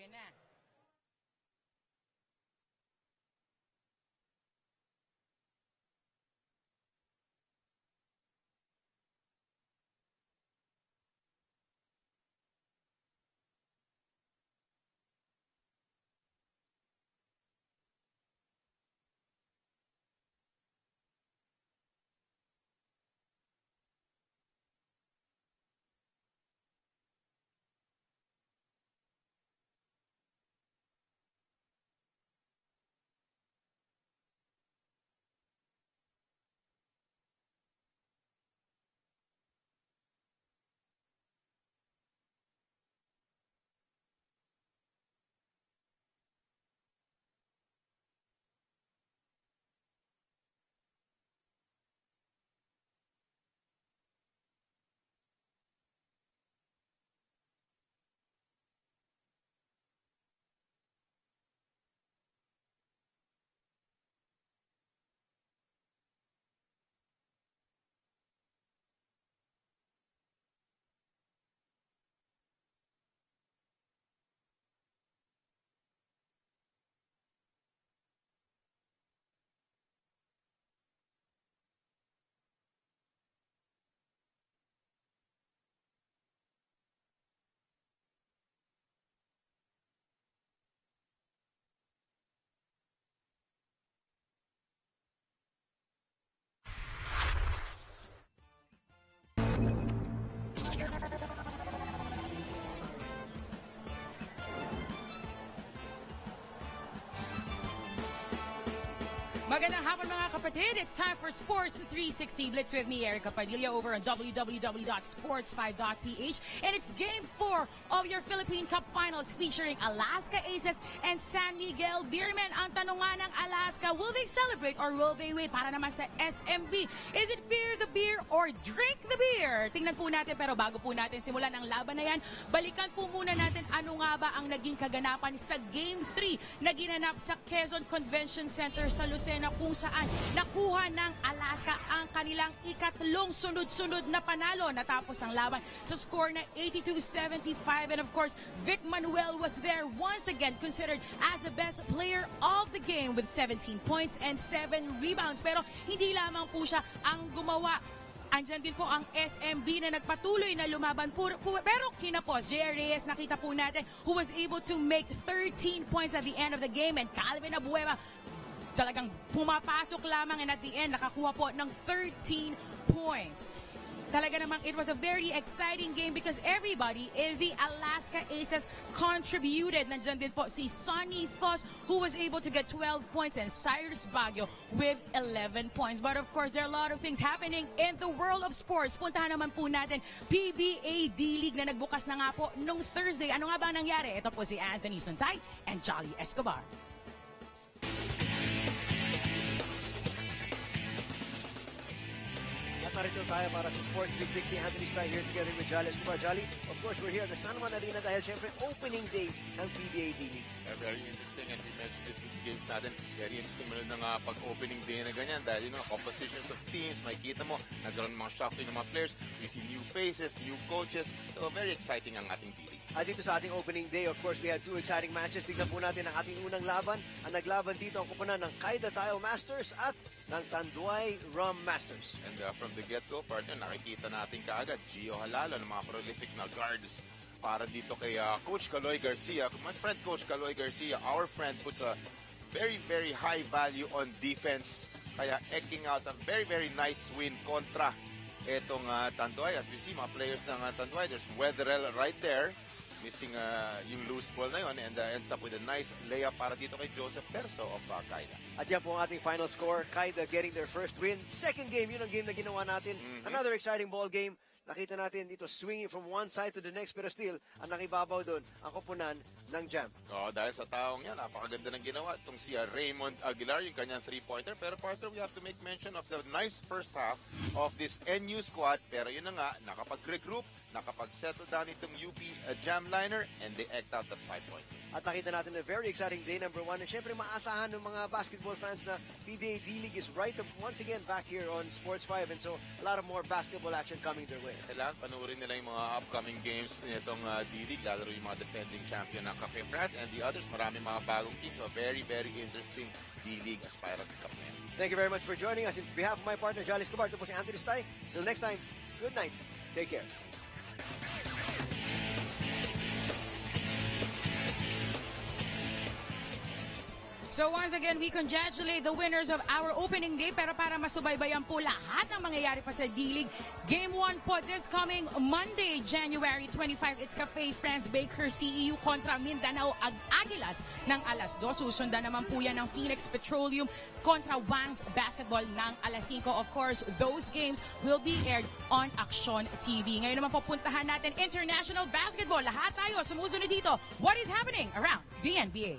Ayan na. Magandang hapon mga kapatid. It's time for Sports 360 Blitz with me, Erica Padilla, over on www.sports5.ph. And it's Game 4 of your Philippine Cup Finals featuring Alaska Aces and San Miguel Beermen. Ang tanong nga ng Alaska, will they celebrate or will they wait para naman sa SMB? Is it fear the beer or drink the beer? Tingnan po natin, pero bago po natin simulan ang laban na yan, balikan po muna natin ano nga ba ang naging kaganapan sa Game 3 na ginanap sa Quezon Convention Center sa Lucena, kung saan nakuha ng Alaska ang kanilang ikatlong sunod-sunod na panalo. Natapos ang laban sa score na 82-75, and of course, Vic Manuel was there once again, considered as the best player of the game with 17 points and 7 rebounds. Pero hindi lamang po siya ang gumawa. Andyan din po ang SMB na nagpatuloy na lumaban pero kinapos. J.R. Reyes, nakita po natin, who was able to make 13 points at the end of the game, and Calvin Abueva talagang pumapasok lamang, and at the end nakakuha po ng 13 points. Talaga namang it was a very exciting game because everybody in the Alaska Aces contributed. Nandiyan din po si Sonny Thos, who was able to get 12 points, and Cyrus Baguio with 11 points. But of course, there are a lot of things happening in the world of sports. Puntahan naman po natin PBA D-League na nagbukas na nga po nung Thursday. Ano nga ba nangyari? Ito po si Anthony Suntay and Jolly Escobar. Narito tayo para sa Sports 360. Anthony Stein here together with Jolly Escobar. Jolly, of course, we're here at the San Juan Arena dahil syempre opening day ng PBA D-League. Very interesting, and we mentioned this games natin. Very interesting mo ng pag-opening day na ganyan dahil compositions of teams, makikita mo, nagkaroon ng mga shuffling ng mga players, we see new faces, new coaches, so very exciting ang ating D-League. Dito sa ating opening day, of course, we had two exciting matches. Tignan po natin ang ating unang laban. Ang naglaban dito ang kupunan ng Kaida Tile Masters at ng Tanduay Rum Masters. And from the get-go, partner, nakikita natin kaagad Gio Halalo ng mga prolific na guards para dito kay Coach Caloy Garcia. My friend Coach Caloy Garcia, our friend, puts a very, very high value on defense. Kaya eking out a very, very nice win kontra itong Tanduay. As we see, mga players ng Tanduay, there's Weatherell right there. Missing yung loose ball na yun, and ends up with a nice layup para dito kay Joseph Terzo of Kaida. At yan po ang ating final score. Kaida getting their first win. Second game, yun ang game na ginawa natin. Another exciting ball game. Nakita natin dito swinging from one side to the next, pero still, ang nakibabaw doon, ang kupunan ng Jam. Dahil sa taong yan, napakaganda ng ginawa. Itong si Raymond Aguilar, yung kanyang three-pointer. Pero partner, we have to make mention of the nice first half of this NU squad. Pero yun na nga, nakapag-regroup, nakapag-settle down itong UP Jam liner, and they eked out that 5-point. at nakita natin a very exciting day number 1. And syempre maasahan ng mga basketball fans na PBA D-League is right up once again back here on Sports 5, and so a lot of more basketball action coming their way. Kailangan panoorin nila yung mga upcoming games nitong D-League, lalo yung mga defending champion ng Cafe France and the others. Marami mga bagong teams. So very, very interesting D-League Aspirants Cup. Thank you very much for joining us. In behalf of my partner, Jolly Escobar, ito po si Anthony Stay. Till next time, good night. Take care. So once again, we congratulate the winners of our opening day. Pero para masubaybayan po lahat ng mangyayari pa sa D-League, Game 1 po this coming Monday, January 25. It's Cafe France Baker CEU kontra Mindanao Aguilas ng alas 2. Susundan naman po yan ng Phoenix Petroleum kontra Wangs Basketball ng alas 5. Of course, those games will be aired on Action TV. Ngayon naman pupuntahan natin international basketball. Lahat tayo sumusunod dito. What is happening around the NBA?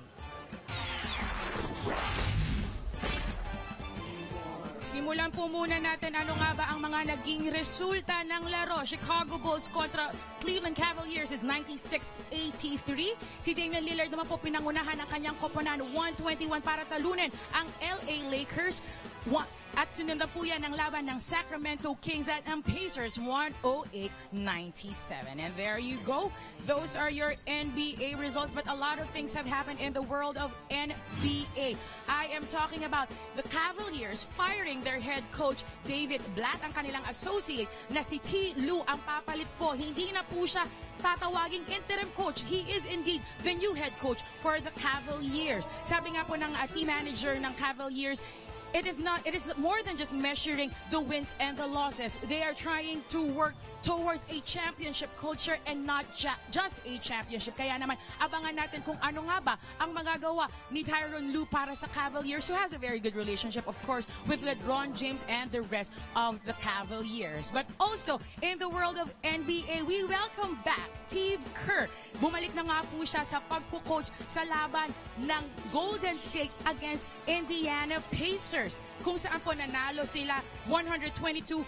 Simulan po muna natin ano nga ba ang mga naging resulta ng laro. Chicago Bulls kontra Cleveland Cavaliers is 96-83. Si Damian Lillard naman po pinangunahan ng kanyang koponan 121 para talunin ang LA Lakers. At sunod na po yan ang laban ng Sacramento Kings at ang Pacers 108-97. And there you go. Those are your NBA results. But a lot of things have happened in the world of NBA. I am talking about the Cavaliers firing their head coach David Blatt. Ang kanilang associate na si T. Lue ang papalit po. Hindi na po siya tatawaging interim coach. He is indeed the new head coach for the Cavaliers. Sabi nga po ng team manager ng Cavaliers, it is more than just measuring the wins and the losses. They are trying to work towards a championship culture and not just a championship. Kaya naman, abangan natin kung ano nga ba ang magagawa ni Tyronn Lue para sa Cavaliers, who has a very good relationship, of course, with LeBron James and the rest of the Cavaliers. But also, in the world of NBA, we welcome back Steve Kerr. Bumalik na nga po siya sa pagkukoach sa laban ng Golden State against Indiana Pacers, kung saan po nanalo sila 122-110.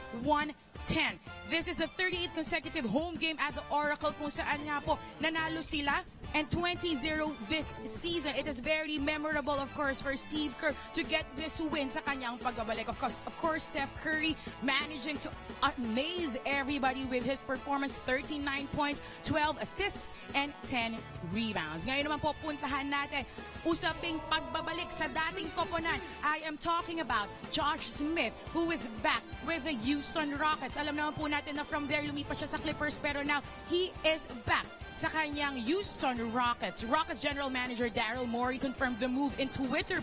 This is the 38th consecutive home game at the Oracle, kung saan nga po nanalo sila and 20-0 this season. It is very memorable, of course, for Steve Kerr to get this win sa kanyang pagbabalik. Of course, Steph Curry managing to amaze everybody with his performance, 39 points, 12 assists, and 10 rebounds. Ngayon naman po puntahan natin usaping pagbabalik sa dating koponan. I am talking about Josh Smith, who is back with the Houston Rockets. Alam naman po natin na from there lumipat siya sa Clippers, pero now he is back sa kanyang Houston Rockets. Rockets General Manager Daryl Morey confirmed the move in Twitter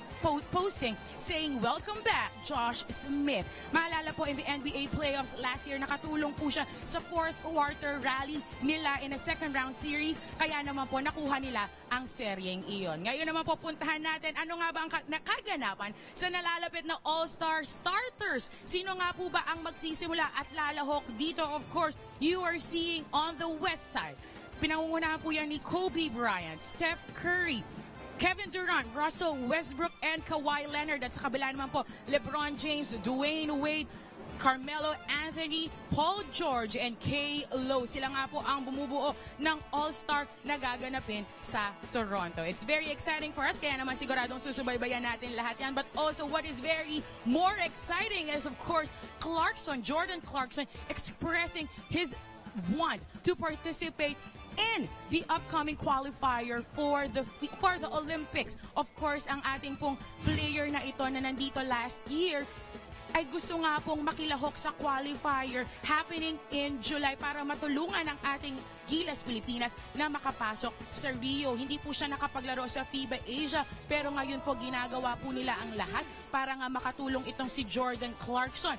posting saying, "Welcome back, Josh Smith." Maalala po in the NBA playoffs last year, nakatulong po siya sa fourth quarter rally nila in a second round series. Kaya naman po nakuha nila ang seryeng iyon. Ngayon naman po puntahan natin ano nga ba ang nakaganapan sa nalalapit na All-Star starters. Sino nga po ba ang magsisimula at lalahok dito? Of course, you are seeing on the west side, pinangungunahan po yan ni Kobe Bryant, Steph Curry, Kevin Durant, Russell Westbrook, and Kawhi Leonard. At sa kabila naman po, LeBron James, Dwayne Wade, Carmelo Anthony, Paul George, and K. Lo. Sila nga po ang bumubuo ng All-Star na gaganapin sa Toronto. It's very exciting for us, kaya naman siguradong susubaybayan natin lahat yan. But also, what is very more exciting is, of course, Jordan Clarkson, expressing his want to participate in the upcoming qualifier for the Olympics. Of course, ang ating pong player na ito na nandito last year ay gusto nga pong makilahok sa qualifier happening in July para matulungan ang ating Gilas Pilipinas na makapasok sa Rio. Hindi po siya nakapaglaro sa FIBA Asia, pero ngayon po ginagawa po nila ang lahat para nga makatulong itong si Jordan Clarkson,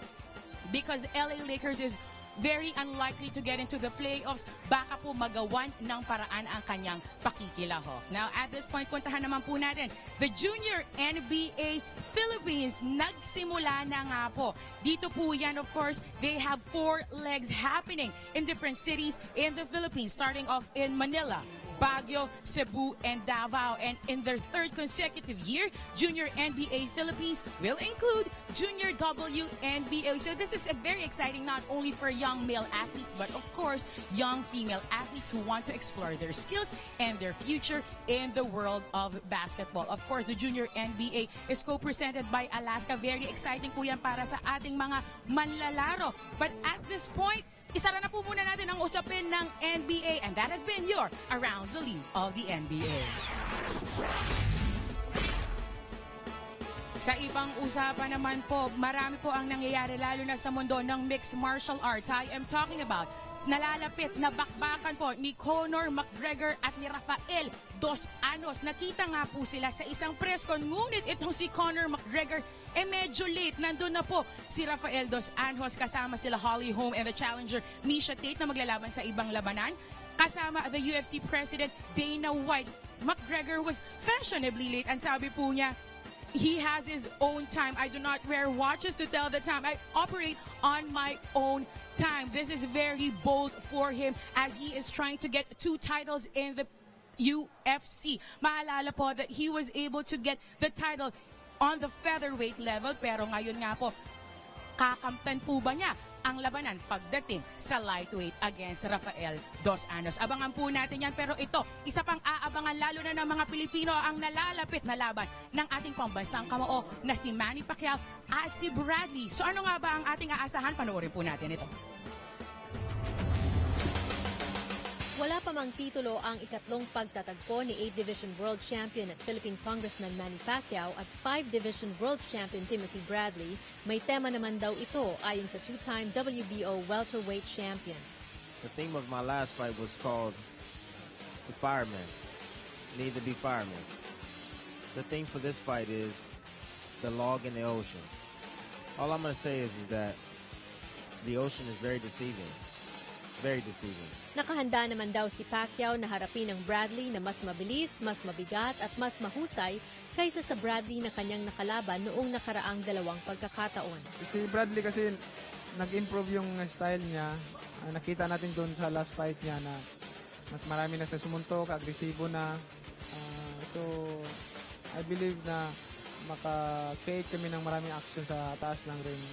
because LA Lakers is very unlikely to get into the playoffs. Baka po magawan ng paraan ang kanyang pakikilahok. Now, at this point, puntahan naman po natin the Junior NBA Philippines. Nagsimula na nga po. Dito po yan, of course, they have 4 legs happening in different cities in the Philippines, starting off in Manila, Baguio, Cebu, and Davao. And in their third consecutive year, Junior NBA Philippines will include Junior WNBA. So this is very exciting, not only for young male athletes, but of course, young female athletes who want to explore their skills and their future in the world of basketball. Of course, the Junior NBA is co-presented by Alaska. Very exciting po yan para sa ating mga manlalaro. But at this point, isara na po muna natin ang usapin ng NBA, and that has been your Around the League of the NBA. Sa ibang usapan naman po, marami po ang nangyayari lalo na sa mundo ng mixed martial arts. I am talking about nalalapit na bakbakan po ni Conor McGregor at ni Rafael Dos Anjos. Nakita nga po sila sa isang press con, ngunit itong si Conor McGregor medyo late. Nandun na po si Rafael Dos Anjos kasama sila Holly Holm and the challenger Miesha Tate na maglalaban sa ibang labanan. Kasama the UFC President Dana White. McGregor was fashionably late. Ang sabi po niya, he has his own time. I do not wear watches to tell the time. I operate on my own time. This is very bold for him as he is trying to get 2 titles in the UFC. Maalala po that he was able to get the title on the featherweight level, pero ngayon nga po, kakamtan po ba niya ang labanan pagdating sa lightweight against Rafael Dos Anjos? Abangan po natin yan, pero ito, isa pang aabangan lalo na ng mga Pilipino ang nalalapit na laban ng ating pambansang kamao na si Manny Pacquiao at si Bradley. So ano nga ba ang ating aasahan? Panoorin po natin ito. Wala pa mang titulo ang ikatlong pagtatagpo ni 8 Division World Champion at Philippine Congressman Manny Pacquiao at 5 Division World Champion Timothy Bradley. May tema naman daw ito ayon sa 2-time WBO welterweight champion. The theme of my last fight was called The Fireman. Need to be firemen. The theme for this fight is the log in the ocean. All I'm going to say is that the ocean is very deceiving. Very deceiving. Nakahanda naman daw si Pacquiao na harapin ang Bradley na mas mabilis, mas mabigat at mas mahusay kaysa sa Bradley na kanyang nakalaban noong nakaraang 2 pagkakataon. Si Bradley kasi nag-improve yung style niya. Nakita natin doon sa last fight niya na mas marami na sa sumuntok, agresibo na. So, I believe na maka-create kami ng maraming action sa taas ng ring.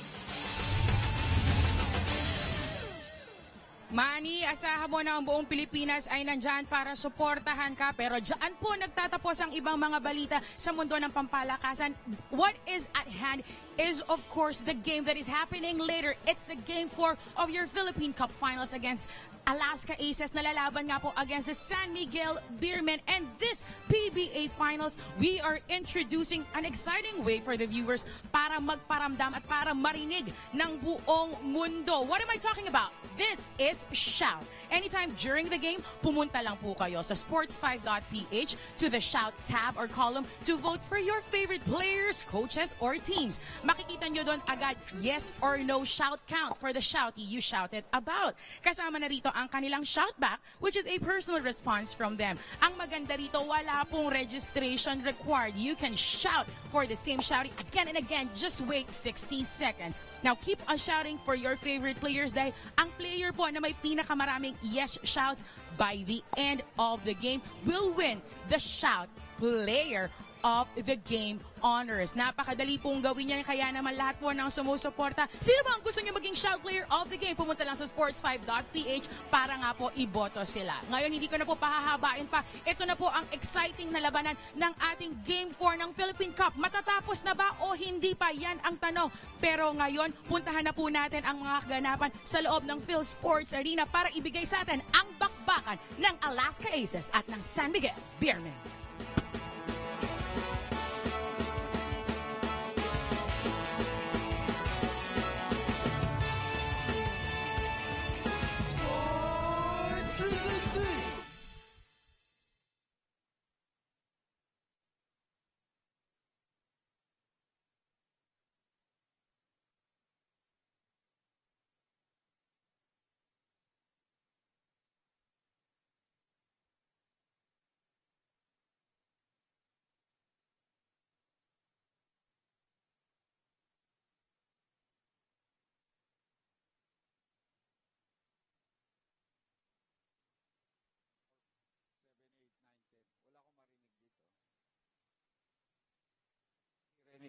Manny, asahan mo na ang buong Pilipinas ay nandyan para suportahan ka. Pero dyan po nagtatapos ang ibang mga balita sa mundo ng pampalakasan. What is at hand is, of course, the game that is happening later. It's the Game 4 of your Philippine Cup Finals against Alaska Aces. Nalalaban nga po against the San Miguel Beermen. And this PBA Finals, we are introducing an exciting way for the viewers para magparamdam at para marinig ng buong mundo. What am I talking about? This is Shout. Anytime during the game, pumunta lang po kayo sa sports5.ph to the Shout tab or column to vote for your favorite players, coaches, or teams. Makikita nyo doon agad yes or no shout count for the shouty you shouted about. Kasama na rito ang kanilang shout back, which is a personal response from them. Ang maganda rito, wala pong registration required. You can shout for the same shouty again and again. Just wait 60 seconds. Now, keep on shouting for your favorite players dahil ang player po na may pinakamaraming yes shouts by the end of the game will win the Shout Player of the Game honors. Napakadali pong gawin yan, kaya naman lahat po ng sumusuporta. Sino ba ang gusto nyo maging Shout Player of the Game? Pumunta lang sa sports5.ph para nga po iboto sila. Ngayon, hindi ko na po pahahabain pa. Ito na po ang exciting na labanan ng ating Game 4 ng Philippine Cup. Matatapos na ba o hindi pa? Yan ang tanong. Pero ngayon, puntahan na po natin ang mga kaganapan sa loob ng Phil Sports Arena para ibigay sa atin ang bakbakan ng Alaska Aces at ng San Miguel Beermen.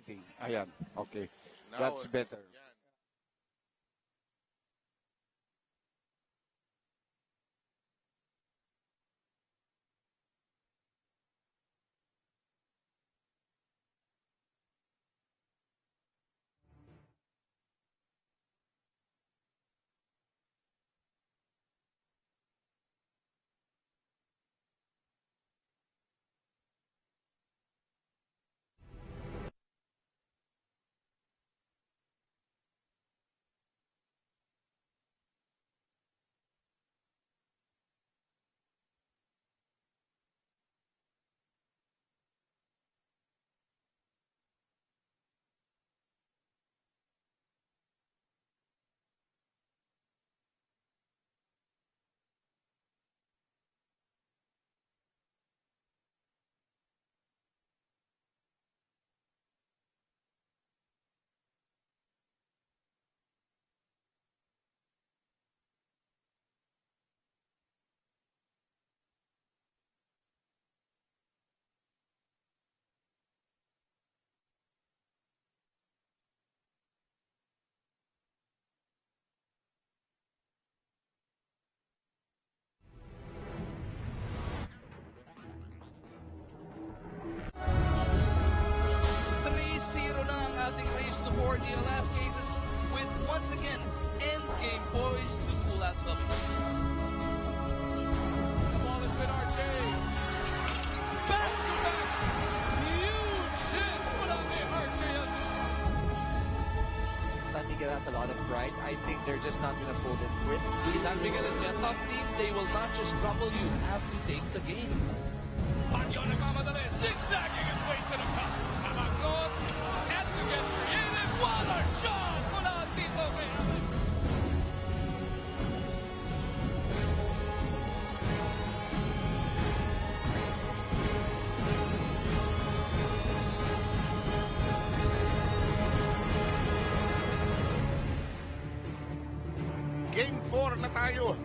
everything. Ayan, okay. Now, That's better. yan. Na ang ating race to 4 the Alaska Aces with once again endgame poised to pull out the victory. The ball is with RJ. Back to back. Huge hits mula kay RJ Azul. San Miguel has a lot of pride. I think they're just not going to fold and quit. San Miguel is a tough team. They will not just crumble. You have to take the game. Pagyo nagmamadali. Zigzagging his way to the cup. Kamagot. And to get creative. What a shot mula dito kay Alan. Game 4 na tayo.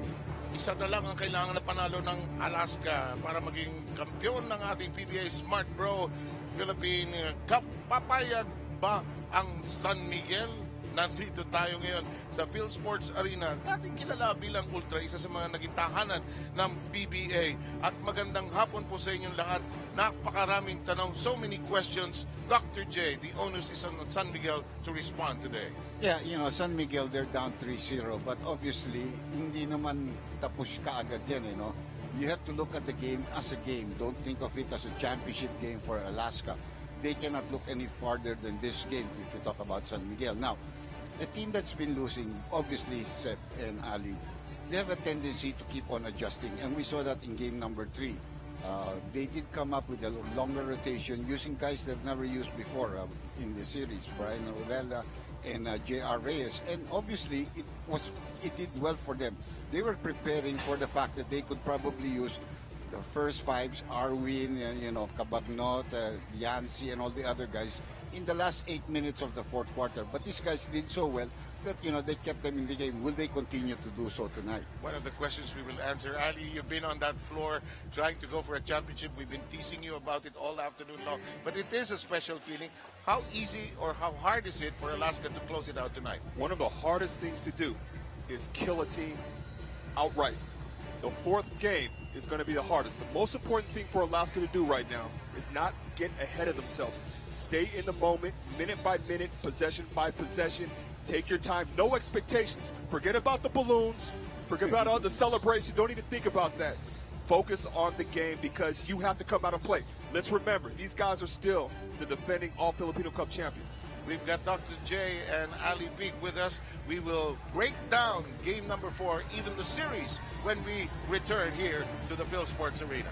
Isa na lang ang kailangan na panalo ng Alaska para maging kampiyon ng ating PBA Smart Pro Philippine Cup. Papayag ba ang San Miguel? Nandito tayo ngayon sa Phil Sports Arena. Dating kilala bilang Ultra, isa sa mga naging tahanan ng PBA. At magandang hapon po sa inyong lahat. Napakaraming tanong, so many questions. Dr. J, the onus is on San Miguel to respond today. Yeah, you know, San Miguel, they're down 3-0. But obviously, hindi naman tapos kaagad yan, you know. You have to look at the game as a game. Don't think of it as a championship game for Alaska. They cannot look any farther than this game if you talk about San Miguel. Now, a team that's been losing, obviously, Sep and Ali, they have a tendency to keep on adjusting. And we saw that in game number 3. They did come up with a longer rotation using guys they've never used before in the series, Brian Rovella and J.R. Reyes. And obviously, it did well for them. They were preparing for the fact that they could probably use the first fives, Arwin, you know, Cabagnot, Yancy, and all the other guys in the last 8 minutes of the fourth quarter. But these guys did so well that, you know, they kept them in the game. Will they continue to do so tonight? One of the questions we will answer. Ali, you've been on that floor trying to go for a championship. We've been teasing you about it all afternoon long. But it is a special feeling. How easy or how hard is it for Alaska to close it out tonight? One of the hardest things to do is kill a team outright. The fourth game is going to be the hardest. The most important thing for Alaska to do right now is not get ahead of themselves. Stay in the moment, minute by minute, possession by possession. Take your time. No expectations. Forget about the balloons. Forget about all the celebration. Don't even think about that. Focus on the game because you have to come out and play. Let's remember, these guys are still the defending All-Filipino Cup champions. We've got Dr. J and Ali Big with us. We will break down game number 4, even the series, when we return here to the Phil Sports Arena.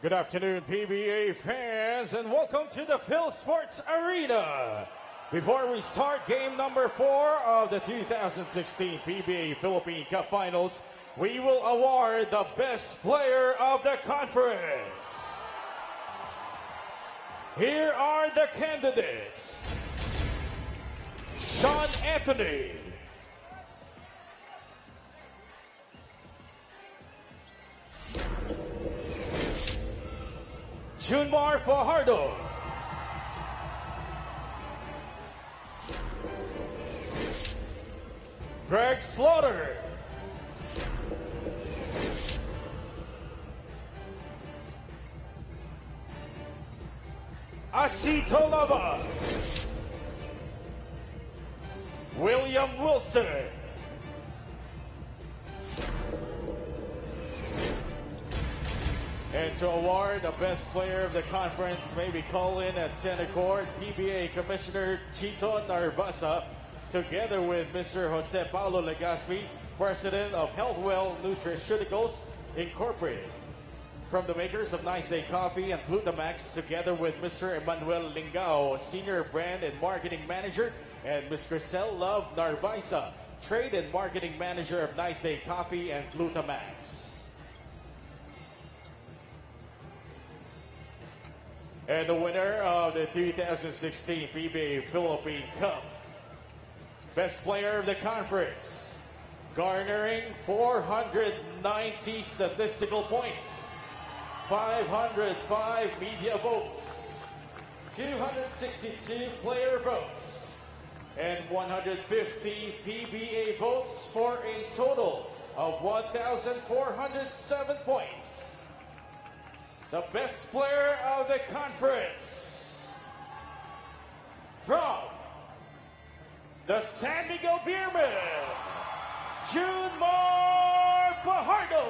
Good afternoon, PBA fans, and welcome to the Phil Sports Arena. Before we start game number 4 of the 2016 PBA Philippine Cup Finals, we will award the best player of the conference. Here are the candidates. Sean Anthony. Junmar Fajardo. Greg Slaughter. Asito Lava. William Wilson. And to award the best player of the conference, may we call in at Center Court PBA Commissioner Chito Narvasa, together with Mr. Jose Paulo Legaspi, President of Healthwell Nutraceuticals Incorporated. From the makers of Nice Day Coffee and Glutamax, together with Mr. Emmanuel Lingao, Senior Brand and Marketing Manager, and Ms. Grisel Love Narvasa, Trade and Marketing Manager of Nice Day Coffee and Glutamax. And the winner of the 2016 PBA Philippine Cup, best player of the conference, garnering 490 statistical points, 505 media votes, 262 player votes, and 150 PBA votes for a total of 1,407 points. The best player of the conference from the San Miguel Beermen, Junmar Fajardo.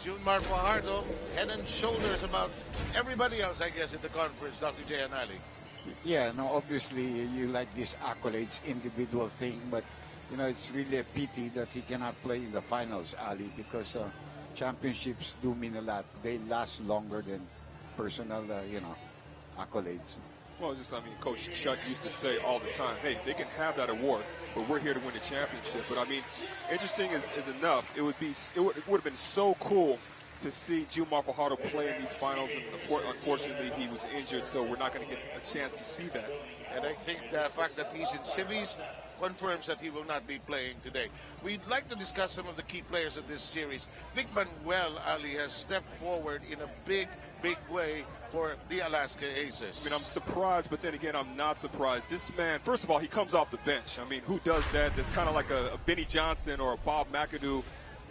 Junmar Fajardo, head and shoulders above everybody else, I guess, in the conference, Dr. J. and Ali. Yeah, no, obviously you like these accolades, individual thing, but you know it's really a pity that he cannot play in the finals, Ali, because championships do mean a lot. They last longer than personal, accolades. Well, I mean, Coach Chuck used to say all the time, hey, they can have that award, but we're here to win the championship. But I mean, interesting is enough. It would have been so cool to see Junmar Fajardo play in these finals, and unfortunately he was injured, so we're not going to get a chance to see that. And I think the fact that he's in semis confirms that he will not be playing today. We'd like to discuss some of the key players of this series. Big Manuel, Ali, has stepped forward in a big way for the Alaska Aces. I mean, I'm surprised, but then again, I'm not surprised. This man, first of all, he comes off the bench. I mean, who does that? That's kind of like a Benny Johnson or a Bob McAdoo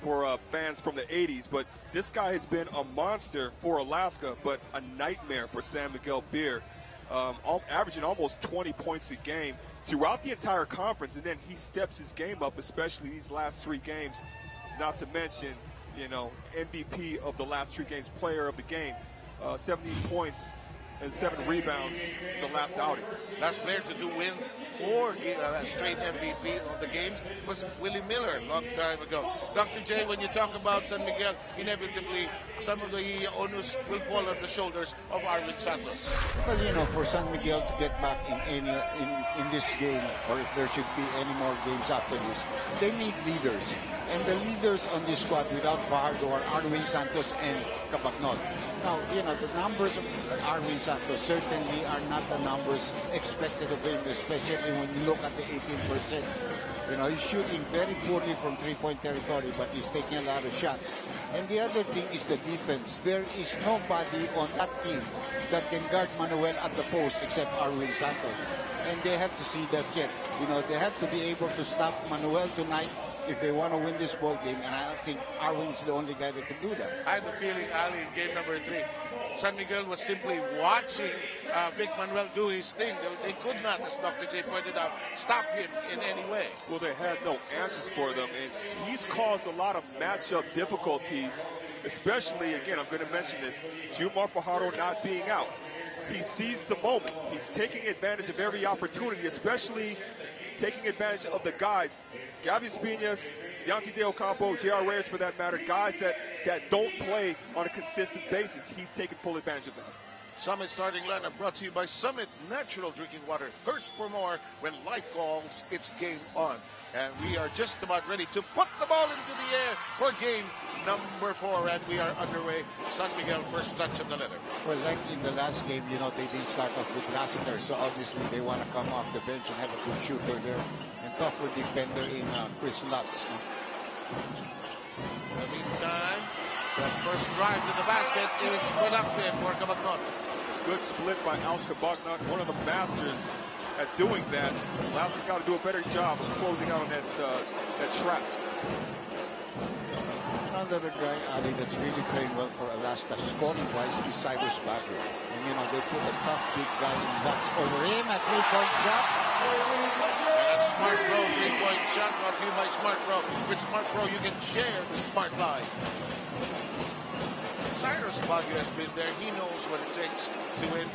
for fans from the 80s. But this guy has been a monster for Alaska, but a nightmare for San Miguel Beer, averaging almost 20 points a game throughout the entire conference. And then he steps his game up, especially these last 3 games, not to mention, MVP of the last 3 games, player of the game. 17 points and 7 rebounds in the last outing. Last player to win 4 straight MVP of the games was Willie Miller a long time ago. Dr. J, when you talk about San Miguel, inevitably some of the onus will fall on the shoulders of Arwin Santos. Well, for San Miguel to get back in this game, or if there should be any more games after this, they need leaders. And the leaders on this squad without Fajardo are Arwin Santos and Cabagnol. Now, the numbers of Arwin Santos certainly are not the numbers expected of him, especially when you look at the 18%. He's shooting very poorly from three-point territory, but he's taking a lot of shots. And the other thing is the defense. There is nobody on that team that can guard Manuel at the post except Arwin Santos. And they have to see that yet. They have to be able to stop Manuel tonight if they want to win this ball game, and I think Arwin is the only guy that can do that. I have the feeling, Ali, in game number 3, San Miguel was simply watching Vic Manuel do his thing. They could not, as Dr. J pointed out, stop him in any way. Well, they had no answers for them, and he's caused a lot of matchup difficulties especially, again, I'm going to mention this, Jumar Fajardo not being out. He seized the moment. He's taking advantage of every opportunity, especially taking advantage of the guys, Gabby Espinas, Yancy De Ocampo, J.R. Reyes for that matter, guys that don't play on a consistent basis. He's taking full advantage of that. Summit starting lineup brought to you by Summit Natural Drinking Water. Thirst for more when life calls, it's game on. And we are just about ready to put the ball into the air for game number 4. And we are underway. San Miguel first touch of the leather. Well, like in the last game, you know, they didn't start off with Lassiter, so obviously they want to come off the bench and have a good shooter there. And tougher defender in Chris Lutz. In the meantime, that first drive to the basket is productive for Cabagnot. Good split by Al Cabagnot, one of the masters at doing that. Lasse's got to do a better job of closing out on that trap. Another guy, Ali, that's really playing well for Alaska, scoring-wise, is Cyrus Baggio. And, you know, they put a tough big guy in box over him, a three-point shot. And a Smart Pro three-point shot brought to you by Smart Pro. With Smart Pro, you can share the Smart Life. Cyrus Baggio has been there. He knows what it takes to win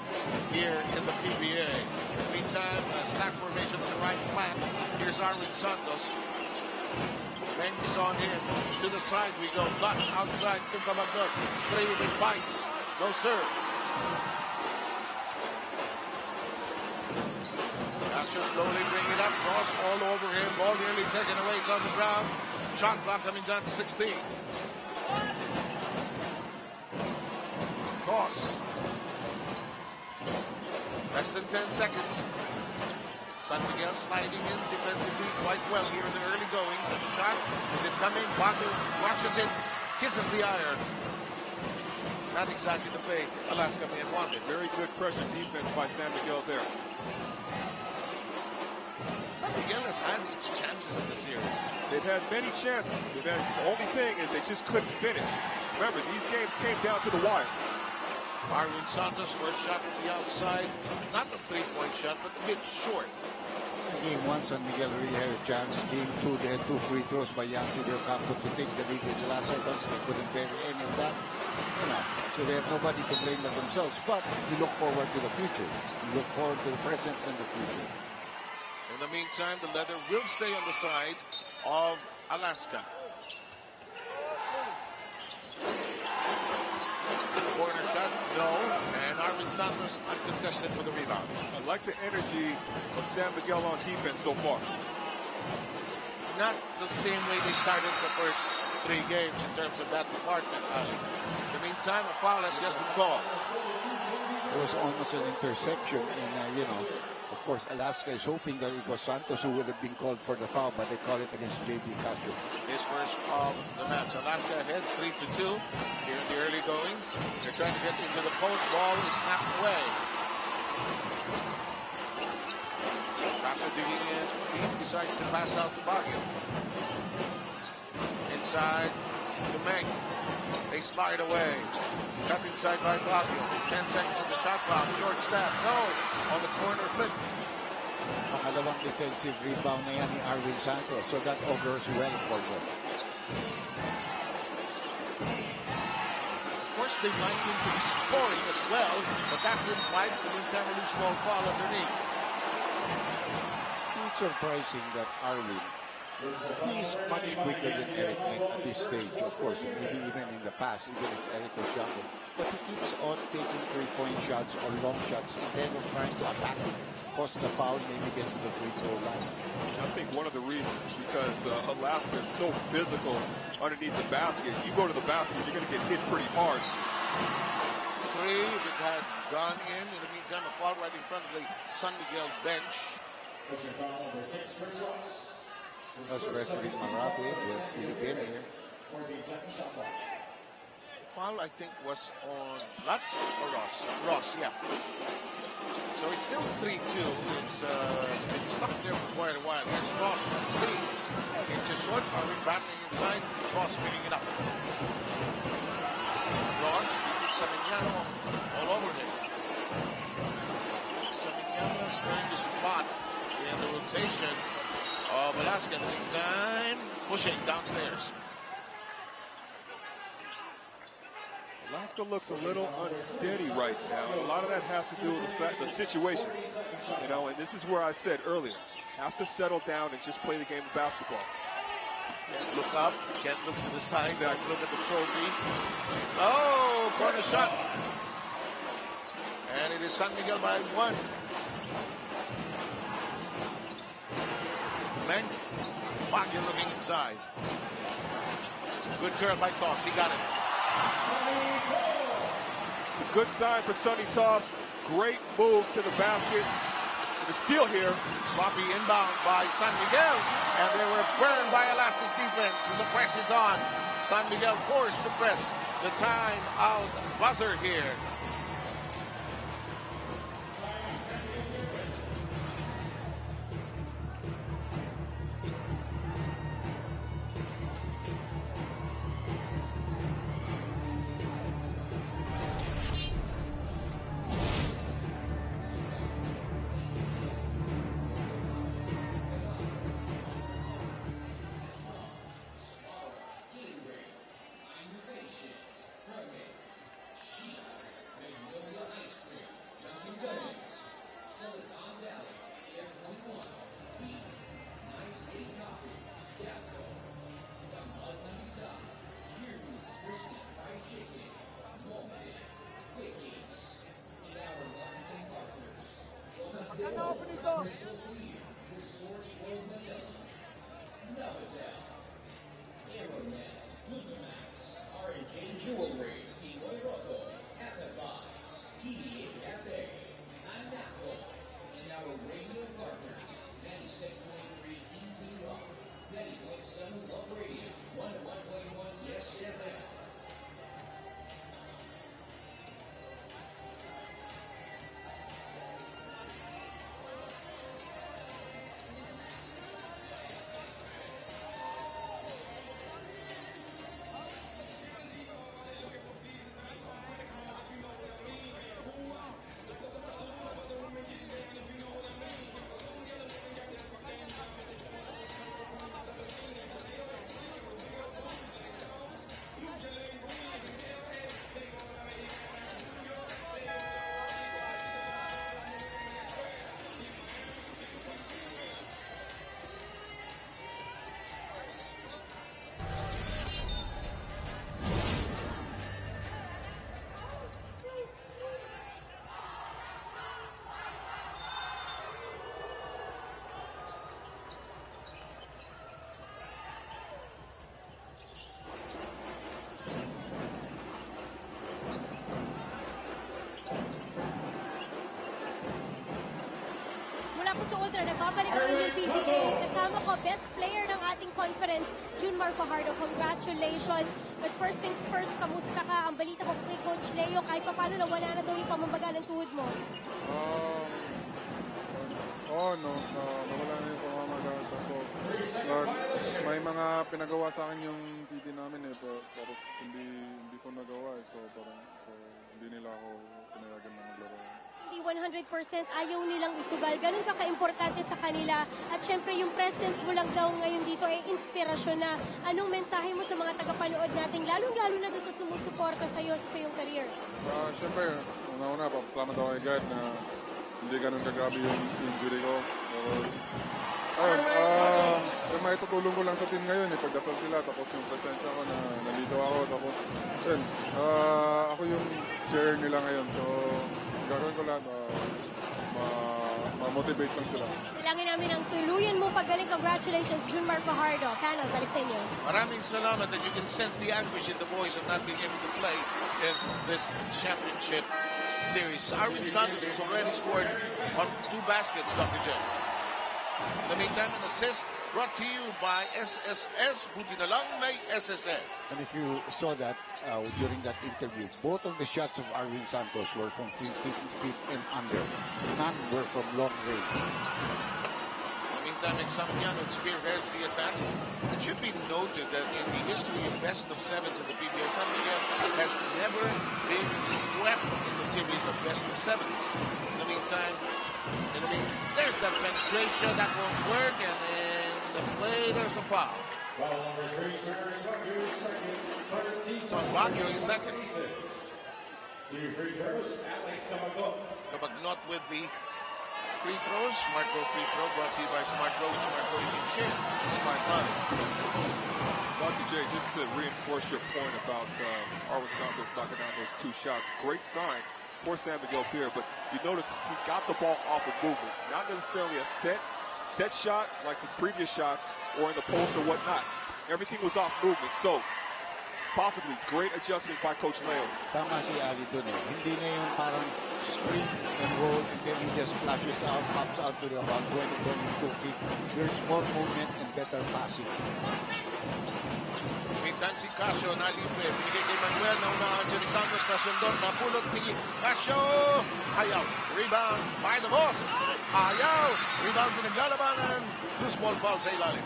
here in the PBA. In the meantime, stack formation to the right flank. Here's Arwin Santos. Bang is on him. To the side we go. Lutz outside. Cabagnot. 3 big bites. No serve. Asher slowly bring it up. Cross all over him. Ball nearly taken away. It's on the ground. Shot clock coming down to 16. Cross. Less than 10 seconds. San Miguel sliding in defensively quite well here in the early goings. A shot. Is it coming? Baggio watches it. Kisses the iron. Not exactly the play Alaska may have wanted. Very good pressure defense by San Miguel there. San Miguel has had its chances in the series. They've had many chances. The only thing is they just couldn't finish. Remember, these games came down to the wire. Arwin Santos first shot to the outside. Not a three-point shot, but a bit short. Game 1, San Miguel really had a chance. Game 2, they had 2 free throws by Yancy De Ocampo to take the lead in the last seconds. They couldn't bury any of that. You know, so they have nobody to blame but themselves. But we look forward to the future. We look forward to the present and the future. In the meantime, the leather will stay on the side of Alaska. Corner shot, no, and Arwin Santos uncontested for the rebound. I like the energy of San Miguel on defense so far. Not the same way they started the first 3 games in terms of that department, Ali. In the meantime, a foul has just been called. It was almost an interception, and you know, of course, Alaska is hoping that it was Santos who would have been called for the foul, but they call it against J.B. Casio. His first of the match. Alaska ahead 3-2 here in the early goings. They're trying to get into the post. Ball is snapped away. Casio digging in deep, decides to pass out to Baggio. Inside to Meng. They slide away. Cut inside by Baggio. 10 seconds of the shot clock. Short step. No. On the corner flip. Pangalawang defensive rebound na yan ni Arwin Santos. So that augurs well for them. Of course, they like him to be scoring as well, but that didn't fight. The meantime, a loose ball foul underneath. It's surprising that Arwin, he's much quicker than Eric Meng at this stage, of course, maybe even in the past, even if Eric was younger. But he keeps on taking three-point shots or long shots instead of trying to attack it, cause the foul, maybe get to the free throw line. I think one of the reasons is because Alaska is so physical underneath the basket. You go to the basket, you're going to get hit pretty hard. 3 that had gone in. In the meantime, a foul right in front of the San Miguel bench. That's referee Marape, the Filipino here. Foul, I think, was on Lutz or Ross? Ross, yeah. So it's still 3-2. It's been stuck there for quite a while. Here's Ross with 16. Inches short. Arwin battling inside. Ross picking it up. Ross beating Samignano all over him. Samignano's going to spot in the rotation of Alaska. In the meantime, pushing downstairs. Alaska looks a little unsteady right now. A lot of that has to do with the situation. You know, and this is where I said earlier, have to settle down and just play the game of basketball. Can't look up, can't look to the side, can't look at the trophy. Oh, corner shot. And it is San Miguel by 1. Menk, Baguio looking inside. Good curl by Toss, he got it. A good sign for Sonny Toss. Great move to the basket. The steal here. Sloppy inbound by San Miguel. And they were burned by Alaska's defense. And the press is on. San Miguel forced the press. The time out buzzer here. Jewelry, Pinoy Roco, Amplifies, PBA Cafe, Anaco, and our radio partners, 96.3 Easy Rock, 90.7 Love Radio, 101.1 Yes FM. Mula po sa order, nagbabalik ang inyong PBA. Kasama ko, best player ng ating conference, Junmar Fajardo. Congratulations. But first things first, kamusta ka? Ang balita ko kay Coach Leo, kahit pa paano nawala na daw yung pamambaga ng tuhod mo. Nawala na yung pamamaga. May mga pinagawa sa akin yung PD namin pero hindi ko nagawa so hindi nila ako pinayagan na maglaro. Hindi 100% ayaw nilang isugal. Ganun ka ka-importante sa kanila. At syempre yung presence mo lang daw ngayon dito ay inspirasyon na. Anong mensahe mo sa mga tagapanood natin, lalong-lalo na doon sa sumusuporta sa iyo sa iyong career? Syempre, una-una, papasalamat ako kay God na hindi ganun kagrabe yung injury ko. May tutulong ko lang sa team ngayon, pagdasal sila, tapos yung presensya ko na nandito ako, tapos ako yung chair nila ngayon. So, gagawin ko lahat, ma-motivate lang sila. Kailangan namin ang tuluyan mo paggaling. Congratulations, Junmar Fajardo. Kano, balik sa inyo. Maraming salamat that you can sense the anguish in the voice of not being able to play in this championship series. Arvin Santos has already scored on 2 baskets, Dr. Jen. In the meantime, an assist brought to you by SSS. Buti na lang may SSS. And if you saw that during that interview, both of the shots of Arvin Santos were from 50 feet and under. None were from long range. In the meantime, Examiniano spearheads the attack. It should be noted that in the history of best of 7s in the PBA, San Miguel has never been swept in the series of best of 7s. In the meantime, there's that penetration that won't work, and then the play, there's a foul. Foul number 3, Sir Baguio, second. So Baguio is second. 2 free throws, Alex Camagot. Cabagnot with the free throws. Smart Grow free throw brought to you by Smart Grow. Smart Grow, you can share. Smart money. Dr. J, just to reinforce your point about Arwin Santos knocking down those 2 shots, great sign for San Miguel Pier, but you notice he got the ball off of movement, not necessarily a set shot like the previous shots or in the post or whatnot. Everything was off movement, so possibly great adjustment by Coach Leo. Tama si Ali dun eh. Hindi na yung parang screen and roll and then he just flashes out, pops out to about 20-22 feet. There's more movement and better passing. Mintan si Casio na libre. Binigay kay Manuel na unahan dyan ni Santos na sundot. Napulot ni Casio. Ayaw. Rebound by the boss. Ayaw. Rebound pinaglalabanan. 2 small foul sa ilalim.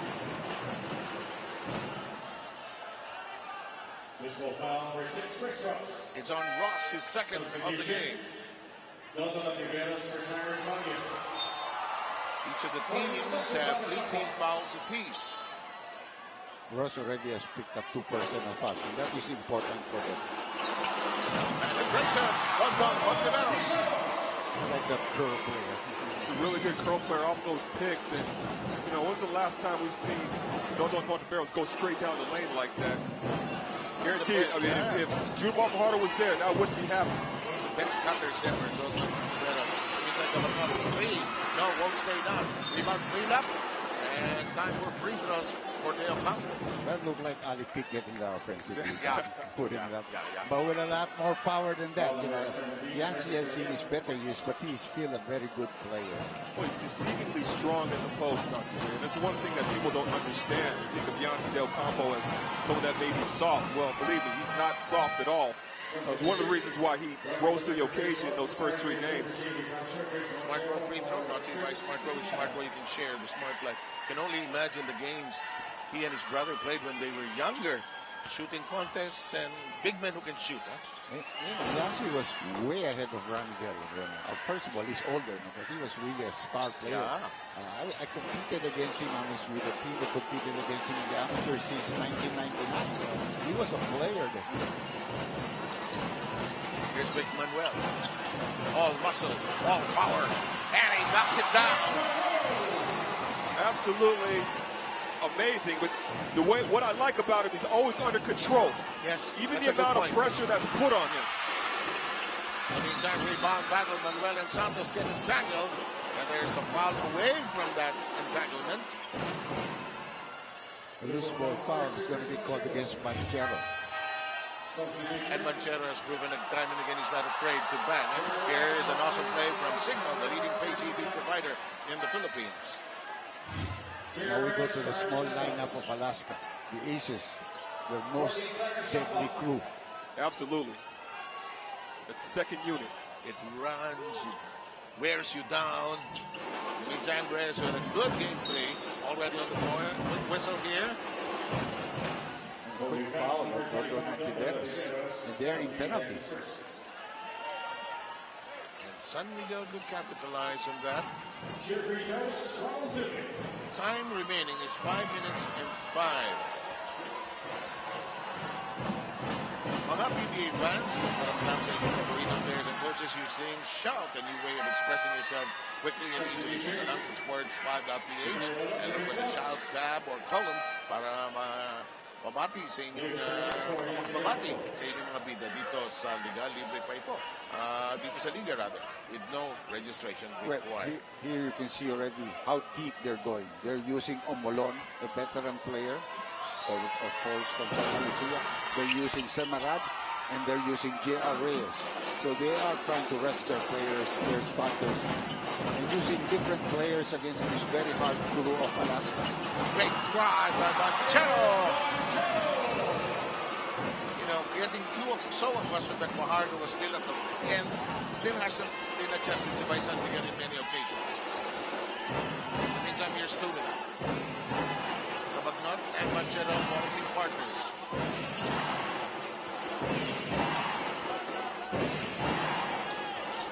This will foul number 6, Chris Ross. It's on Ross, his second of the game. Each of the teams have 18 fouls apiece. Ross already has picked up 2% of fouls, and that is important for them. Penetration, one Riveros. I like that curl player. He's a really good curl player off those picks, and you know, when's the last time we've seen Dondon Monteveros go straight down the lane like that? Guaranteed. I mean, if Jude Harder was there, that wouldn't be happening. Best cutters ever, Dondon Monteveros. No, won't stay down. Rebound cleaned up, and time for free throws for Dale Campo. That looked like Ali Pitt getting the offensive Yeah. putting it up. But with a lot more power than that. You know, Yancy has seen his better years, but he's still a very good player. Well, he's deceivingly strong in the post, Dr. J. And that's one thing that people don't understand. You think of Yancy Del Campo as someone that may be soft. Well, believe me, he's not soft at all. That's one of the reasons why he rose to the occasion in those first 3 games. Smart Grow free throw brought to you by Smart Grow. With Smart Grow, you can share the Smart Life. Can only imagine the games he and his brother played when they were younger. Shooting contests and big men who can shoot. Huh? Yancy was way ahead of Rangel. First of all, he's older, but he was really a star player. Yeah. I competed against him with a team that competed against him in the amateur since 1999. He was a player then. Here's Vic Manuel. All muscle, all power, and he knocks it down. Absolutely amazing, but what I like about him, he's always under control. Yes, even the amount of pressure that's put on him. In the meantime, rebound battle, Manuel and Santos get entangled, and there's a foul away from that entanglement. The loose ball foul is going to be called against Manchero. And Manchero has proven time and again he's not afraid to bang. Here is an awesome play from Signal, the leading pay TV provider in the Philippines. Now we go to the small lineup of Alaska. The Aces, their most deadly crew. Absolutely. That's second unit. It runs, it wears you down. Meantime, Reyes with a good game 3 already on the floor. Quick whistle here. Quick foul by Dondon Monteveros. And they're in penalty. And San Miguel could capitalize on that. Time remaining is 5 minutes and 5. Mga PBA fans, maramdaman sa inyong paborito players and coaches, you're seeing Shout, a new way of expressing yourself quickly and easily. You can announce the sports5.ph and look for the Shout tab or column para mabati sa inyong mabati sa inyong mga bida dito sa Liga. Libre pa ito. Dito sa Liga rather, with no registration required. Well, here you can see already how deep they're going. They're using Omolon, a veteran player, or falls from Santa Lucia. They're using Semarad, and they're using J.R. Reyes. So they are trying to rest their players, their starters, and using different players against this very hard crew of Alaska. Great drive by Manchero! You know, getting so accustomed that Fajardo was still at the end, still hasn't been adjusted to by San Miguel in many occasions. In the meantime, here's two with him. Cabagnot and Manchero balancing partners.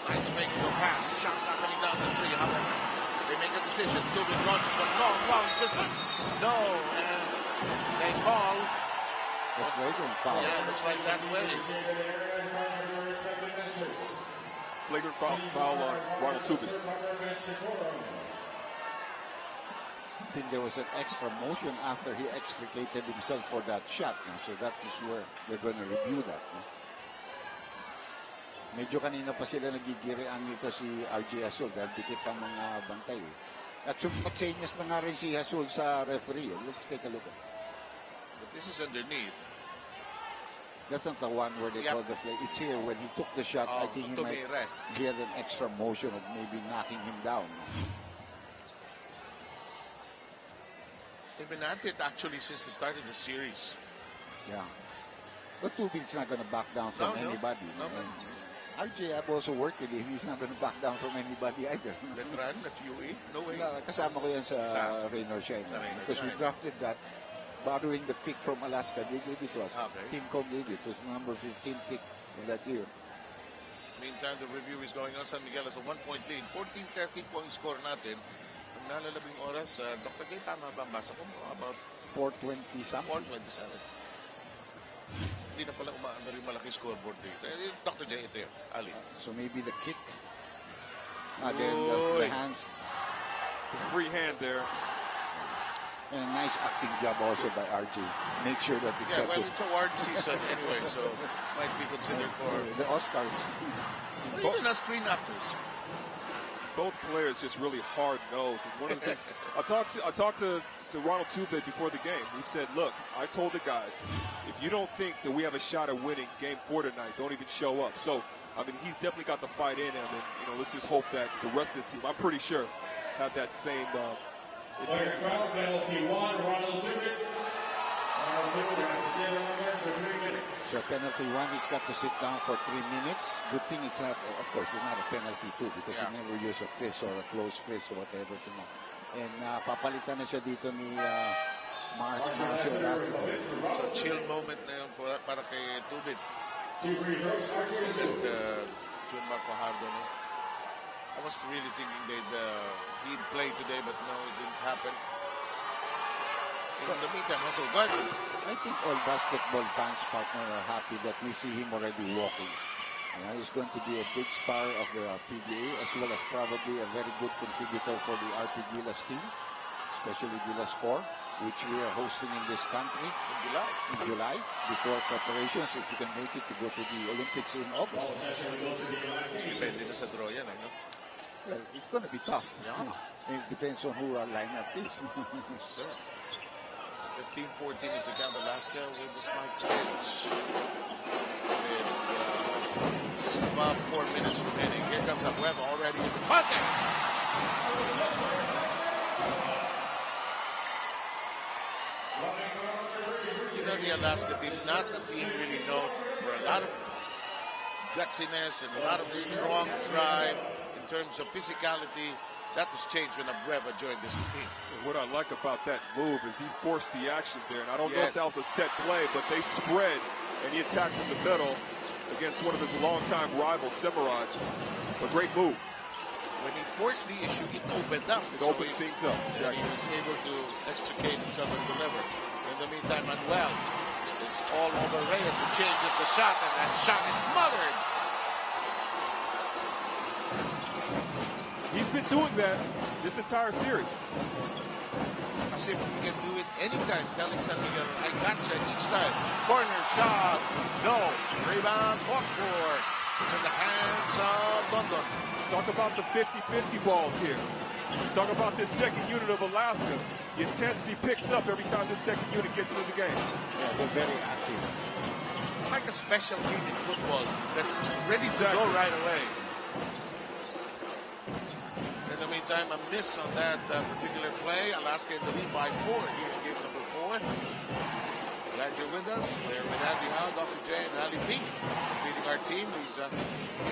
Nice fake to pass. Shot not coming down to 3, however. They make a decision. Tubin launches from long distance. No, and They call. The flagrant foul. Yeah, looks like that way. Flagrant foul on Ronald Tubin. I think there was an extra motion after he extricated himself for that shot. No? So that is where they're going to review that. No? Medyo kanina pa sila nagigirian nito si RJ Azul dahil dikit ang mga bantay. At sumpatsenyas na nga rin si Azul sa referee. Let's take a look at it. But this is underneath. That's not the one where they call the flag. It's here when he took the shot. I think he had an extra motion of maybe knocking him down. They've been at it actually since the start of the series. Yeah. But Tubin's not going to back down from anybody. No. RJ, I've also worked with him. He's not going to back down from anybody either. Veteran at UE? No way. Kasama ko yan sa Rain or Shine. Because we drafted that. Borrowing the pick from Alaska. They gave it to us. Okay. Team Com gave it. It was number 15 pick in that year. Meantime, the review is going on. San Miguel has a 1-point lead. 14-13 po ang score natin. Ang nalalabing oras, Dr. J, tama ba? Basa ko about 4:20 something. 4:27. Hindi na pala umaandar yung malaking scoreboard dito. Dr. J, ito yun. Ali. So maybe the kick. Then the hands. Free hand there. And a nice acting job also by RJ. Make sure that he catches it. It's award season anyway, so might be considered for the Oscars. Even as screen actors. Both players just really hard-nosed. One of the things I talked to Ronald Tubin before the game. He said, "Look, I told the guys, if you don't think that we have a shot at winning Game 4 tonight, don't even show up." So, I mean, he's definitely got the fight in him, and let's just hope that the rest of the team, I'm pretty sure, have that same intensity. Penalty 1, Ronald Tubin. Ronald Tubin has to sit on the bench for 3 minutes. So penalty 1, he's got to sit down for 3 minutes. Good thing it's not, of course, it's not a penalty 2 because he never use a fist or a closed fist or whatever. And papalitan na siya dito ni Marshall Lassiter. So chill moment na yun para kay Tubin. Jun Mark Fajardo, no? I was really thinking he'd play today, but no, it didn't happen. In the meantime, Russell Gardner. I think all basketball fans, partner, are happy that we see him already walking. He's going to be a big star of the PBA, as well as probably a very good contributor for the RP Gilas team, especially Gilas 4, which we are hosting in this country in July, before preparations, if you can make it to go to the Olympics in August. Depende na sa draw yan, no? Well, it's going to be tough. Yeah. It depends on who our lineup is. Sure. 15-14 is against Alaska with the slight edge. Just about 4 minutes remaining. Here comes Abueva already in the contact. You know, the Alaska team, not a team really known for a lot of gutsiness and a lot of strong drive in terms of physicality. That was changed when Abueva joined this team. What I like about that move is he forced the action there. And I don't know if that was a set play, but they spread and he attacked from the middle against one of his longtime rivals, Semirad. A great move. When he forced the issue, it opened up. It opened things up. Exactly. He was able to extricate himself and deliver. In the meantime, Manuel is all over Reyes, who changes the shot, and that shot is smothered. He's been doing that this entire series. As if he can do it anytime, telling San Miguel, I gotcha each time. Corner shot, no. Rebound, front court. It's in the hands of London. Talk about the 50-50 balls here. Talk about this second unit of Alaska. The intensity picks up every time this second unit gets into the game. Yeah, they're very active. It's like a special team in football that's ready to go right away. In the meantime, a miss on that particular play. Alaska in the lead by 4 here in game number 4. Glad you're with us. We're with Andy Howe, Dr. J, and Ali Pink leading our team.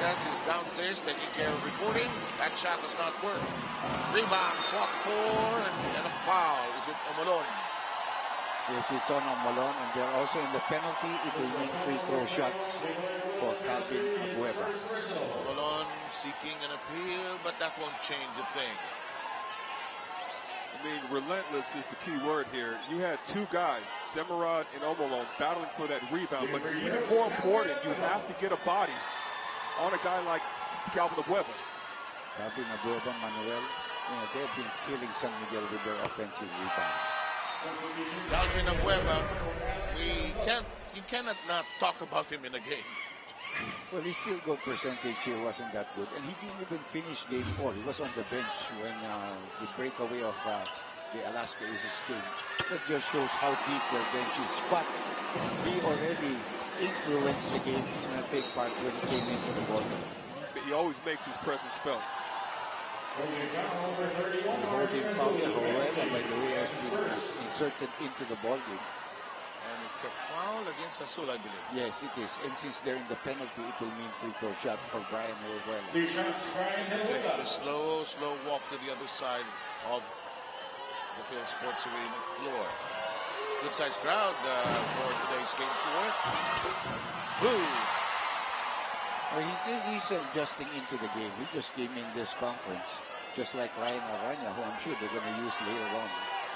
Yes, is downstairs taking care of reporting. That shot does not work. Rebound, fought for, and a foul. Is it Omolon? Yes, it's on Omolon, and they're also in the penalty. It will make free throw shots for Calvin Abueva. Omolon seeking an appeal, but that won't change a thing. In I mean, relentless is the key word here. You had two guys, Semirad and Omolon, battling for that rebound. But even more important, you have to get a body on a guy like Calvin Abueva. Calvin Abueva, Manuel, they've been killing San Miguel with their offensive rebounds. Calvin Abueva, you cannot not talk about him in a game. Well, his field goal percentage here wasn't that good, and he didn't even finish game 4. He was on the bench when the breakaway of the Alaska Aces came. That just shows how deep their bench is. But he already influenced the game in a big part when he came into the ball. He always makes his presence felt. The holding foul, by the way, has been inserted into the ball game. And it's a foul against Azul, I believe. Yes, it is. And since they're in the penalty, it will mean free throw shot for Brian Orwell. Take the slow walk to the other side of the Phil Sports Arena floor. Good sized crowd for today's game 4. Boo! He's adjusting into the game. He just came in this conference, just like Ryan Aranya, who I'm sure they're going to use later on.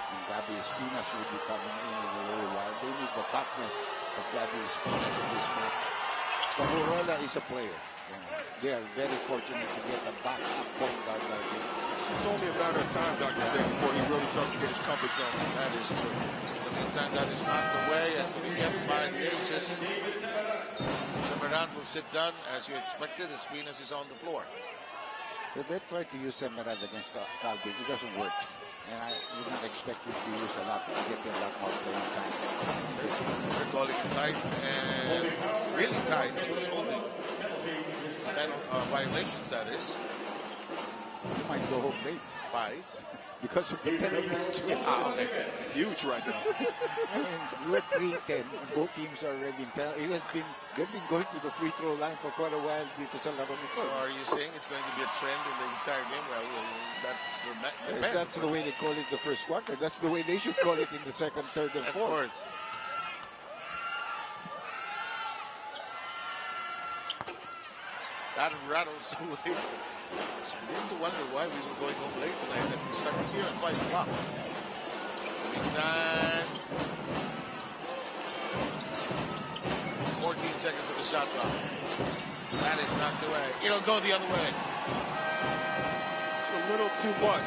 And Gabby Espinas will be coming in a little while. They need the toughness of Gabby Espinas in this match. But Orola is a player. They are very fortunate to get a backup point guard like him. It's only a matter of time, Dr. J, before he really starts to get his comfort zone. That is true. In the meantime, that is not the way as to be kept by the Aces. Semirad will sit down as you expected. Espinas is on the floor. They tried to use Semirad against Calvin. It doesn't work. And I would not expect him to use a lot, to get a lot more playing time. They're calling it tight and really tight. It was holding. Violations, that is. You might go home late. Why? Because of the penalties. It's huge right now. I mean, we're 3-10. Both teams are already in penalty. They've been going to the free throw line for quite a while dito sa laro nito. So are you saying it's going to be a trend in the entire game? Well, that's the way they call it the first quarter. That's the way they should call it in the second, third, and fourth. That rattles away. I begin to wonder why we were going home late tonight, that we started here at 5 o'clock. Meantime, 14 seconds of the shot clock. That is knocked away. It'll go the other way. A little too much.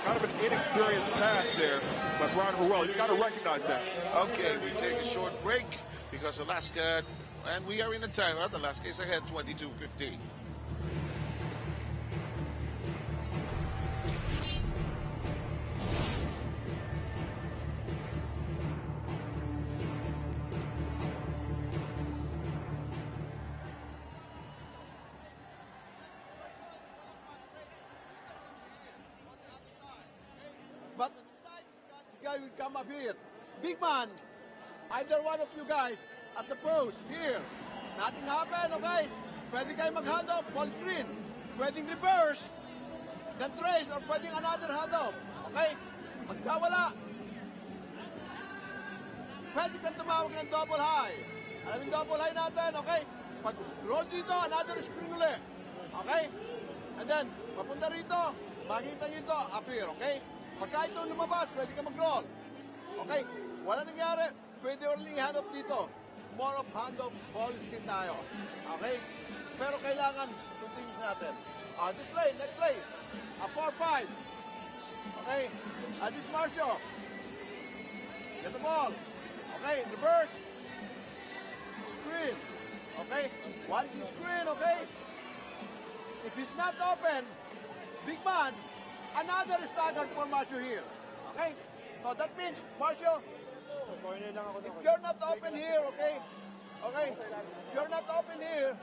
Kind of an inexperienced pass there by Brian Harrell. He's got to recognize that. Okay, we take a short break because Alaska, and we are in a timeout. Alaska is ahead 22-15. But this guy will come up here. Big man, either one of you guys at the post, here. Nothing happened, okay? Pwede kayo mag-handoff, ball screen. Pwedeng reverse, then trace, or pwedeng another handoff. Okay? Magkawala. Pwede kang tumawag ng double high. Alam yung double high natin, okay? Pag roll dito, another screen ulit. Okay? And then, papunta rito, makita nyo ito, up here, okay? Pagka ito lumabas, pwede ka mag-roll. Okay? Wala nangyari, pwede only hand-off dito. More of hand-off policy tayo. Okay? Pero kailangan continuous natin. This play, next play. 4-5. Okay? This Marcio. Get the ball. Okay, reverse. Screen. Okay? Watch the screen, okay? If it's not open, big man, another staggered for Marcio here. Okay? So that means, Marcio, if you're not open here, okay? Okay? If you're not open here,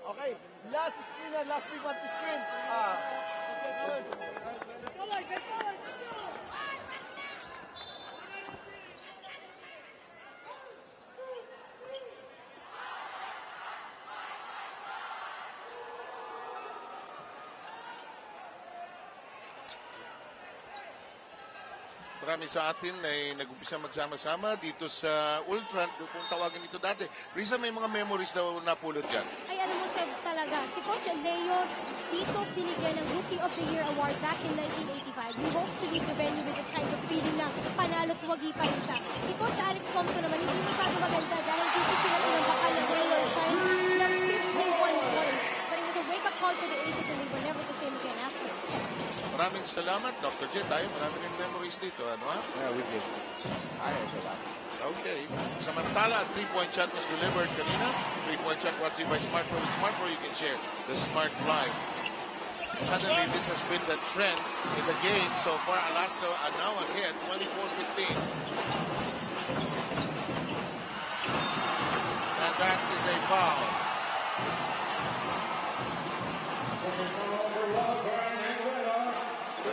okay, last screen and last big one to screen. marami sa atin ay nag-umpisa magsama-sama dito sa Ultran, kung tawagin ito dati. Risa, may mga memories daw napulot dyan. Ay, alam mo, Seb, talaga. Si Coach Leo dito binigyan ng Rookie of the Year Award back in 1985. He hopes to leave the venue with a kind of feeling na panalo't wagi pa rin siya. Si Coach Alex Compton naman, hindi masyado maganda dahil dito sila tinambakan ng Raylor Shine ng 51 points. But it was a wake-up call for the Aces and they were never the same again after. Maraming salamat, Dr. J. Tayo, maraming memories dito. Ano ha? Yeah, we did. I had a lot. Okay. Samantala, 3-point shot was delivered kanina. 3-point shot brought to you by Smart Pro. With Smart Pro, you can share the Smart Life. Suddenly, this has been the trend in the game. So far, Alaska are now ahead, 24-15. And that is a foul.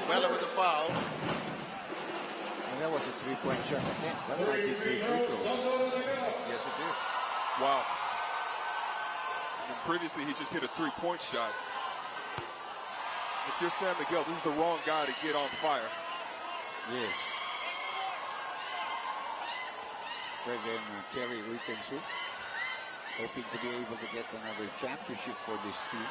Well with the foul. And that was a 3-point shot attempt. That might be 3 free throws. Yes, it is. Wow. And previously, he just hit a 3-point shot. If you're San Miguel, this is the wrong guy to get on fire. Yes. Fred and Kerry Uitensu, hoping to be able to get another championship for this team.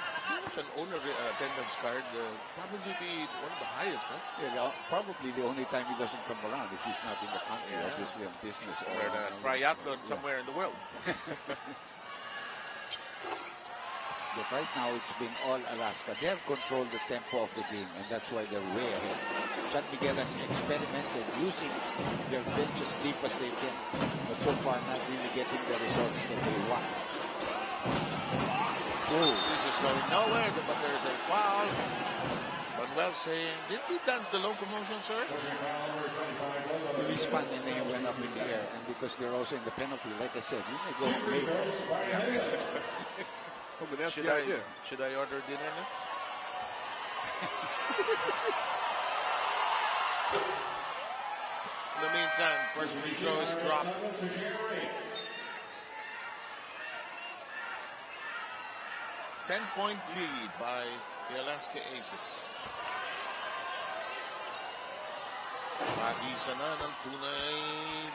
It's an owner attendance card, probably be one of the highest, huh? Yeah, probably the only time he doesn't come around if he's not in the country, obviously on business or a triathlon somewhere in the world. But right now, it's been all Alaska. They have controlled the tempo of the game, and that's why they're way ahead. San Miguel has experimented using their bench as deep as they can, but so far not really getting the results that they want. Oh, this is going nowhere, but there's a foul. Manuel saying, did he dance the locomotion, sir? He spun and then went up in the air, and because they're also in the penalty, like I said, you may go later. Oh, but that's should the idea. Should I order dinner now? In the meantime, first free throw is dropped. 10-point lead by the Alaska Aces. Pag-isa na ng tunay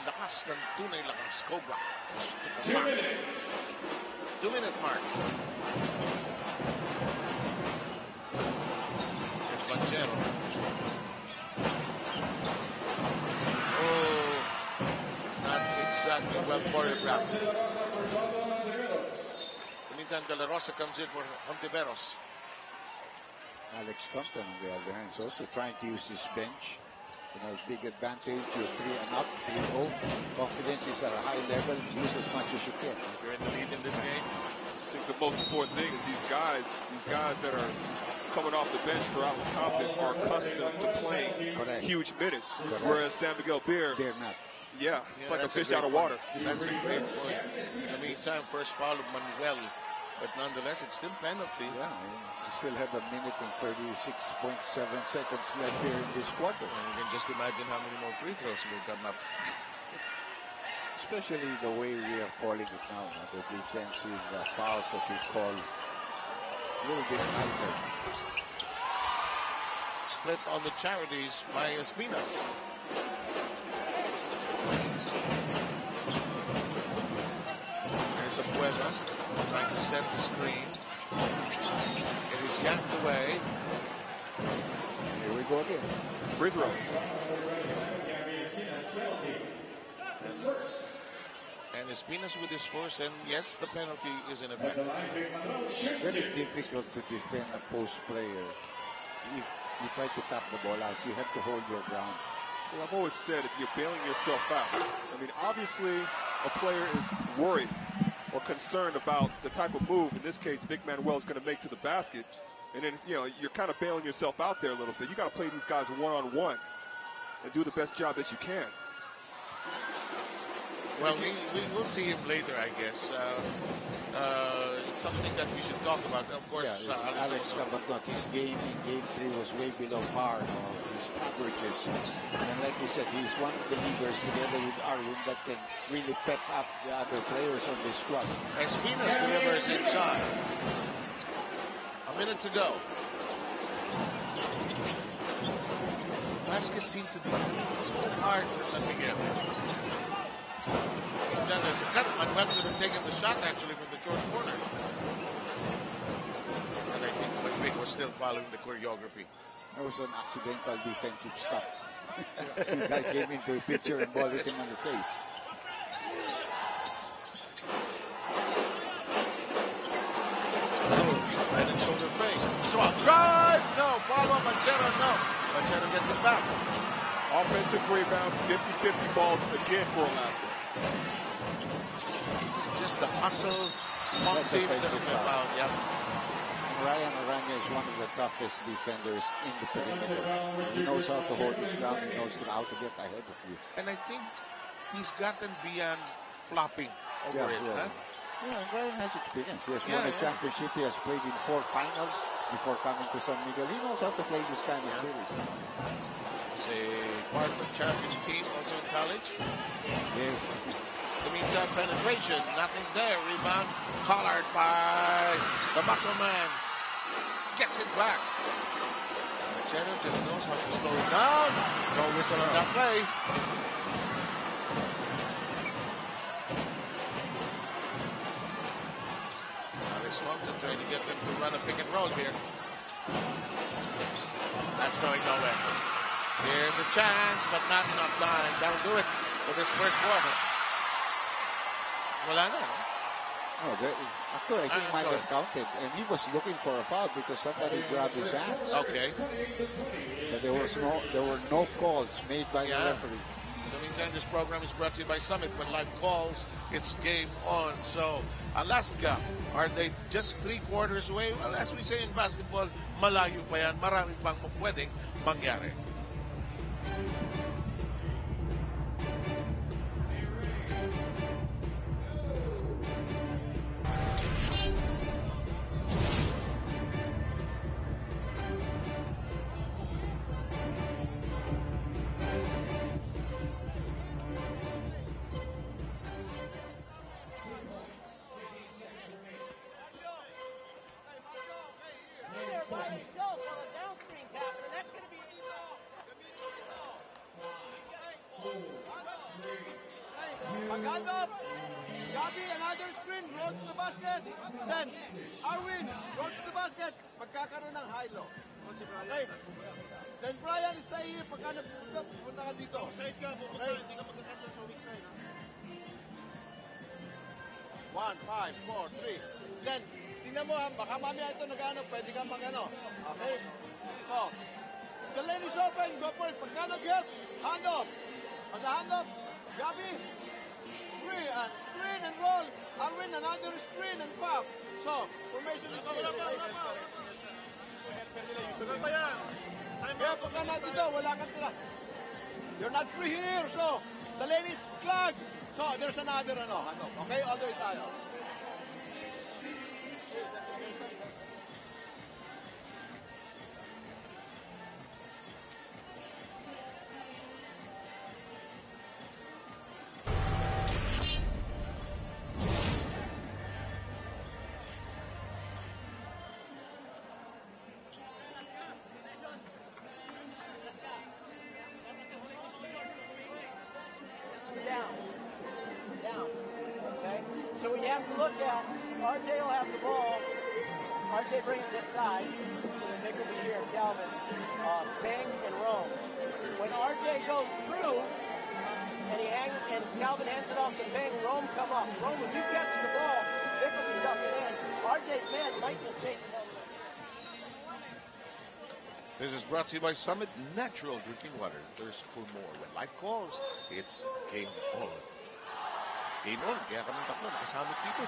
lakas, Cobra. 2 minutes. 2-minute mark. Banchero. Oh, not exactly well choreographed. Meantime, De La Rosa comes in for Hontiveros. Alex Compton, on the other hand, is also trying to use his bench. You know, big advantage, you're 3 and up, 3-0. Confidence is at a high level, use as much as you can. You're in the lead in this game. I think the most important thing is these guys that are coming off the bench for Alex Compton are accustomed to playing huge minutes. Whereas San Miguel Beer, they're not. Yeah, it's like a fish out of water. That's a great point. In the meantime, first foul of Manuel. But nonetheless, it's still penalty. Yeah, you still have 1 minute and 36.7 seconds left here in this quarter. And you can just imagine how many more free throws will come up. Especially the way we are calling it now, the defensive fouls that we call a little bit tighter. Split on the charities by Espinas. There's a Puebla trying to set the screen. It is yanked away. Here we go again. Free throws. And Espinas with his force, and yes, the penalty is in effect. Very difficult to defend a post player. If you try to tap the ball out, you have to hold your ground. Well, I've always said if you're bailing yourself out, I mean, obviously a player is worried or concerned about the type of move, in this case, Vic Manuel is going to make to the basket. And then, you know, you're kind of bailing yourself out there a little bit. You got to play these guys one-on-one and do the best job that you can. Well, we will see him later, I guess. It's something that we should talk about. Of course, Alex Cabot, his game in Game 3 was way below par, his averages. And like we said, he's one of the leaders together with Arwin that can really pep up the other players on the squad. Espinas delivers inside. A minute to go. basket seemed to be so hard for San Miguel. Then there's a cut. Manuel could have taken the shot actually from the short corner. And I think Vic was still following the choreography. That was an accidental defensive stop. The guy came into the picture and ball hit him on the face. Head and shoulder fake. Strong drive. No. Follow up. Manchero. No. Manchero gets it back. Offensive rebounds, 50-50 balls again for Alaska. This is just the hustle. Small teams that have been found. Yep. Ryan Aranya is one of the toughest defenders in the perimeter. He knows how to hold his ground. He knows how to get ahead of you. And I think he's gotten beyond flopping over it. Yeah. Huh? Yeah, and Ryan has experience. He has won a championship. He has played in 4 finals before coming to San Miguel. He knows how to play this kind of series. He's a part of the champion team also in college. Yes. In the meantime, penetration, nothing there. Rebound, collared by the muscle man. Gets it back. Manchero just knows how to slow it down. No whistle on that play. Alex Compton trying to get them to run a pick and roll here. That's going nowhere. Here's a chance, but not enough time. That'll do it for this first quarter. Wala na. Oh, actually, I think he might have counted, and he was looking for a foul because somebody grabbed his hands. Okay. But there were no calls made by the referee. In the meantime, this program is brought to you by Summit. When live calls, it's game on. So, Alaska, are they just 3 quarters away? Well, as we say in basketball, malayo pa yan. Marami pang pwedeng mangyari. Maghanap. Gabi, another screen. Roll to the basket. Then, Arwin, roll to the basket. Magkakaroon ng high-low. Okay. Then Brian, stay here. Pagka punta ka dito. Side ka, pupunta. Hindi ka magkakanta sa weak side. 1, 5, 4, 3. Then, tingnan mo ha. Baka mamaya ito nag-ano. Pwede ka mag-ano. Okay. So, the lane is open. Go for it. Pagka nag-help, hand off. Pag-hand off, Gabi, screen and roll. Arwin, another screen and pop. So, formation is here. Tagal pa yan. Kaya pagka natin dito, wala kang tira. You're not free here, so the lane is clogged. So, there's another ano. Okay, all the way tayo. Look at, RJ will have the ball. RJ brings it this side. So the Nick will be here, Calvin. Bang and roam. When RJ goes through, and Calvin hands it off to Bang, Rome come up. Rome, when you catch the ball, Nick will be ducking in. RJ's man might just chase it over. This is brought to you by Summit Natural Drinking Water. Thirst for more. When life calls, it's game on. Game on, kaya kami tatlo nakasama dito.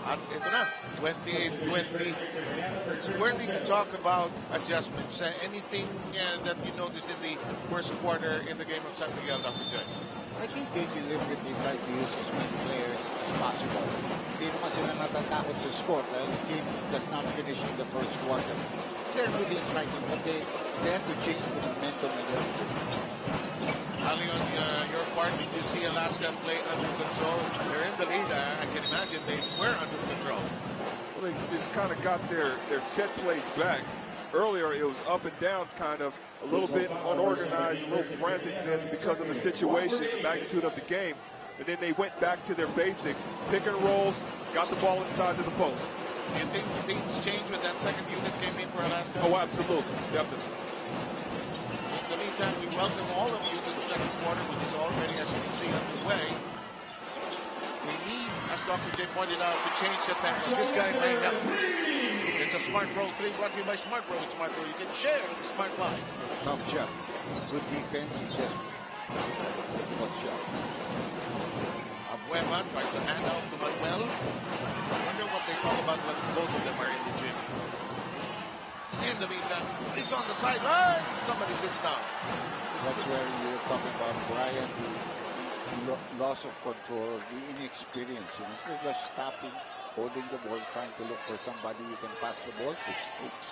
At ito na, 28-20. It's worthy to talk about adjustments. Anything that you noticed in the first quarter in the game of San Miguel, Dr. Joy? I think they deliberately try to use as many players as possible. Hindi naman sila natatakot sa score dahil the game does not finish in the first quarter. They're really striking, but they have to change the momentum a little bit. Ali, on your part, did you see Alaska play under control? They're in the lead. I can imagine they were under control. Well, they just kind of got their set plays back. Earlier, it was up and down kind of. a little bit unorganized, a little franticness because of the situation, the magnitude of the game. And then they went back to their basics, pick and rolls, got the ball inside to the post. Do you think things changed when that second unit came in for Alaska? Oh, absolutely. Definitely. In the meantime, we welcome all of you to the second quarter, which is already, as you can see, underway. We need, as Dr. J pointed out, to change the tempo. This guy may help. It's a Smart Pro 3 brought to you by Smart Pro. With Smart Pro, you can share the Smart Line. Tough shot. Good defense. It's just difficult shot. Abueva tries to hand out to Manuel. I wonder what they talk about when both of them are in the gym. In the meantime, it's on the sideline. Somebody sits down. That's where you're talking about Brian, the loss of control, the inexperience. Instead of just stopping, holding the ball, trying to look for somebody you can pass the ball to.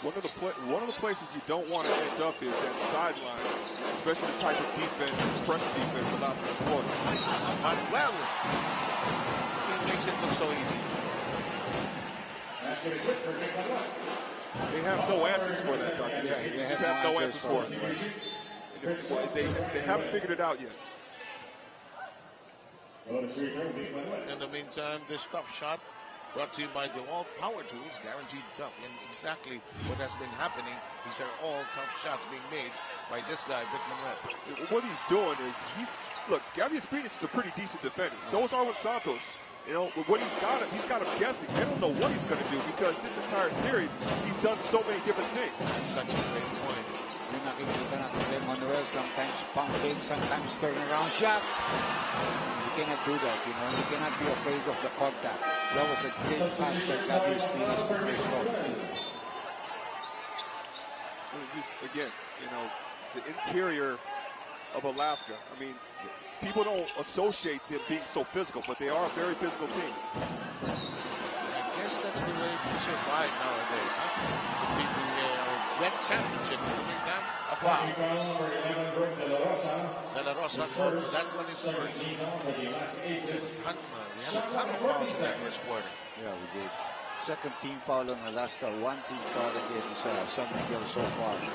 One of the places you don't want to end up is that sideline, especially the type of defense, pressure defense Alaska employs. Manuel, it makes it look so easy. They have no answers for that, Dr. Yeah, They just have no answers for it. They haven't figured it out yet. In the meantime, this tough shot brought to you by DeWalt Power Tools, guaranteed tough. And exactly what has been happening. These are all tough shots being made by this guy, Vic Manuel. What he's doing is, look, Gabby Espinez is a pretty decent defender. So is Arwin Santos. You know, with what he's got him guessing. They don't know what he's going to do because this entire series, he's done so many different things. That's such a great point. Yung nakikita natin kay Manuel, sometimes pumping, sometimes turnaround shot. You cannot do that, you know. You cannot be afraid of the contact. That was a great pass by Gabby Espinez to Chris Rowe. Just, again, you know, the interior of Alaska. I mean, people don't associate them being so physical, but they are a very physical team. I guess that's the way to survive nowadays, huh? The PBA Red Championship. In the meantime, a foul. De La Rosa, that one is first. We had a ton of fouls in that first quarter. Yeah, we did. Second team foul on Alaska, one team foul against San Miguel so far. Here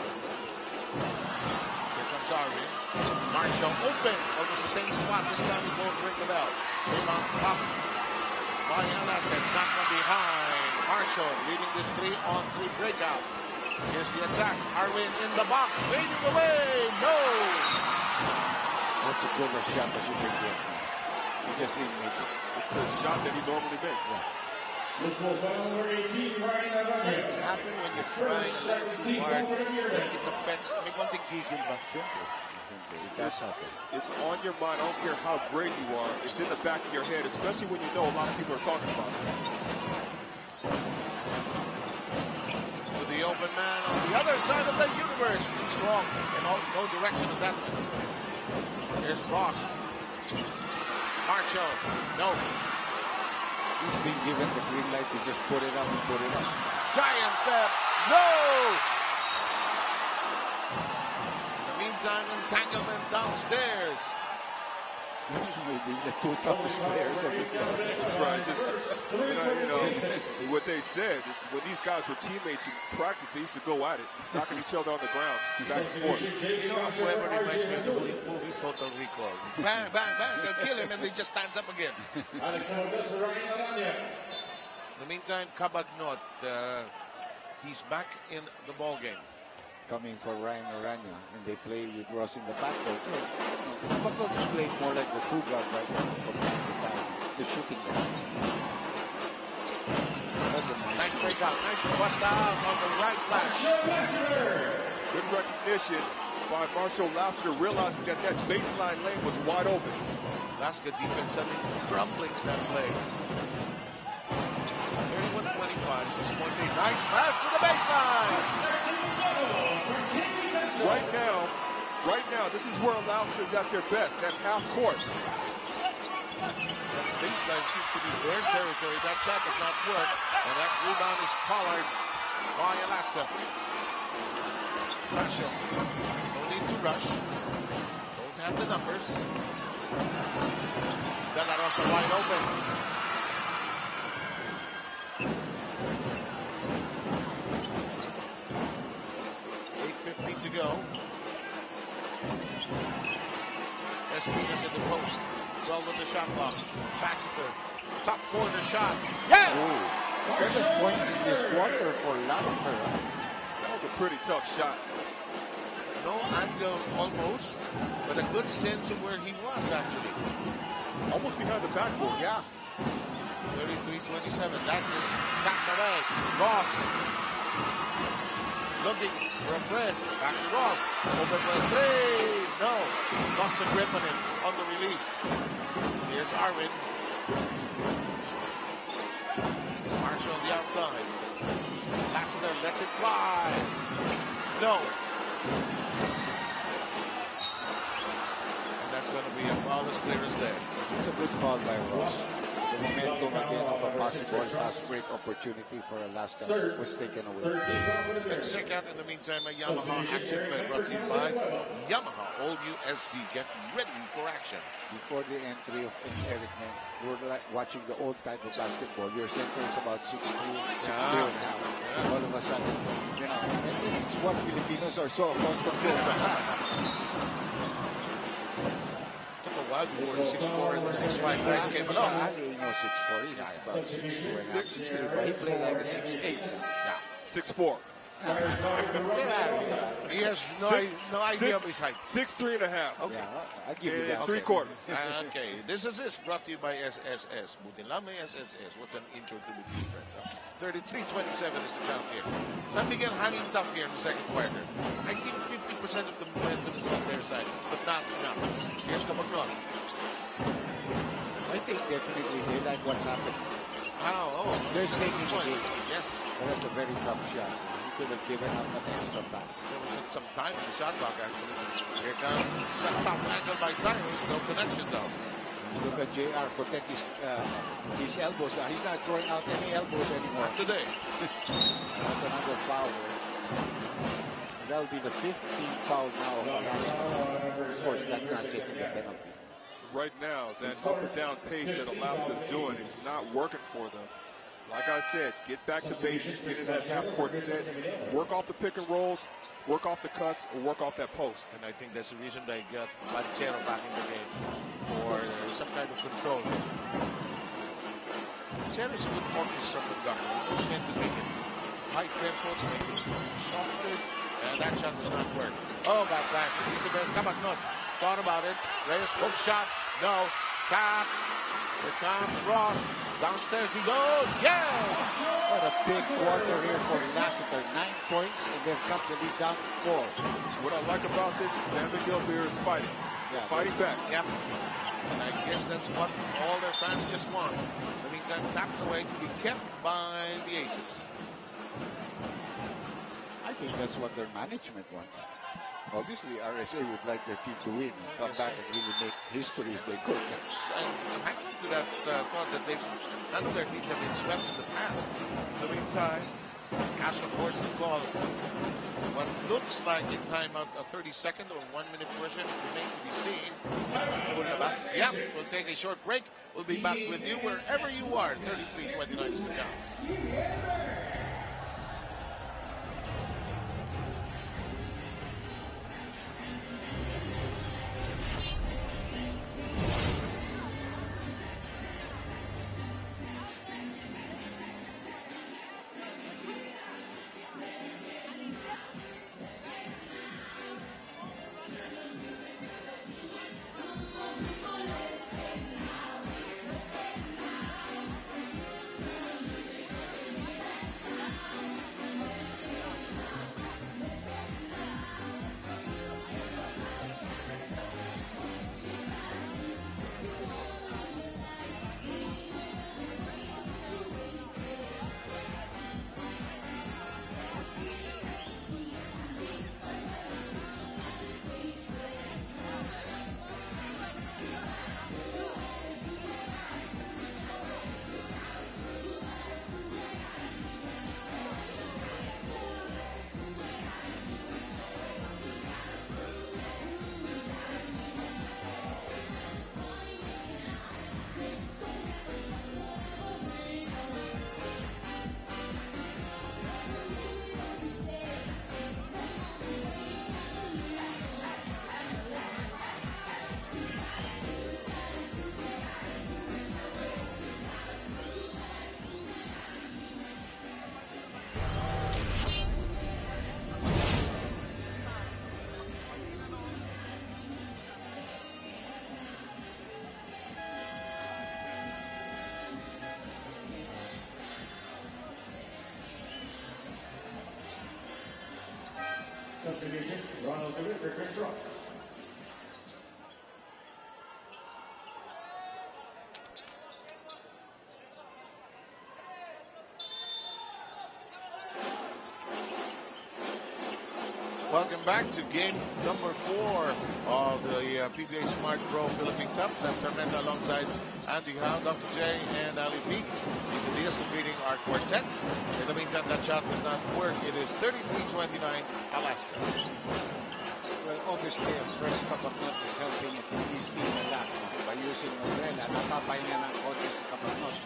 comes Arvin. Marshall open. Almost the same spot. This time he won't bring it out. Rebound up by Alaska. It's not from behind. Marshall leading this 3-on-3 breakout. Here's the attack. Arvin in the box. Fading away. No. That's a good shot as you can get. He just didn't make it. It's a shot that he normally makes. Yeah. Does it happen when you're trying a little too hard? Then it affects. May konting gigil ba? It does happen. It's on your mind. I don't care how great you are. It's in the back of your head, especially when you know a lot of people are talking about it. To the open man on the other side of the universe. Strong in no direction of that one. Here's Ross. Marshall. No. He's been given the green light to just put it up and put it up. Giant steps. No! In the meantime, entanglement downstairs. These may be the two toughest players of the season. That's right. Just, you know, what they said, when these guys were teammates in practice, they used to go at it, knocking each other on the ground, back and forth. You know, whoever reminds me of the movie Total Recall. Bang, bang, bang, they'll kill him and he just stands up again. In the meantime, Cabagnot, he's back in the ball game. Coming for Ryan Aranya, and they play with Ross in the backcourt. Cabagnot is playing more like the two guard right now from time to time, the shooting guard. That's a nice breakout. Nice bust out on the right flash. Good recognition by Marshall Lassiter, realizing that baseline lane was wide open. Alaska defense suddenly crumbling in that play. 31-25, 6.8. Nice pass to the baseline. Right now, this is where Alaska is at their best, at half court. That baseline seems to be their territory. That shot does not work, and that rebound is collared by Alaska. Marshall, no need to rush. Don't have the numbers. De La Rosa wide open. 8:50 to go. Espina's in the post. Well with the shot block. Baxter. Top corner shot. Yes! 7 points in this quarter for Latimer. That was a pretty tough shot. No angle almost, but a good sense of where he was actually. Almost behind the backboard. Yeah. 33-27. That is tapped away. Ross. Looking for a friend. Back to Ross. Open for a three. No. Lost the grip on it on the release. Here's Arvin. Marshall on the outside. Lassiter lets it fly. No. And that's going to be a foul as clear as day. It's a good foul by Ross. The momentum again of a possible fast break opportunity for Alaska was taken away. Let's check out in the meantime a Yamaha action play brought to you by Yamaha All USC. Get ready for action. Before the entry of Eric Men, we're like watching the old type of basketball. Your center is about 6'3", 6'2 and a half. All of a sudden, you know, and it's what Filipinos are so accustomed to. Took a while before the 6'4" and the 6'5" guys came along. Ali, no 6'4", he's about 6'2 and a half. He played like a 6'8". Yeah. 6'4". He has no idea of his height. 6'3" and a half. Okay. Yeah, I'll give you that. 3/4. Okay. This is brought to you by SSS. Buti lang may SSS. What's an intro to the defense? 33-27 is the count here. San Miguel hanging tough here in the second quarter. I think 50% of the momentum is on their side, but not enough. Here's Kamagnon. I think definitely they like what's happening. Oh, they're taking the game. Yes. But that's a very tough shot. He could have given up an extra pass. There was some time in the shot clock, actually. Here comes some top angle by Cyrus. No connection, though. Look at JR protect his elbows. He's not throwing out any elbows anymore. Not today. That's another foul. That'll be the 15th foul now of Alaska. Of course, that's not taking the penalty. Right now, that up and down pace that Alaska's doing is not working for them. Like I said, get back to basics, get in that half-court set, work off the pick and rolls, work off the cuts, or work off that post. And I think that's the reason they got Banchero back in the game, or some kind of control. Banchero's a good orchestra conductor. He knows when to make it high tempo, to make it softer, and that shot does not work. Oh, bad pass. Isabel Kamagnon thought about it. Reyes, hook shot. No. Tap. Here comes Ross. Downstairs he goes. Yes! What a big quarter here for Lassiter. 9 points, and they've cut the lead down to 4. What I like about this is San Miguel Beer is fighting. Yeah, fighting back. Yep. And I guess that's what all their fans just want. In the meantime, tapped away to be kept by the Aces. I think that's what their management wants. Obviously, RSA would like their team to win, come back and really make history if they could. And hanging on to that thought that none of their teams have been swept in the past. In the meantime, Castro forced to call what looks like a timeout, a 30-second or 1-minute version. It remains to be seen. Yeah, we'll take a short break. We'll be back with you wherever you are. 33-29 is the count. Subdivision, Ronald David for Chris Ross. Welcome back to game number 4 of the PBA Smart Pro Philippine Cup. Sam Sarmenta alongside Andy Howe, Dr. J, and Ali Peak. Lisa Diaz completing our quartet. In the meantime, that shot does not work. It is 33-29, Alaska. Well, obviously, a fresh Kapaknot is helping his team a lot by using Umbrella. Natapay niya ng konti si Kapaknot.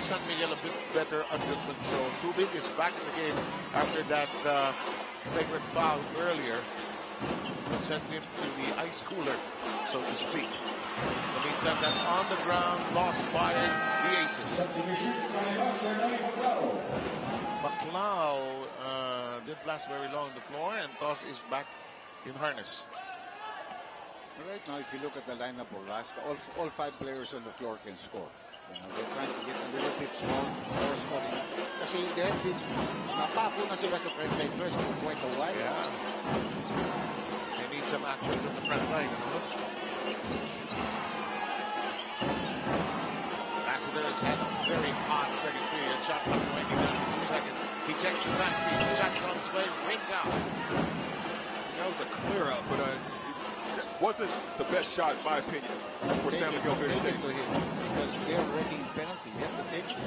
San Miguel a bit better under control. Tubig is back in the game after that flagrant foul earlier. It sent him to the ice cooler, so to speak. In the meantime, that's on the ground, lost by the Aces. Baclao didn't last very long on the floor, and Toss is back in harness. Right now, if you look at the lineup of Alaska, all 5 players on the floor can score. You know, they're trying to get a little bit small, more scoring. Kasi they have been, napako na sila sa front line press for quite a while. Yeah. They need some action from the front line. Ambassador has had a very hot second period. Shot clock winding down to 2 seconds. He checks the timepiece. The shot's on its way. Rings out. That was a clear out, but it wasn't the best shot, in my opinion, for San Miguel here to take. To him because they're already in penalty. You have to take it.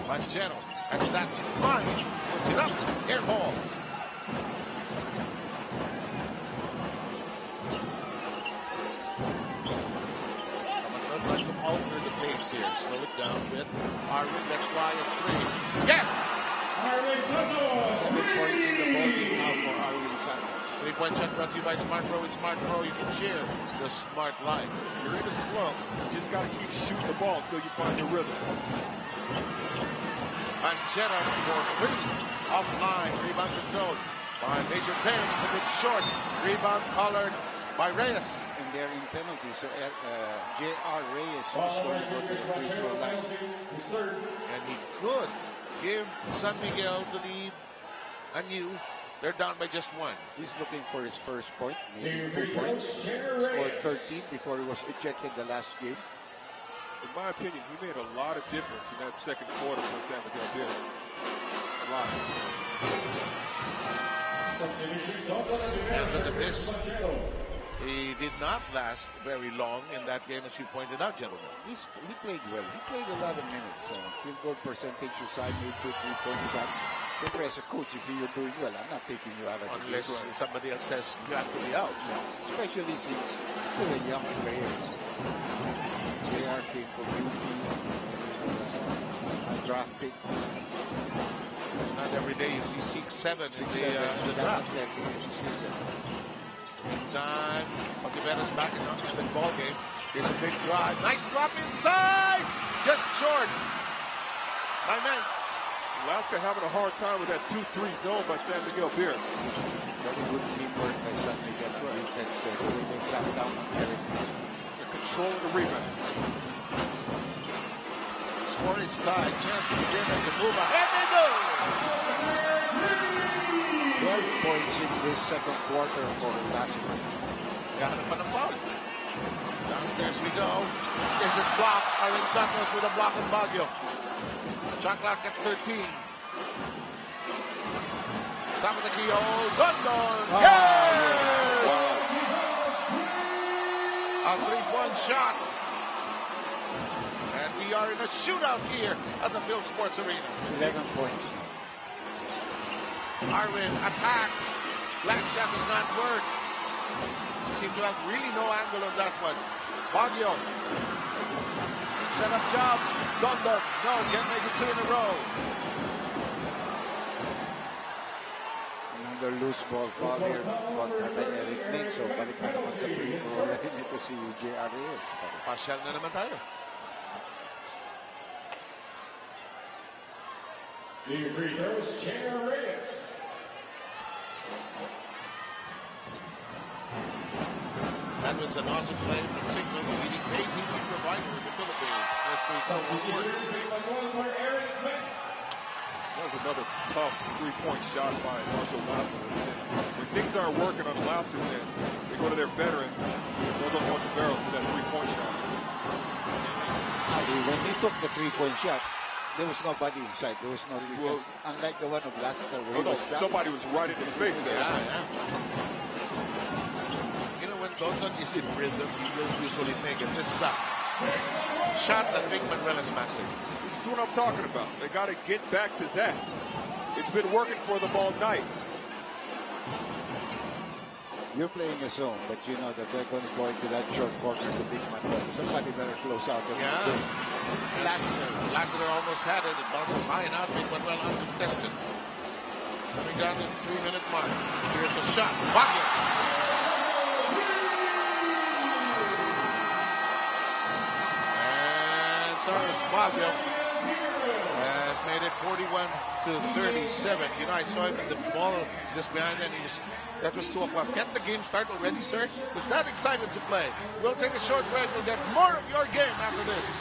Manchero has that in mind. Puts it up. Air ball. I'd like to alter the pace here. Slow it down a bit. Arvin, let's fly at 3. Yes! Arvin Santos! 7 points in the ball game now for Arvin Santos. 3-point shot brought to you by Smart Pro. With Smart Pro, you can share the smart life. You're in a slump. You just got to keep shooting the ball until you find your rhythm. Manchero for 3. Offline. Rebound controlled by Major Payne. It's a bit short. Rebound collared by Reyes. And they're in penalty. So J.R. Reyes is going to go to the free throw line. And he could give San Miguel the lead anew. They're down by just 1. He's looking for his first point. Maybe 2 points. Scored 13 before he was ejected the last game. In my opinion, he made a lot of difference in that second quarter for San Miguel did. A lot. And look at this. He did not last very long in that game, as you pointed out, gentlemen. He played well. He played a lot of minutes. Field goal percentage aside, made 2 3-point shots. So as a coach, if you're doing well, I'm not taking you out of the game. Unless somebody else says you have to be out. Yeah. Especially since he's still a young player. JR came from UP. A draft pick. Not every day you see 6'7" in the draft. Meantime, Otiveros back in the ball game. Here's a big drive. Nice drop inside. Just short. My man. Alaska having a hard time with that 2-3 zone by San Miguel Beer. Very good teamwork by San Miguel. Defense there. The way they crack down on Eric. They're controlling the rebound. Score is tied. Chance for the Germans to move ahead. They do. 12 points in this second quarter for Alaska. Got him on the foul. Downstairs we go. This is blocked. Arvin Santos with a block on Baguio. Shot clock at 13. Top of the keyhole. London. Yes! A 3-point shot. And we are in a shootout here at the Field Sports Arena. 11 points. Arvin attacks. Last shot does not work. Seem to have really no angle on that one. Baguio. Set up job. London. No, can't make it 2 in a row. Another loose ball foul here kontra kay Eric Lake. So balik na naman sa free throw line ito si J.R. Reyes. Pasyal na naman tayo. The free throws, J.R. Reyes. That was an awesome play from Signal, the leading ATV provider in the Philippines. That was a another tough three-point shot by Marshall Lassiter. When things aren't working on Alaska's end, they go to their veteran, Miguel Monteveros, with that three-point shot. When he took the three-point shot, there was nobody inside. There was no defense. Unlike the one of Lassiter. Somebody was right in his face there. Yeah. You know, when Dondon is in rhythm, he will usually make it. This is a shot that Big Manuel has mastered. This is what I'm talking about. They got to get back to that. It's been working for them all night. You're playing a zone, but you know that they're going to go into that short corner to Big Manuel. Somebody better close out. Yeah. Lassiter almost had it. It bounces high and out. Big Manuel uncontested. Coming down to the 3-minute mark. Here's a shot. Baguio. And Cyrus Baguio has made it 41-37. You know, I saw him with the ball just behind, and that was 2 o'clock. Can't the game start already, sir? Was that excited to play? We'll take a short break. We'll get more of your game after this.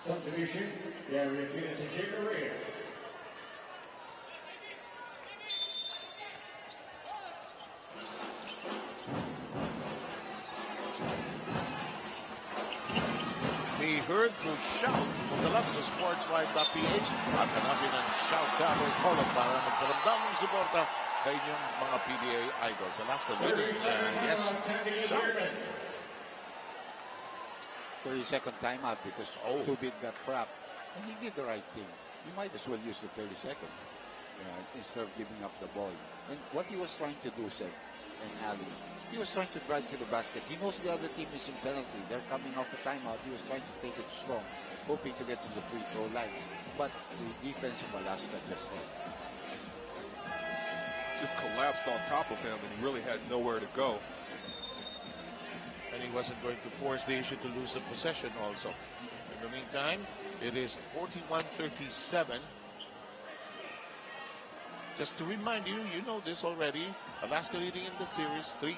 Substitution, the area citizenship Reyes. Be heard through shout from the loves of sportswide.ph at hanapin ang shout tower column para magparamdam ng suporta sa inyong mga PBA idols. Alaska winning, yes, shout. 30-second timeout because Tubid got trapped. And he did the right thing. You might as well use the 30-second instead of giving up the ball. And what he was trying to do, Seth and Ali, he was trying to drive to the basket. He knows the other team is in penalty. They're coming off a timeout. He was trying to take it strong, hoping to get to the free throw line. But the defense of Alaska just collapsed on top of him, and he really had nowhere to go. And he wasn't going to force the issue to lose the possession also. In the meantime, it is 41-37. Just to remind you, you know this already. Alaska leading in the series 3-0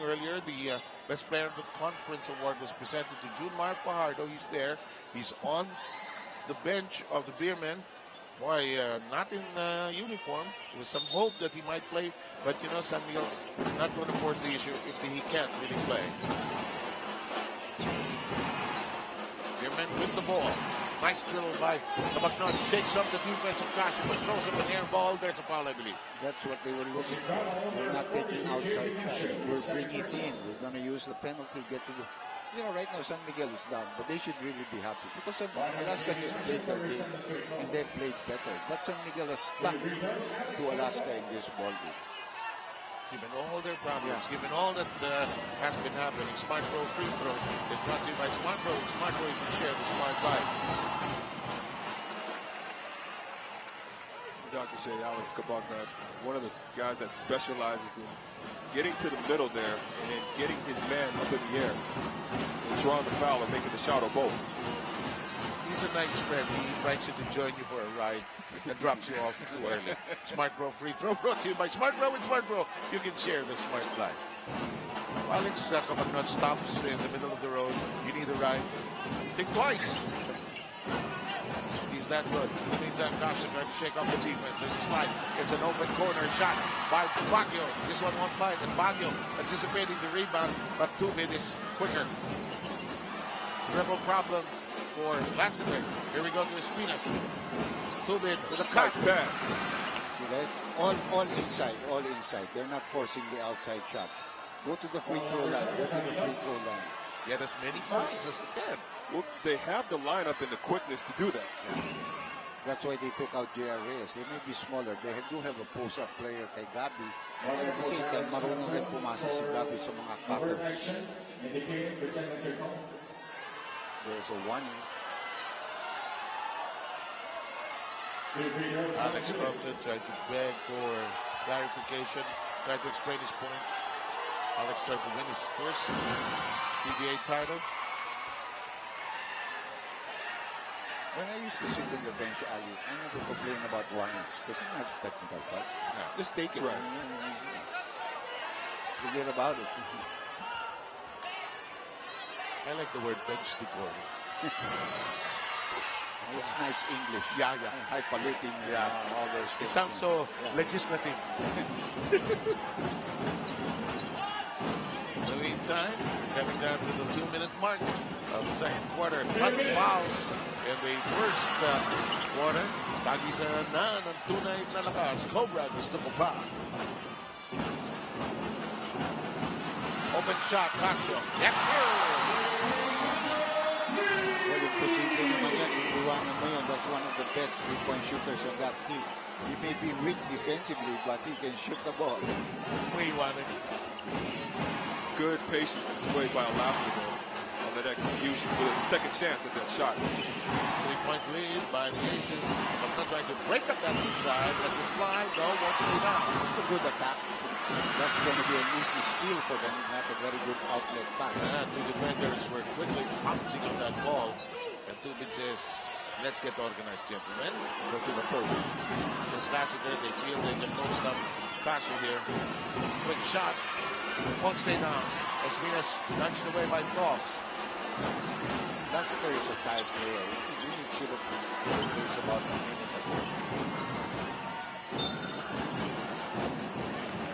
earlier. The Best Player of the Conference Award was presented to Junmar Pajardo. He's there. He's on the bench of the Beermen. Boy, not in uniform. There was some hope that he might play, but you know, San Miguel's not going to force the issue if he can't really play. Beermen with the ball. Nice dribble by Magnon. Shakes up the defensive caution, but throws up an air ball. There's a foul, I believe. That's what they were looking for. We're not taking outside shots. We're bringing it in. We're going to use the penalty, get to the... You know, right now San Miguel is down, but they should really be happy because Alaska just played their game and they played better. But San Miguel has stuck to Alaska in this ball game. Given all their problems, given all that has been happening, Smart Pro Free Throw is brought to you by Smart Pro. With Smart Pro, you can share the smart life. Dr. Shea, Alex Kabakna, one of the guys that specializes in getting to the middle there and then getting his man up in the air and drawing the foul or making the shot or both. He's a nice friend. He invites you to join you for a ride and drops you off too early. Smart Pro Free Throw brought to you by Smart Pro. With Smart Pro, you can share the smart life. Alex Kabakna stops in the middle of the road. You need a ride. Think twice. He's that good. In the meantime, Kasha trying to shake off the defense. There's a slide. It's an open corner shot by Baguio. This one won't bite, and Baguio anticipating the rebound, but Tubid is quicker. Dribble problem for Lassiter. Here we go to Espinas. Tubid with a cut. Nice pass. See, that's all inside. They're not forcing the outside shots. Go to the free throw line. Get as many points as you can. Well, they have the lineup and the quickness to do that. Yeah. That's why they took out J.R. Reyes. They may be smaller. They do have a post-up player kay Gabi. But at the same time, marunong rin pumasa si Gabi sa mga cutters. There's a warning. Alex Compton tried to beg for clarification, tried to explain his point. Alex tried to win his first PBA title. When I used to sit on the bench, Ali, I never complain about warnings because it's not a technical foul. No, just take it. Right. Forget about it. I like the word bench decor. It's nice English. Yeah. Highfalutin, all those It things. sounds so legislative. In the meantime, coming down to the 2-minute mark of the second quarter. 5 fouls in the first quarter. Tagisa na ng tunay na lakas. Cobra gusto ko pa. Open shot, Castro. Yes, sir! Well, imposible naman yan. Iiwanan mo yun. That's one of the best three-point shooters of that team. He may be weak defensively, but he can shoot the ball. Iiwanan. Good patience displayed by Alaska on that execution with a second chance at that shot. 3-point lead by the Aces. But not trying to break up that inside. Let's it fly. No, won't stay down. It's a good attack. That's going to be an easy steal for them. Not a very good outlet pass. And the defenders were quickly bouncing on that ball. And Tubin says, let's get organized, gentlemen. Go to the post. There's Lassiter. They feel they can post up Kasha here. Quick shot. Won't stay down. Espinas nudged away by Cross. Lassiter is a tired player. He really should have been about a minute ago.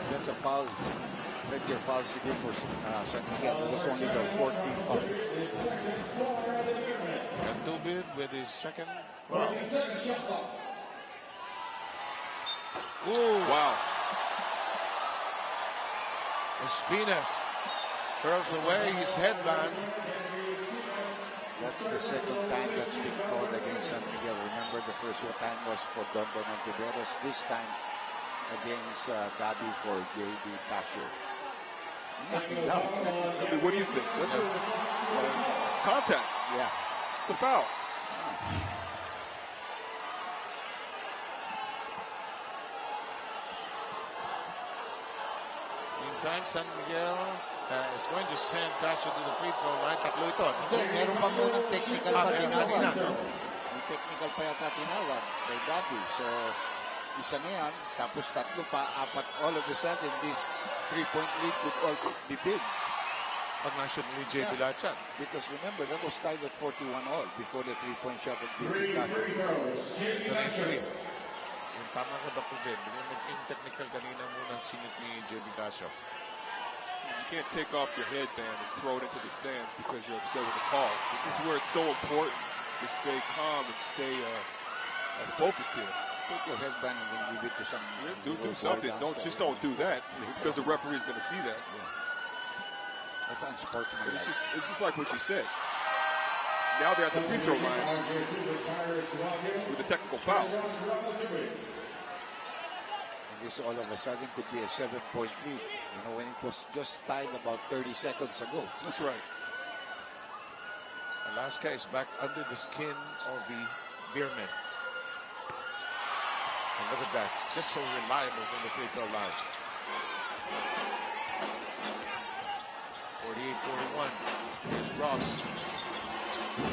That's a foul. Let your fouls to give for San Miguel. That was only the 14th foul. And Tubin with his second foul. Ooh, wow. Espinas curls away his headband. That's the second time that's been called against San Miguel. Remember, the first time was for Don Ontiveros. This time against Gabi for J.D. Casher. I mean, what do you think? That's it's contact. Yeah. It's a foul. Meantime, San Miguel is going to send Casio to the free throw line. Tatlo ito. Hindi, meron pa munang technical pa tinawag. kanina. May technical pa yata tinawag kay Gabi. So, isa na yan. Tapos tatlo pa, apat. All of a sudden, this 3-point lead could all be big. Pag na-shoot ni J.B. Lachan. Because remember, that was tied at 41 all before the 3-point shot of J.B. Casio. Yung tama ka, Dr. Jen. Yung naging technical kanina muna sinit ni J.B. Casio. You can't take off your headband and throw it into the stands because you're upset with the call. This is where it's so important to stay calm and stay focused here. Take your headband and then give it to some. Do something. Don't do that because the referee's going to see that. Yeah. That's unsportsmanlike. It's just like what you said. Now they're at the free throw line with a technical foul. And this all of a sudden could be a 7-point lead. You know, when it was just tied about 30 seconds ago. That's right. Alaska is back under the skin of the Beermen. And look at that. Just so reliable from the free throw line. 48-41. Here's Ross.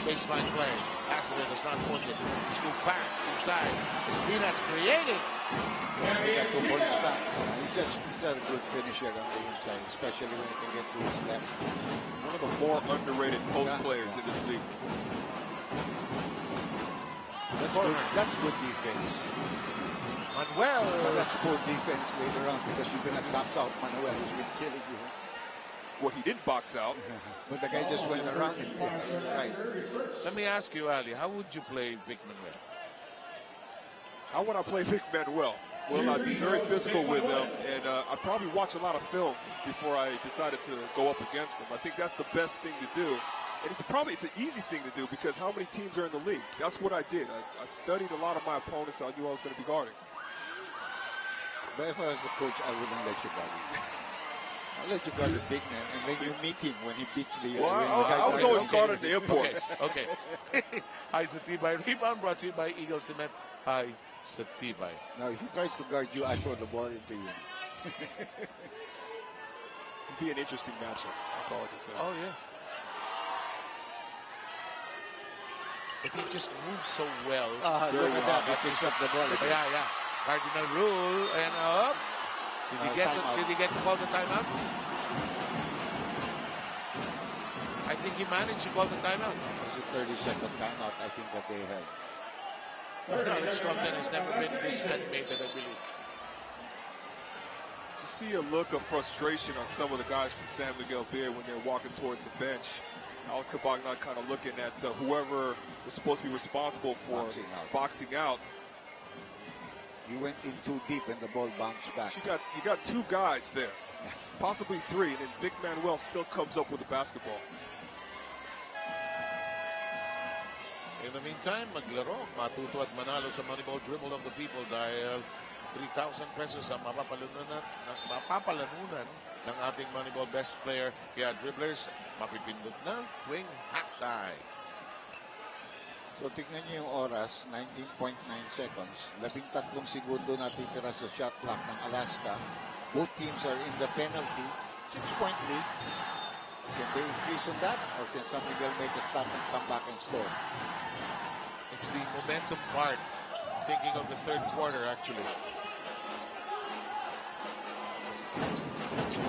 Baseline play. Passenger does not push it. Scoop pass inside. Espinas created. He's got a good finisher on the inside, especially when he can get to his left. One of the more underrated post players in this league. That's good defense. Manuel. But that's poor defense later on because you cannot box out Manuel, who's been killing you. Well, he didn't box out. But the guy just went around it. Right. Let me ask you, Ali, how would you play Vic Manuel? How would I play Vic Manuel? Well, I'd be very physical with him, and I'd probably watch a lot of film before I decided to go up against him. I think that's the best thing to do. And it's an easy thing to do because how many teams are in the league? That's what I did. I studied a lot of my opponents, so I knew I was going to be guarding. But if I was the coach, I wouldn't let you guard him. I'll let you guard the big man, and then you meet him when he beats the... Well, I was always guarding the imports. Okay. Hi, Satibay. Rebound brought to you by Eagle Cement. Hi, Satibay. Now, if he tries to guard you, I throw the ball into you. It'd be an interesting matchup. That's all I can say. Oh, yeah. But he just moves so well. Look at that. He picks up the ball. Yeah. Cardinal rule and up. Did he get to call the timeout? I think he managed to call the timeout. It was a 30-second timeout, I think, that they had. Alex Compton has never been this animated, I believe. You see a look of frustration on some of the guys from San Miguel Bay when they're walking towards the bench. Alex Cabagna kind of looking at whoever was supposed to be responsible for boxing out. He went in too deep and the ball bounced back. You got two guys there, possibly three, and then Vic Manuel still comes up with the basketball. In the meantime, maglaro, matuto at manalo sa Moneyball Dribble of the People dahil 3,000 pesos ang mapapalanunan ng ating Moneyball best player. Kaya dribblers, mapipindot na tuwing halftime. So tignan niyo yung oras, 19.9 seconds. 13 segundo na titira sa shot clock ng Alaska. Both teams are in the penalty. 6-point lead. Can they increase on that? Or can San Miguel make a stop and come back and score? It's the momentum part. Thinking of the third quarter, actually.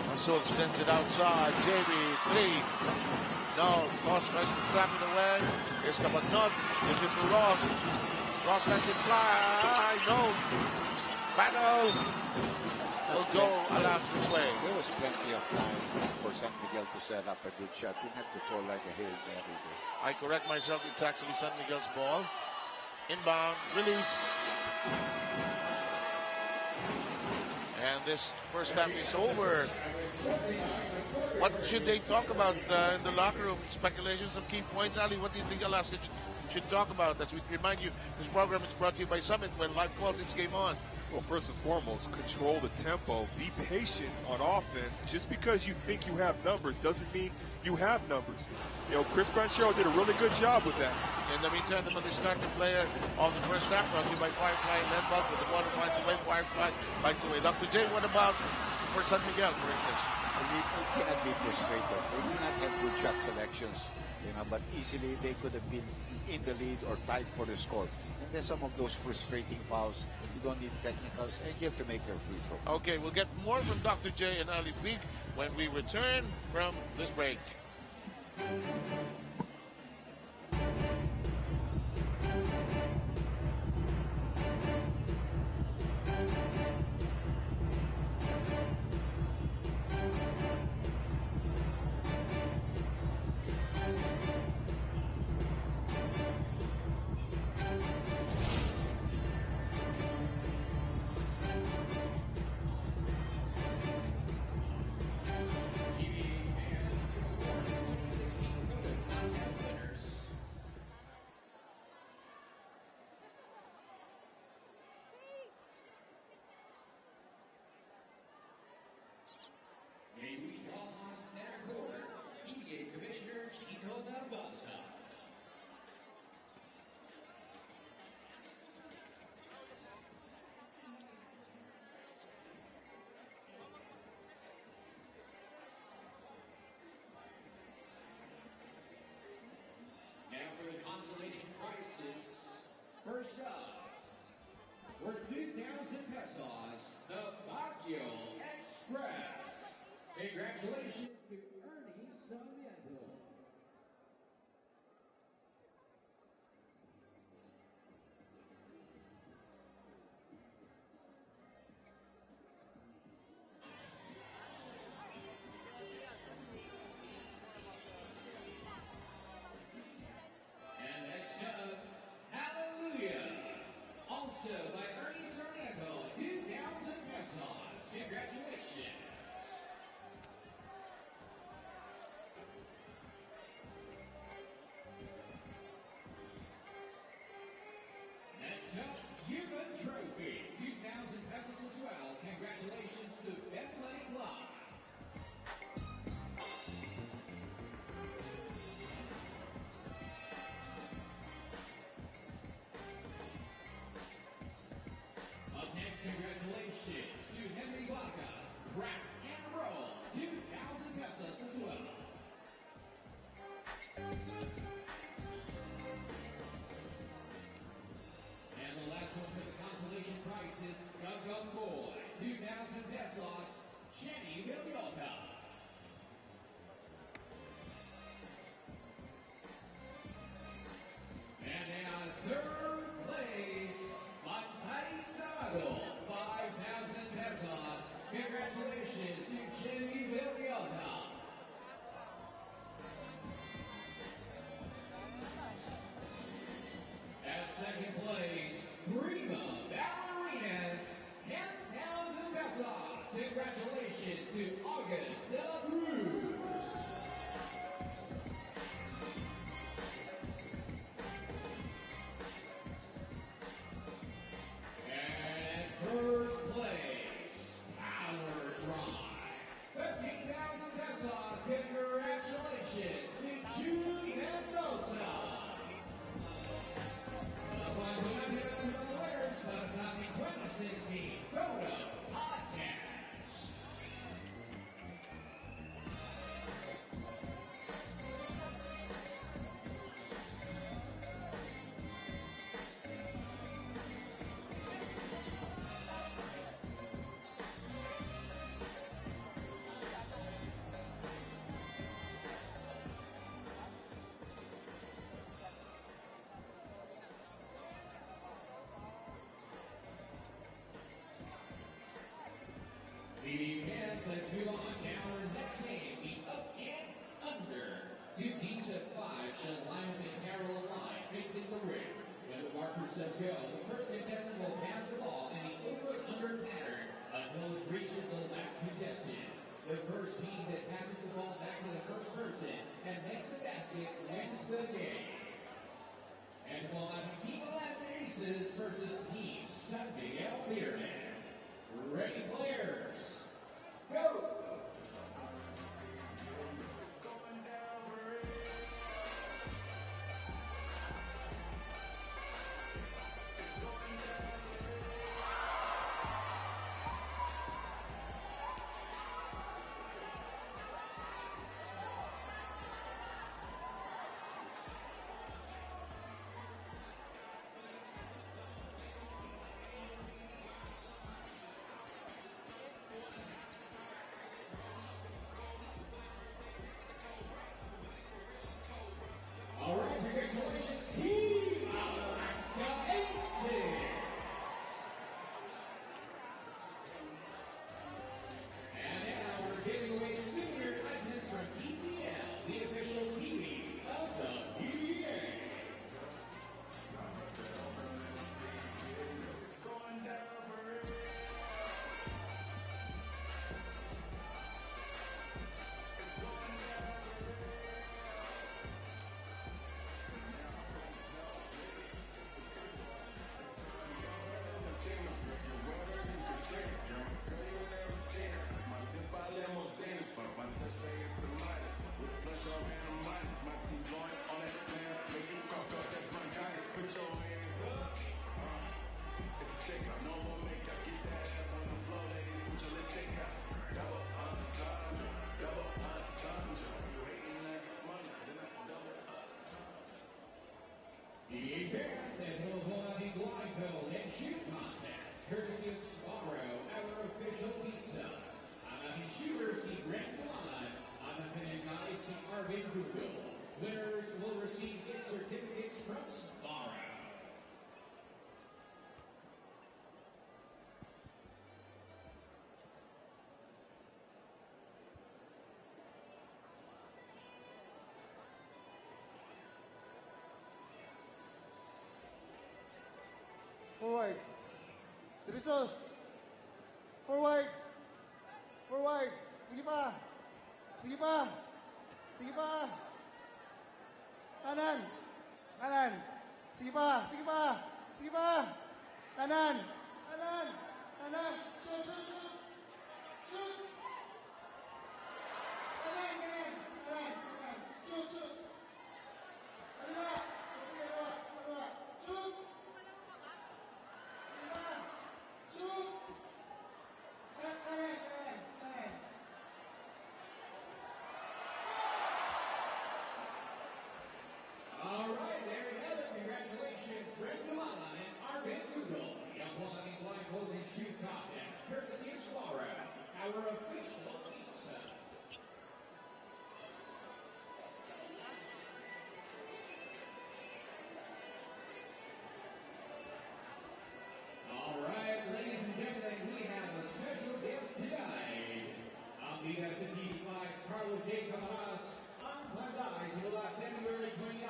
Masul sends it outside. JB, 3. No, Ross tries to tap it away. Here's Cabagnot. Gives it to Ross. Ross lets it fly. No. Battle. Will go Alaska's way. There was plenty of time for San Miguel to set up a good shot. Didn't have to throw like a Hail Mary. I correct myself. It's actually San Miguel's ball. Inbound. Release. And this first half is over. What should they talk about in the locker room? Speculations of key points. Ali, what do you think Alaska should talk about? As we remind you, this program is brought to you by Summit. When live calls, it's game on. Well, first and foremost, control the tempo. Be patient on offense. Just because you think you have numbers doesn't mean you have numbers. You know, Chris Branchero did a really good job with that. In the meantime, the discarded player of the first half brought to you by Firefly and Ledbug with the water finds away. Firefly finds away. Dr. J, what about for San Miguel, for instance? You cannot be frustrated. They do not have good shot selections, you know, but easily they could have been in the lead or tied for the score. And then some of those frustrating fouls, you don't need technicals, and you have to make your free throw. Okay, we'll get more from Dr. J and Ali Peak when we return from this break. congratulations to Ernie Sarmiento. And next up, Hallelujah. Also by Ernie Sarmiento, 2,000 pesos. Congratulations. Next up, Human Trophy, 2,000 pesos as well. Congratulations to Bethlehem Live. Up next, congratulations to Henry Vargas, Crack and Roll, 2,000 pesos as well. And the last one for the consolation prize is Gum Gum Boy, 2,000 pesos, Jenny Villota. And now third place, Mampay Sabado, 5,000 pesos. Congratulations to Jenny Villota. At second place, Prima Ballerinas, 10,000 pesos. Congratulations to August De La Cruz. And first place, Power Drive, 15,000 pesos. Congratulations to Judy Mendoza. Para sa ating 2016 Photo Contest. The fans, let's move on to our next game, the Up and Under. Two teams of five shall line up in parallel line facing the ring. When the marker says go, the first contestant will pass the ball in the over-under pattern until it reaches the last contestant. The first team that passes the ball back to the first person and makes the basket wins the game. And we'll have Team Alaska Aces versus Team San Miguel Beermen. Ready, players? Go! All right, congratulations, Team Alaska Aces. And now we're giving away souvenir items from TCL, the official TV of the PBA. Rizzo. Forward. Forward. Sige pa. Sige pa. Sige pa. Kanan. Kanan. Sige pa. Sige pa. Sige pa. Kanan. Kanan. Kanan. Shoot, shoot, shoot. Shoot. Kanan, kanan. Kanan, kanan. Shoot, shoot. Kaliwa. Kaliwa. Kaliwa. Shoot. Kaliwa. Shoot. Kanan, kanan, kanan. All right, there you have it. Congratulations, Greg Damala and Arvin Google. The upcoming blindfolded shoot contest, courtesy of Suara, our official pizza. All right, ladies and gentlemen, we have a special guest tonight. Amiga sa TV5's Carlo J. Camaras, ang Panday simula February 29,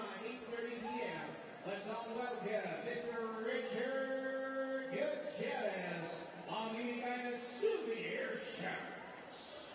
8:30 p.m. Let's all welcome Mr. Richard Gutierrez, Amiga Souvenir Shirts.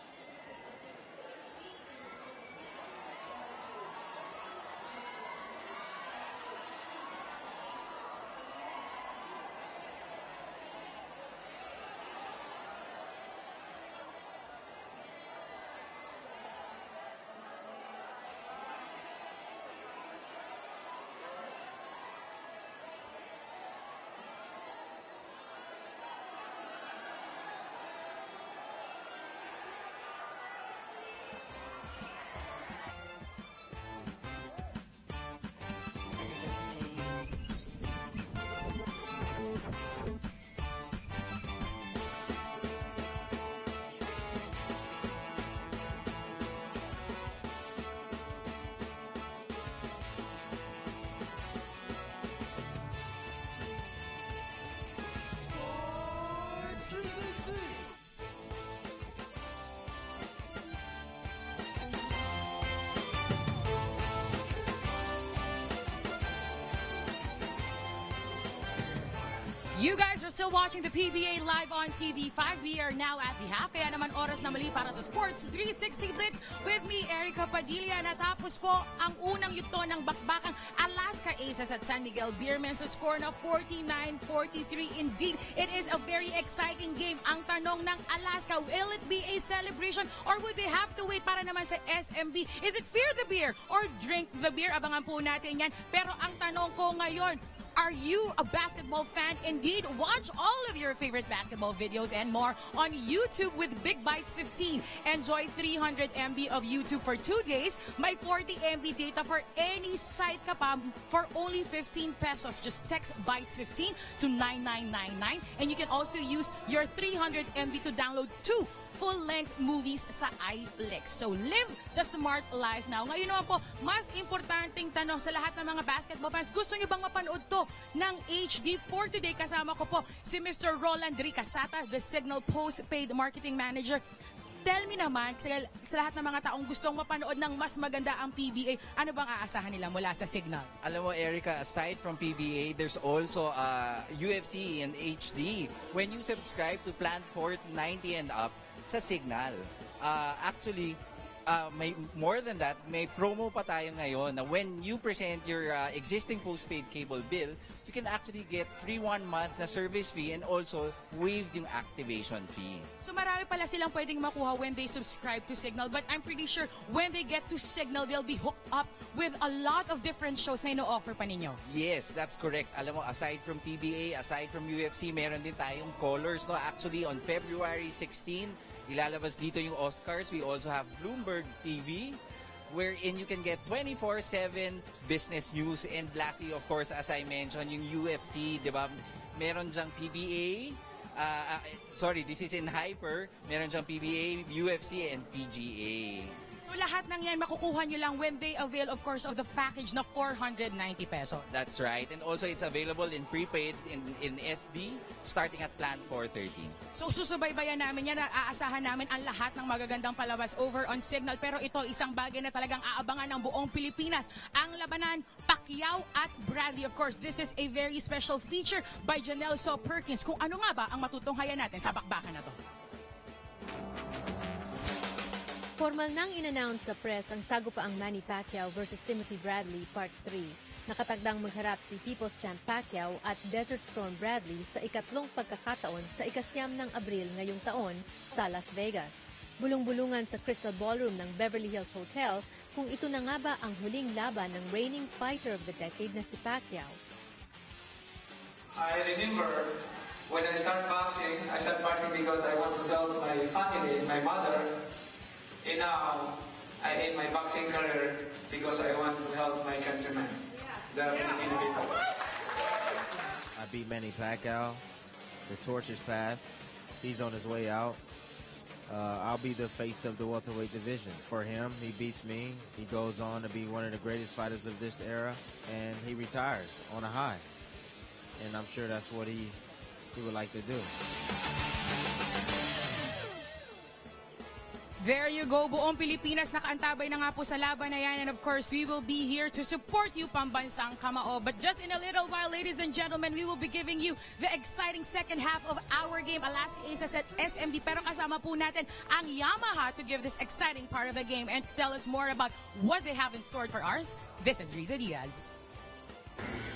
You guys are still watching the PBA live on TV5. We are now at the half. Kaya naman oras na mali para sa Sports 360 Blitz with me, Erica Padilla. Natapos po ang unang yugto ng bakbakang Alaska Aces at San Miguel Beermen sa score na 49-43. Indeed, it is a very exciting game. Ang tanong ng Alaska, will it be a celebration or would they have to wait para naman sa SMB? Is it fear the beer or drink the beer? Abangan po natin yan. Pero ang tanong ko ngayon, are you a basketball fan? Indeed, watch all of your favorite basketball videos and more on YouTube with Big Bites 15. Enjoy 300 MB of YouTube for 2 days. May 40 MB data for any site ka pa for only 15 pesos. Just text Bites 15 to 9999. And you can also use your 300 MB to download 2 full-length movies sa iFlix. So, live the smart life now. Ngayon naman po, mas importanteng tanong sa lahat ng mga basketball fans, gusto nyo bang mapanood to ng HD? For today, kasama ko po si Mr. Roland Ricasata, the Signal Postpaid Marketing Manager. Tell me naman, sa lahat ng mga taong gustong mapanood ng mas maganda ang PBA, ano bang aasahan nila mula sa Signal? Alam mo, Erica, aside from PBA, there's also UFC in HD. When you subscribe to Plan 490 and up, sa Signal. Actually, may more than that, may promo pa tayo ngayon na when you present your existing postpaid cable bill, you can actually get free 1 month na service fee and also waived yung activation fee. So marami pala silang pwedeng makuha when they subscribe to Signal, but I'm pretty sure when they get to Signal, they'll be hooked up with a lot of different shows na ino-offer pa ninyo. Yes, that's correct. Alam mo, aside from PBA, aside from UFC, meron din tayong colors, no? Actually, on February 16, ilalabas dito yung Oscars. We also have Bloomberg TV, wherein you can get 24/7 business news. And lastly, of course, as I mentioned, yung UFC, di ba? Meron dyang PBA. Sorry, this is in Hyper. Meron dyang PBA, UFC, and PGA. So So lahat ng yan makukuha nyo lang when they avail, of course, of the package na 490 pesos. That's right. And also it's available in prepaid in SD starting at plan 413. So susubaybayan namin yan, aasahan namin ang lahat ng magagandang palabas over on Signal. Pero ito, isang bagay na talagang aabangan ng buong Pilipinas. Ang labanan, Pacquiao at Bradley. Of course, this is a very special feature by Janelle So Perkins. Kung ano nga ba ang matutunghayan natin sa bakbakan na to. Formal nang in-announce sa press ang sagupaang Manny Pacquiao versus Timothy Bradley Part 3. Nakatagdang magharap si People's Champ Pacquiao at Desert Storm Bradley sa ikatlong pagkakataon sa ikasyam ng Abril ngayong taon sa Las Vegas. Bulong-bulungan sa Crystal Ballroom ng Beverly Hills Hotel kung ito na nga ba ang huling laban ng reigning fighter of the decade na si Pacquiao. I remember when I started boxing because I want to help my family, my mother. And now, I end my boxing career because I want to help my countrymen, the Filipino people. I beat Manny Pacquiao. The torch is passed. He's on his way out. I'll be the face of the welterweight division. For him, he beats me. He goes on to be one of the greatest fighters of this era, and he retires on a high. And I'm sure that's what he would like to do. There you go, buong Pilipinas nakaantabay na nga po sa laban na yan. And of course, we will be here to support you, pambansang kamao. But just in a little while, ladies and gentlemen, we will be giving you the exciting second half of our game, Alaska Aces at SMB. Pero kasama po natin ang Yamaha to give this exciting part of the game and tell us more about what they have in store for ours. This is Riza Diaz.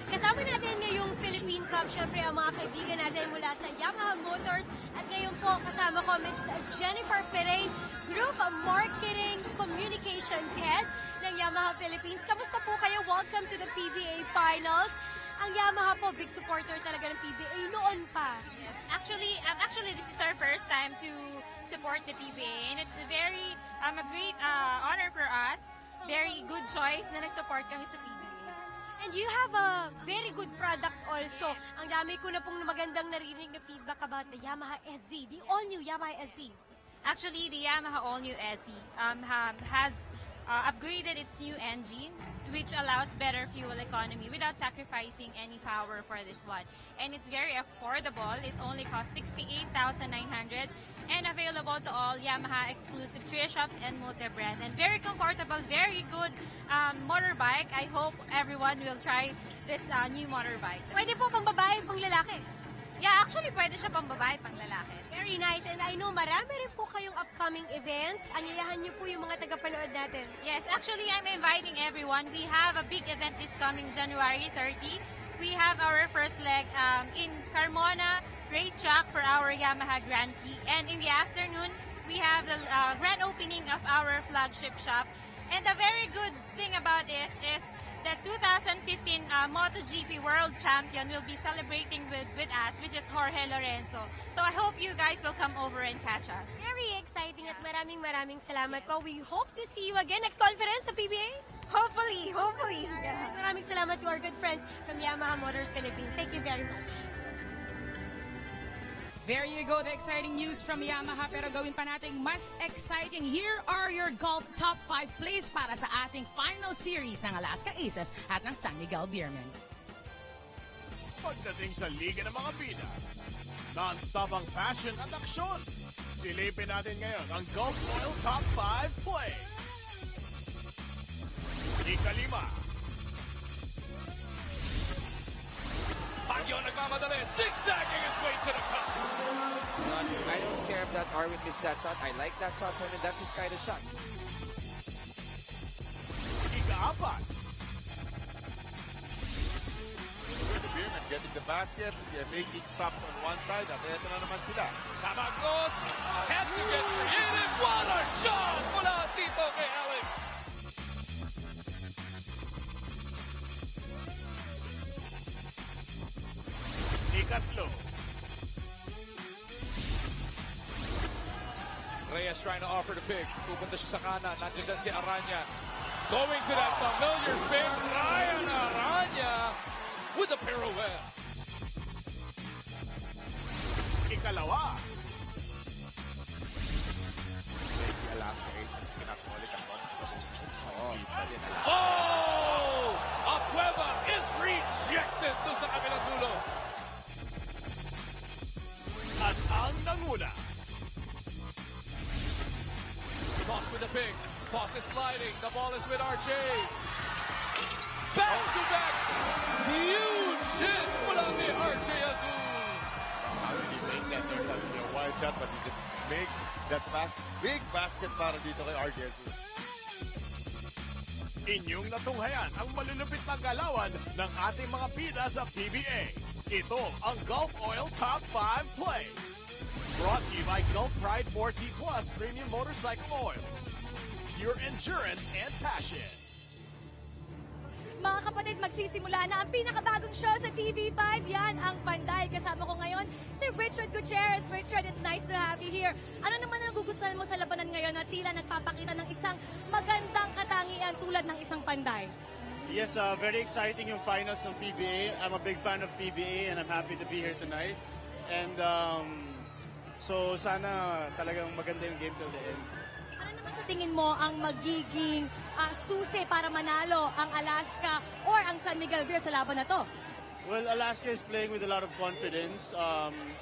Kasama natin ngayong Philippine Cup, syempre ang mga kaibigan natin mula sa Yamaha Motors. At ngayon po kasama ko Ms. Jennifer Perey, Group Marketing Communications Head ng Yamaha Philippines. Kamusta po kayo? Welcome to the PBA Finals. Ang Yamaha po, big supporter talaga ng PBA noon pa. Yes. Actually, this is our first time to support the PBA, and it's a great honor for us. Very good choice na nag-support kami sa PBA. And you have a very good product also. Ang dami ko na pong magandang narinig na feedback about the Yamaha SZ, the all-new Yamaha SZ. Actually, the Yamaha all-new SZ has upgraded its new engine, which allows better fuel economy without sacrificing any power for this one. And it's very affordable. It only costs 68,900 and available to all Yamaha exclusive trade shops and multi-brand. And very comfortable, very good motorbike. I hope everyone will try this new motorbike. Pwede po pang babae, pang lalaki? Yeah, actually pwede siya pang babae, pang lalaki. Very nice. And I know marami rin po kayong upcoming events. Anyayahan niyo po yung mga tagapanood natin. Yes, actually I'm inviting everyone. We have a big event this coming January 30. We have our first leg in Carmona Racetrack for our Yamaha Grand Prix. And in the afternoon, we have the grand opening of our flagship shop. And the very good thing about this is the 2015 MotoGP World Champion will be celebrating with us, which is Jorge Lorenzo. So I hope you guys will come over and catch us. Very exciting at maraming salamat po. We hope to see you again next conference sa PBA. Hopefully. Yeah. Maraming salamat to our good friends from Yamaha Motors Philippines. Thank you very much. There you go, the exciting news from Yamaha. Pero gawin pa natin mas exciting. Here are your golf top 5 plays para sa ating final series ng Alaska Aces at ng San Miguel Beermen. Pagdating sa Liga ng mga Bida, non-stop ang passion at aksyon. Silipin natin ngayon ang Golf Oil Top 5 Plays. Ikalima. Pagyo nagmamadali, zigzagging his way to the cup. I don't care if that Arwin missed that shot. I like that shot from him. That's his kind of shot. Ika-apat. With the Beermen getting the basket, they're making stops on one side, at ito na naman sila. Kamagot, had to get creative. What a shot mula dito kay Alex. Ikatlo. Reyes trying to offer the pick. Pupunta siya sa kanan. Nandiyan dyan si Aranya. Going to that familiar spin. Ryan Aranya with a pirouette. Ikalawa. Alaska Aces pinakaulit ang with the pick. Pass is sliding. The ball is with RJ. Back to back. Huge hits mula kay RJ Azul. How did he make that? There's have to be a wide shot, but he just makes that big basket para dito kay RJ. Inyong natunghayan ang malulupit na galawan ng ating mga bida sa PBA. Ito ang Gulf Oil Top 5 Plays. Brought to you by Gulf Pride 4T Plus Premium Motorcycle Oils. Pure endurance and passion. Mga kapatid, magsisimula na ang pinakabagong show sa TV5. Yan ang Panday. Kasama ko ngayon si Richard Gutierrez. Richard, it's nice to have you here. Ano naman ang nagugustuhan mo sa labanan ngayon na tila nagpapakita ng isang magandang katangian tulad ng isang Panday? Yes, very exciting yung finals ng PBA. I'm a big fan of PBA and I'm happy to be here tonight. And so sana talagang maganda yung game till the end. Ano naman sa tingin mo ang magiging susi para manalo ang Alaska or ang San Miguel Beer sa laban na to? Well, Alaska is playing with a lot of confidence.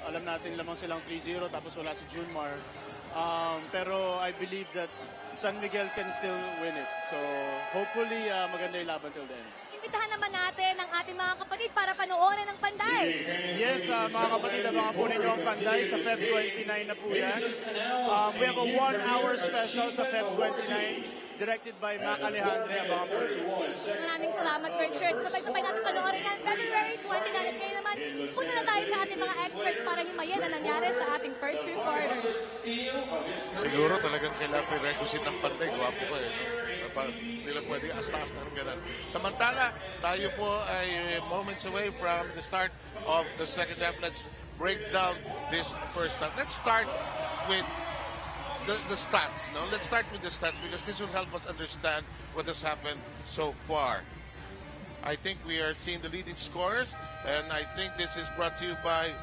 Alam natin lamang silang 3-0 tapos wala si Junmar. Pero I believe that San Miguel can still win it. So hopefully maganda yung laban till the end. Imbitahan naman natin ang ating mga kapatid para panoorin ang Panday. Yes, mga kapatid, abangan po ninyo ang Panday sa Feb 29 na po yan. We have a 1-hour special sa Feb 29 directed by Mac Alejandre. Abangan po ninyo. Maraming salamat, Richard. Sabay-sabay natin panoorin yan February 29. At ngayon naman, punta na tayo sa ating mga experts para himayin ang nangyari sa ating first 2 quarters. Siguro talagang kailangan prerequisite ng Panday. Gwapo ko eh. Hindi lang pwede astas na rin ganun. Samantala, tayo po ay moments away from the start of the second half. Let's break down this first half. Let's start with the stats. No? Let's start with the stats because this will help us understand what has happened so far. I think we are seeing the leading scorers, and I think this is brought to you by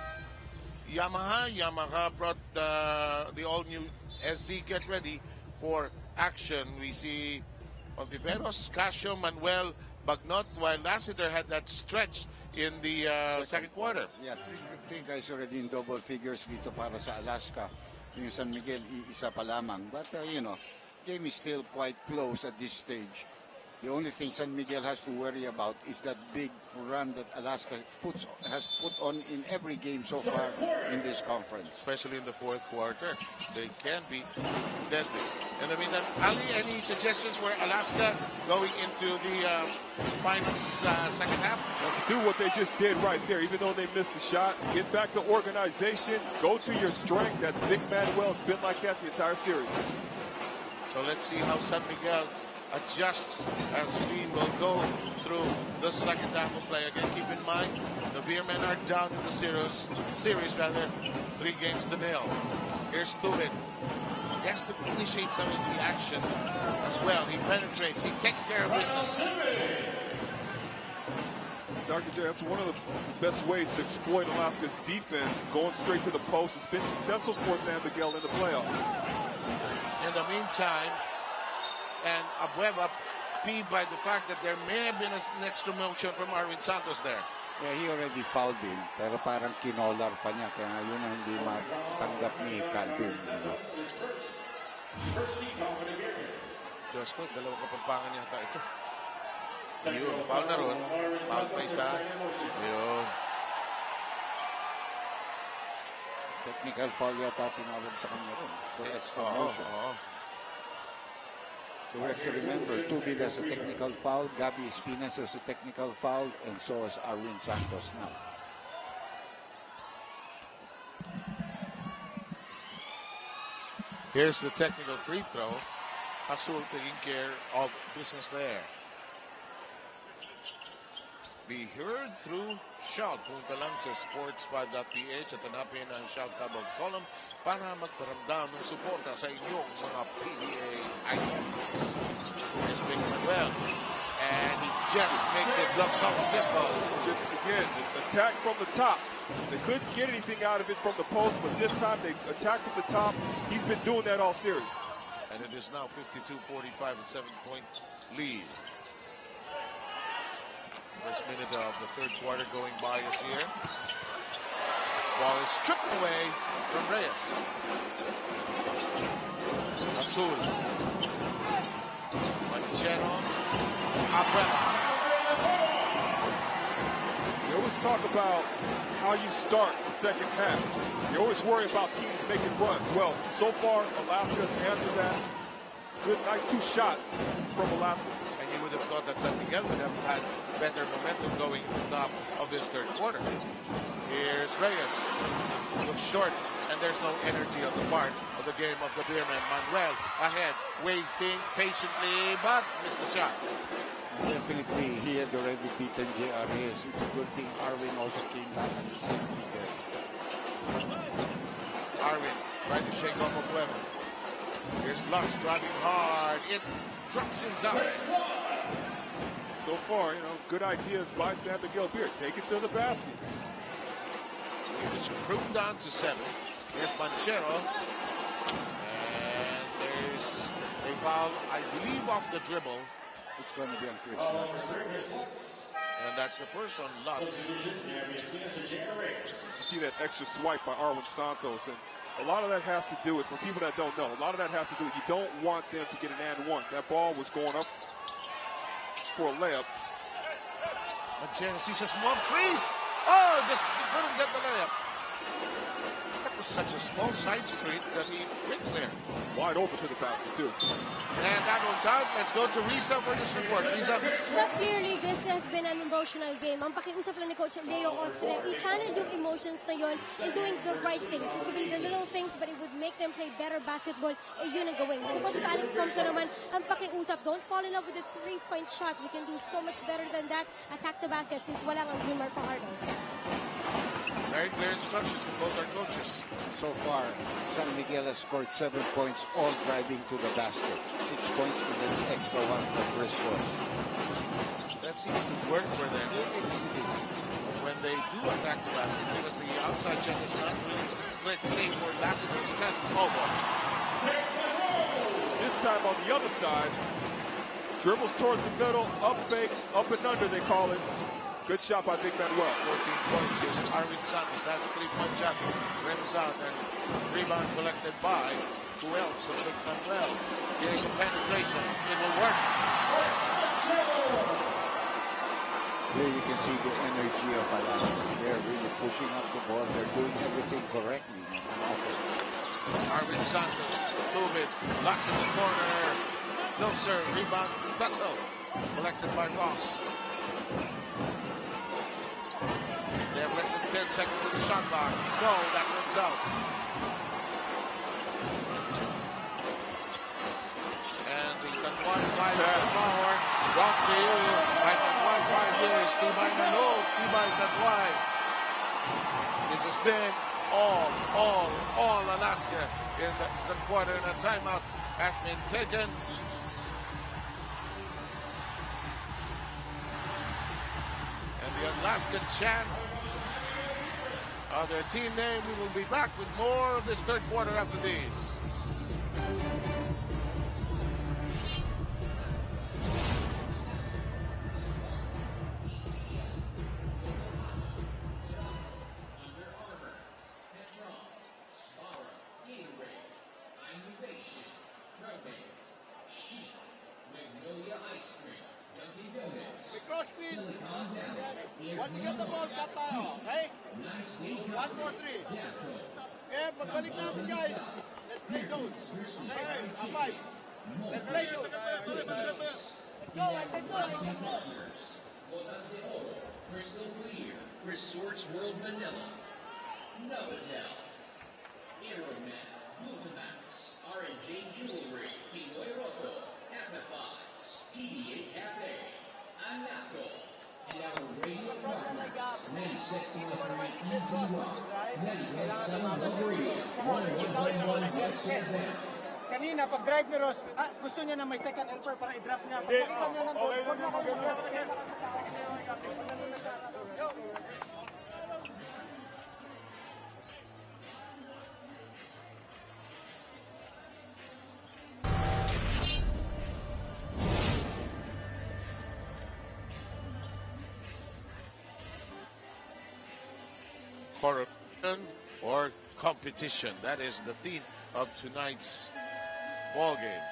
Yamaha. Yamaha brought the all-new SZ Get Ready for action. We see Ontiveros, Casio, Manuel, Bagnot, while Lassiter had that stretch in the second quarter. Yeah, three guys already in double figures dito para sa Alaska. Yung San Miguel, isa pa lamang. But, game is still quite close at this stage. The only thing San Miguel has to worry about is that big run that Alaska has put on in every game so far in this conference. Especially in the fourth quarter. They can be deadly. In the meantime, Ali, any suggestions for Alaska going into the finals second half? Do what they just did right there, even though they missed the shot. Get back to organization. Go to your strength. That's Vic Manuel. It's been like that the entire series. So let's see how San Miguel adjusts as we will go through the second half of play. Again, keep in mind, the Beermen are down in the series, 3 games to 0. Here's Tubin. He has to initiate some of the action as well. He penetrates. He takes care of business. Dr. J, that's one of the best ways to exploit Alaska's defense, going straight to the post. It's been successful for San Miguel in the playoffs. In the meantime, and Abueva peeved by the fact that there may have been an extra motion from Arvin Santos there. Yeah, he already fouled him, pero parang kinolar pa niya, kaya yun ang hindi matanggap ni Calvin. Diyos ko, dalawang kapampangan yata ito. Yun, foul na ron. Foul pa isa. Yun. Technical foul yata tinawag sa kanya ron. For extra motion. So we have to remember, Tubid has a technical foul, Gabby Espinas has a technical foul, and so has Arvin Santos now. Here's the technical free throw. Azul taking care of business there. Be heard through Shout. Punta lang sa sports5.ph at hanapin ang Shout Covered Column para magparamdam ng suporta sa inyong mga PBA items. Here's Big Manuel. And he just makes it look so simple. Just again, attack from the top. They couldn't get anything out of it from the post, but this time they attacked from the top. He's been doing that all series. And it is now 52-45, a 7-point lead. First minute of the third quarter going by us here. Ball is stripped away from Reyes. Azul Manchero, Abrela. We always talk about how you start the second half. You always worry about teams making runs. Well, so far, Alaska's answered that. Good, nice 2 shots from Alaska. And you would have thought that San Miguel would have had better momentum going to the top of this third quarter. Here's Reyes. Looks short, and there's no energy on the part of the game of the Beerman. Manuel ahead, waiting patiently, but missed the shot. Definitely, he had already beaten J.R. Reyes. It's a good thing Arvin also came back as a safety there. Arvin trying to shake off a Pueblo. Here's Lux driving hard. It drops inside. So far, good ideas by San Miguel here. Take it to the basket. It is screwed down to 7. Here's Manchero. And there's a foul, I believe, off the dribble. It's going to be on Chris Lux. And that's the first on Lux. You see that extra swipe by Arwin Santos, and a lot of that has to do with, for people that don't know, a lot of that has to do with you don't want them to get an and one. That ball was going up for a layup. Manchero sees a small crease. Oh, just couldn't get the layup. That was such a small side street that he went there. Wide open to the basket, too. And that will count. Let's go to Risa for this report. Risa. So clearly, this has been an emotional game. Ang pakiusap lang ni Coach Leo Ostre, i-channel yung emotions na yon in doing the right things. It could be the little things, but it would make them play better basketball. Yun ang gawin. Si Coach Alex Compton naman, ang pakiusap, don't fall in love with the 3-point shot. We can do so much better than that. Attack the basket since wala ang Junior Fajardos. Very clear instructions from both our coaches. So far, San Miguel has scored 7 points, all driving to the basket. 6 points and then extra one from Chris Ross. That seems to work for them when they do attack the basket, because the outside shot is not really click, save for Lassiter. It's a kind of ball. This time on the other side, dribbles towards the middle, up fakes, up and under they call it. Good shot by Big Manuel. 14 points is Arvin Santos. That's a 3-point shot. Rims out and rebound collected by who else but Big Manuel. Here's a penetration. It will work. Here you can see the energy of Alaska. They're really pushing up the ball. They're doing everything correctly on offense. Arvin Santos, move it, locks in the corner. No sir, rebound, tussle. Collected by Ross. They have less than 10 seconds in the shot clock. No, that runs out. And the Tanwan 5 power brought to you by Tanwan 5 years. Tibay Nalo, Tibay Tanwan. This has been all Alaska in the quarter, and a timeout has been taken. And the Alaska chant their team name. We will be back with more of this third quarter after these. Once you get the ball, cut tayo, okay? 1, 4, 3. Okay, pagbalik natin guys. Let's play zones. Okay, a 5. Let's play zones. Let's go. Botas de Oro, Crystal Clear, Resorts World Manila, Novotel, Aeromat, Multimax, R&J Jewelry, Pinoy Roco, Amplifies, PBA Cafe, Anaco, and our radio partners, 96.3 Easy Rock, 90.7 Love Radio, 101.1 West FM. Kanina, pag-drive ni Ross, gusto niya na may second helper para i-drop niya. Pagkakita niya ng goal, huwag na Corruption or competition. That is the theme of tonight's ball game.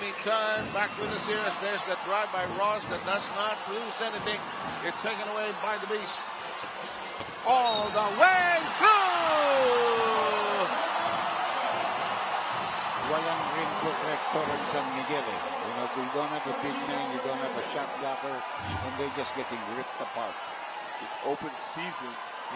meantime, back with us here as there's the drive by Ross that does not lose anything. It's taken away by the Beast. All the way through! Walang rim protector in San Miguel. You know, you don't have a big man, you don't have a shot blocker, and they're just getting ripped apart. This open season.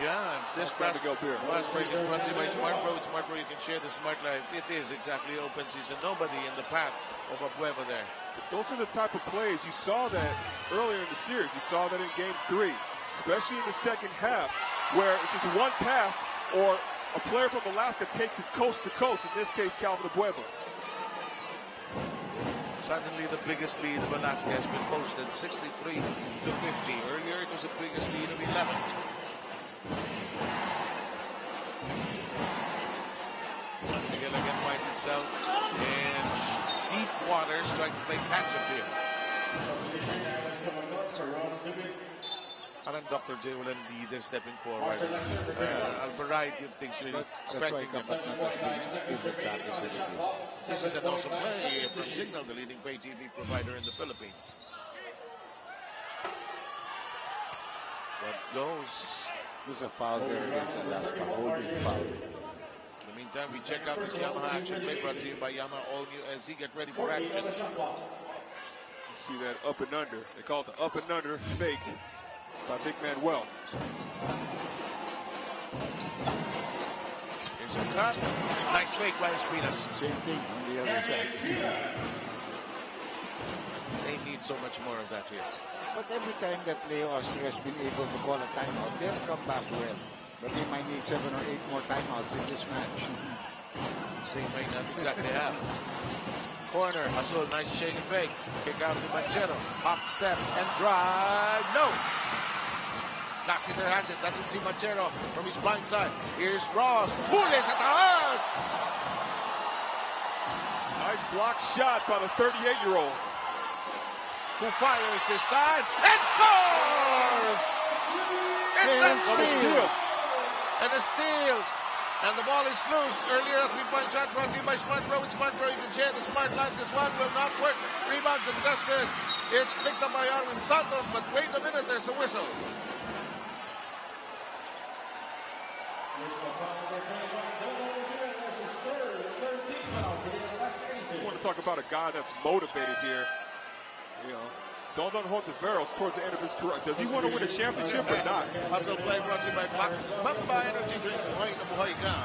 Yeah, this fast fast break is brought to you by Smart Pro. With Smart Pro, you can share the smart life. It is exactly open season. Nobody in the path of Abueva there. Those are the type of plays. You saw that earlier in the series. You saw that in Game 3, especially in the second half, where it's just one pass or a player from Alaska takes it coast to coast, in this case, Calvin Abueva. Suddenly the biggest lead of Alaska has been posted, 63 to 50. Earlier it was the biggest lead of 11. San Miguel again finds itself in deep waters, trying to play catch-up here. Parang Dr. J will lead and stepping forward. A variety of things really affecting them. This is an awesome play from Signal, the leading pay TV provider in the Philippines. What goes? There's a foul there against Alaska, holding foul. In the meantime, we check out this Yamaha action play brought to you by Yamaha All New SZ. Get ready for action. You see that up and under. They call it the up and under fake by Big Manuel. Here's a cut. Nice fake by Espinas. Same thing on the other side. They need so much more of that here. But every time that Leo Astre has been able to call a timeout, they'll come back well. But they might need 7 or 8 more timeouts in this match. They may not exactly have. Corner, Azul, nice shake and bake. Kick out to Manchero. Hop, step, and drive. No! Lassiter has it. Doesn't see Manchero from his blind side. Here's Ross. Pules ataas! Nice block shot by the 38-year-old. Who fires this time and scores! It's a steal! And a steal! And the ball is loose. Earlier, a three-point shot brought to you by Smart Pro. With Smart Pro, you can share the smart life. This one will not work. Rebound contested. It's picked up by Arwin Santos, but wait a minute, there's a whistle. You want to talk about a guy that's motivated here. You know, Dondon Hontiveros towards the end of his career. Does he want to win a championship or not? Hustle play brought to you by Mamba Energy Drink. Buhay na buhay ka.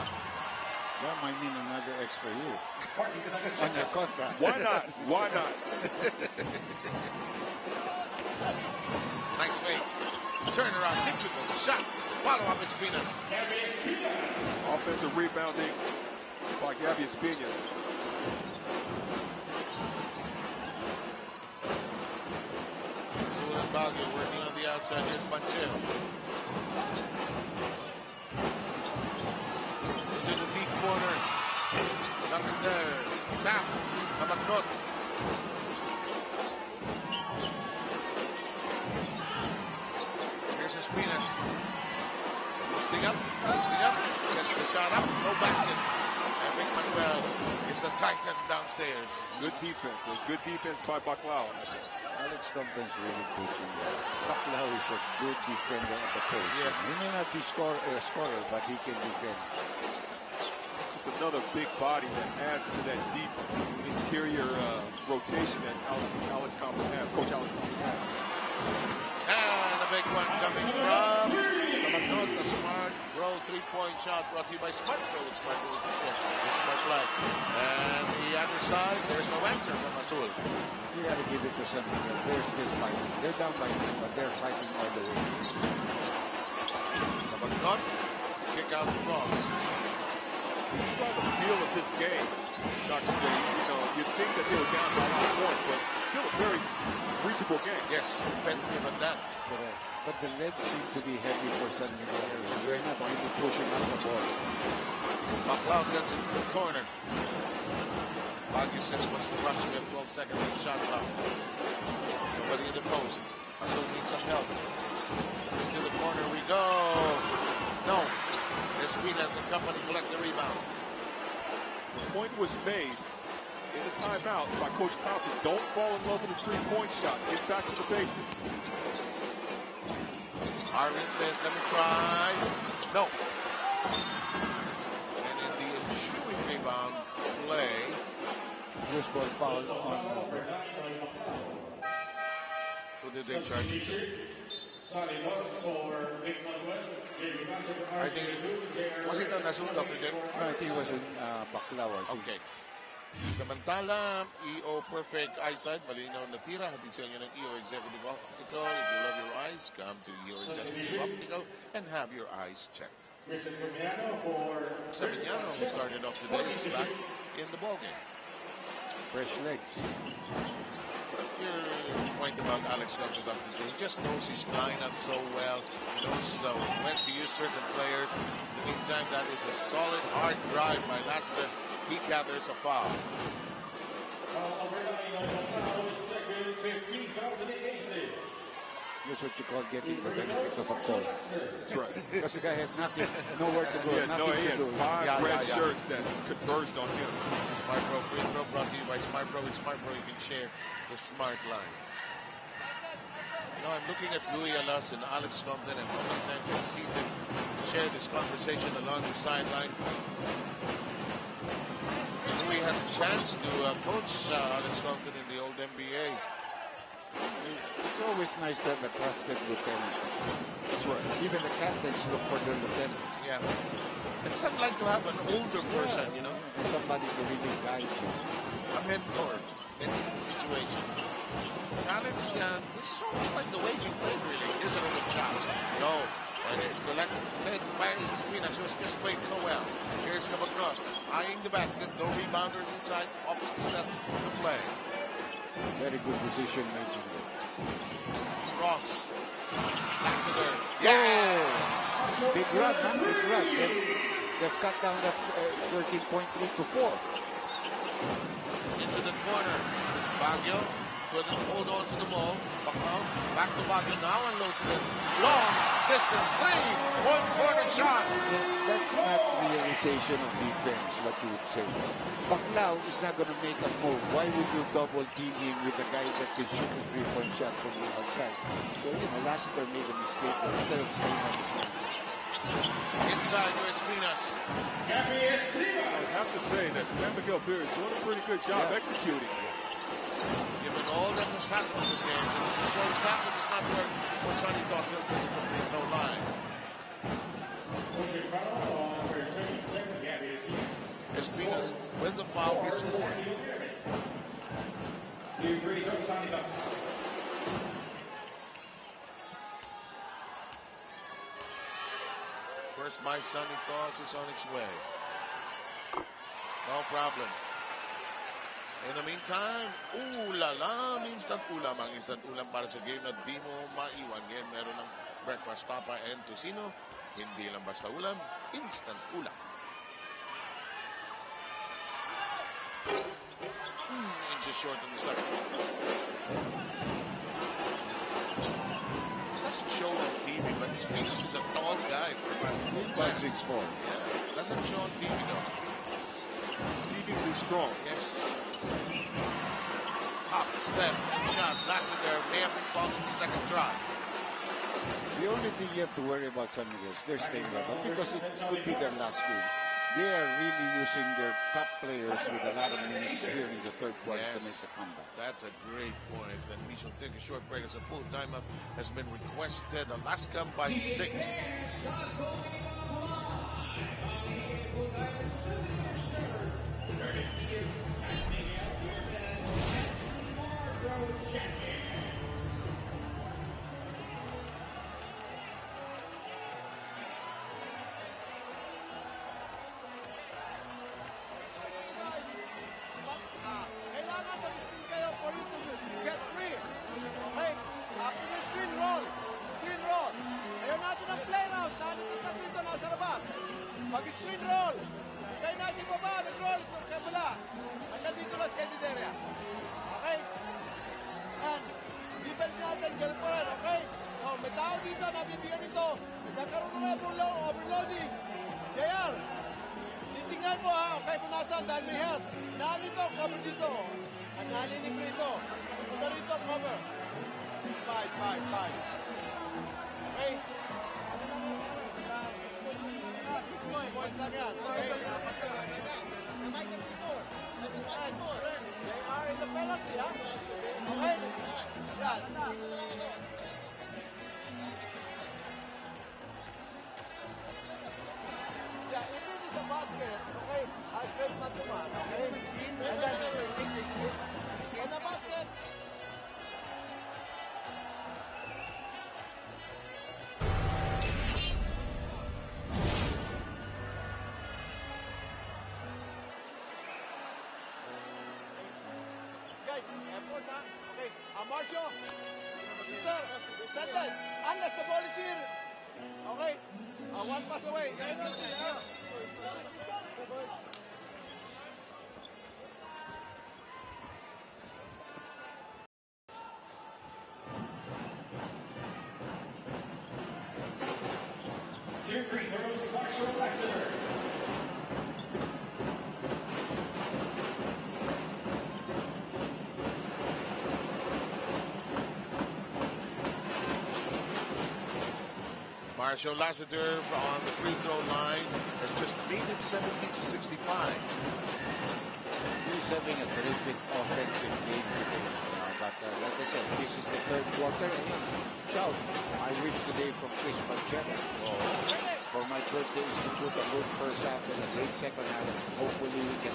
That might mean another extra year on your contract. Why not? Why not? Nice fake. Turn around. Difficult shot. Follow up Espinas. Offensive rebounding by Gabby Espinas. Baguio working on the outside. Here's Manchero. Into the deep corner. Nothing there. Tap. Kamakot. Here's Espinas. Posting up. Posting up. Gets the shot up. No basket. And Rick Manuel is the titan downstairs. Good defense. There's good defense by Baclao. Alex Compton's really coaching. Baclao is a good defender at the post. Yes. He may not be a scorer, but he can defend. Just another big body that adds to that deep interior rotation that Alex Compton has. Coach Alex Compton has. And a big one coming from Kamakot, the Smart Pro three-point shot brought to you by Smart Pro. It's Smart Pro the Smart Life. And the other side, there's no answer from Azul. You gotta give it to San Miguel. They're still fighting. They're down by 9, but they're fighting all the way. Kamakot, kick out to Ross. It's about the feel of this game, Dr. J. You know, you'd think that they were down by a lot of points, but still a very reachable game. Yes, competitive at that. Correct. But the legs seem to be heavy for San Miguel. They're not really pushing up the ball. Baclao sends it to the corner. Baguio says, what's the rush? We have 12 seconds on the shot clock. Nobody in the post. Azul needs some help. Into the corner we go. No. Espinas and company collect the rebound. The point was made is a timeout by Coach Compton. Don't fall in love with the three-point shot. Get back to the basics. Arvin says, let me try. No. And in the ensuing rebound play, loose ball foul on who did they charge it to? I think was it on Nasul, Dr. Jim? No, I think it was in Baclaw. Okay. Samantala, EO Perfect Eyesight, malinaw na tira, hatid sa inyo ng EO Executive Optical. If you love your eyes, come to EO Executive Optical and have your eyes checked. Sabiniano, who started off today, is back in the ballgame. Fresh legs. Your point about Alex Compton, Dr. J, he just knows his lineup so well, knows when to use certain players. In the meantime, that is a solid, hard drive by Lassiter. He gathers a foul. That's what you call getting the benefit of a call. That's right. Because the guy had nothing, nowhere to go, nothing he to had do. 5 red shirts that converged on him. Smart Pro free throw brought to you by Smart Pro. With Smart Pro, you can share the smart line. You know, I'm looking at Louis Alas and Alex Compton, and how many times I've seen them share this conversation along the sideline. Louis had a chance to coach Alex Compton in the old NBA. It's always nice to have a trusted lieutenant. That's right. Even the captains look for their lieutenants. Yeah. And some like to have an older person, you know. And somebody to really guide you. A mentor in the situation. Alex, this is almost like the way you play, really. Here's a little chop. No. And it's collected by Espinas, who has just played so well. Here's Kabagnos, eyeing the basket. No rebounders inside. Opposite to set the play. Very good decision making. Ross. Lassiter. Yes! Big run, huh? Big run. They've cut down that 13-point lead to 4. Into the corner. Baguio couldn't hold on to the ball. Back to Baguio now, unloads it. Long distance three. One corner shot. That's not realization of defense, what you would say. Baclaw is not going to make a move. Why would you double team him with a guy that can shoot a 3-point shot from the outside? So, you know, Lassiter made a mistake instead of staying on his man. Inside to Espinas. I have to say that San Miguel Beer is doing a pretty good job executing. Given all that has happened in this game, this is a short staff that does not work for Sonny Dawson. It's a complete no line. Espinas with the foul is 4. First by Sonny Dawson is on its way. No problem. In the meantime, ulala, instant ulam. Ang instant ulam para sa game na di mo maiwan. Ngayon meron ng breakfast tapa and tocino. Hindi lang basta ulam, instant ulam. Inches short in the second. Doesn't show on TV, but Espinas is a tall guy for a basketball player. 6'4". Yeah, doesn't show on TV though. Exceedingly strong. Yes. Up, step, and shot. Lassiter may have been fouled in the second try. The only thing you have to worry about San Miguel is they're staying level because it could be their last game. They are really using their top players with a lot of minutes here in the third quarter to make the comeback. That's a great point. And we shall take a short break as a full timeout has been requested. Alaska by 6. Mag-screen roll. Kaya natin baba, nag-roll. Kaya wala. Hanggang dito lang sa edit area. Okay? And, defense natin, ganun pa rin, okay? So, may tao dito, nabibigyan ito. Nagkaroon na ng overloading. JR, dito tingnan mo ha. Okay, punasan dahil may help. Naan dito, cover dito. At nalinig rito. Punta rito, cover. 5. Okay? Point lang yan. Okay? They are in the penalty, ha? Okay? Yan. Yeah, if it is a basket, okay, I straight man to man, okay? And then, on the basket. Guys, effort na. Okay, Marcio. Sir, standard. Unless the ball is here. Okay, one pass away. Two free throws, Marshall Lassiter. Marshall Lassiter on the free throw line has just made it 70-65. He's having a terrific offensive game today. But like I said, this is the third quarter. And shout, I wish today from Chris Marchetta. For my birthday is to put a good first half and a great second half. Hopefully we can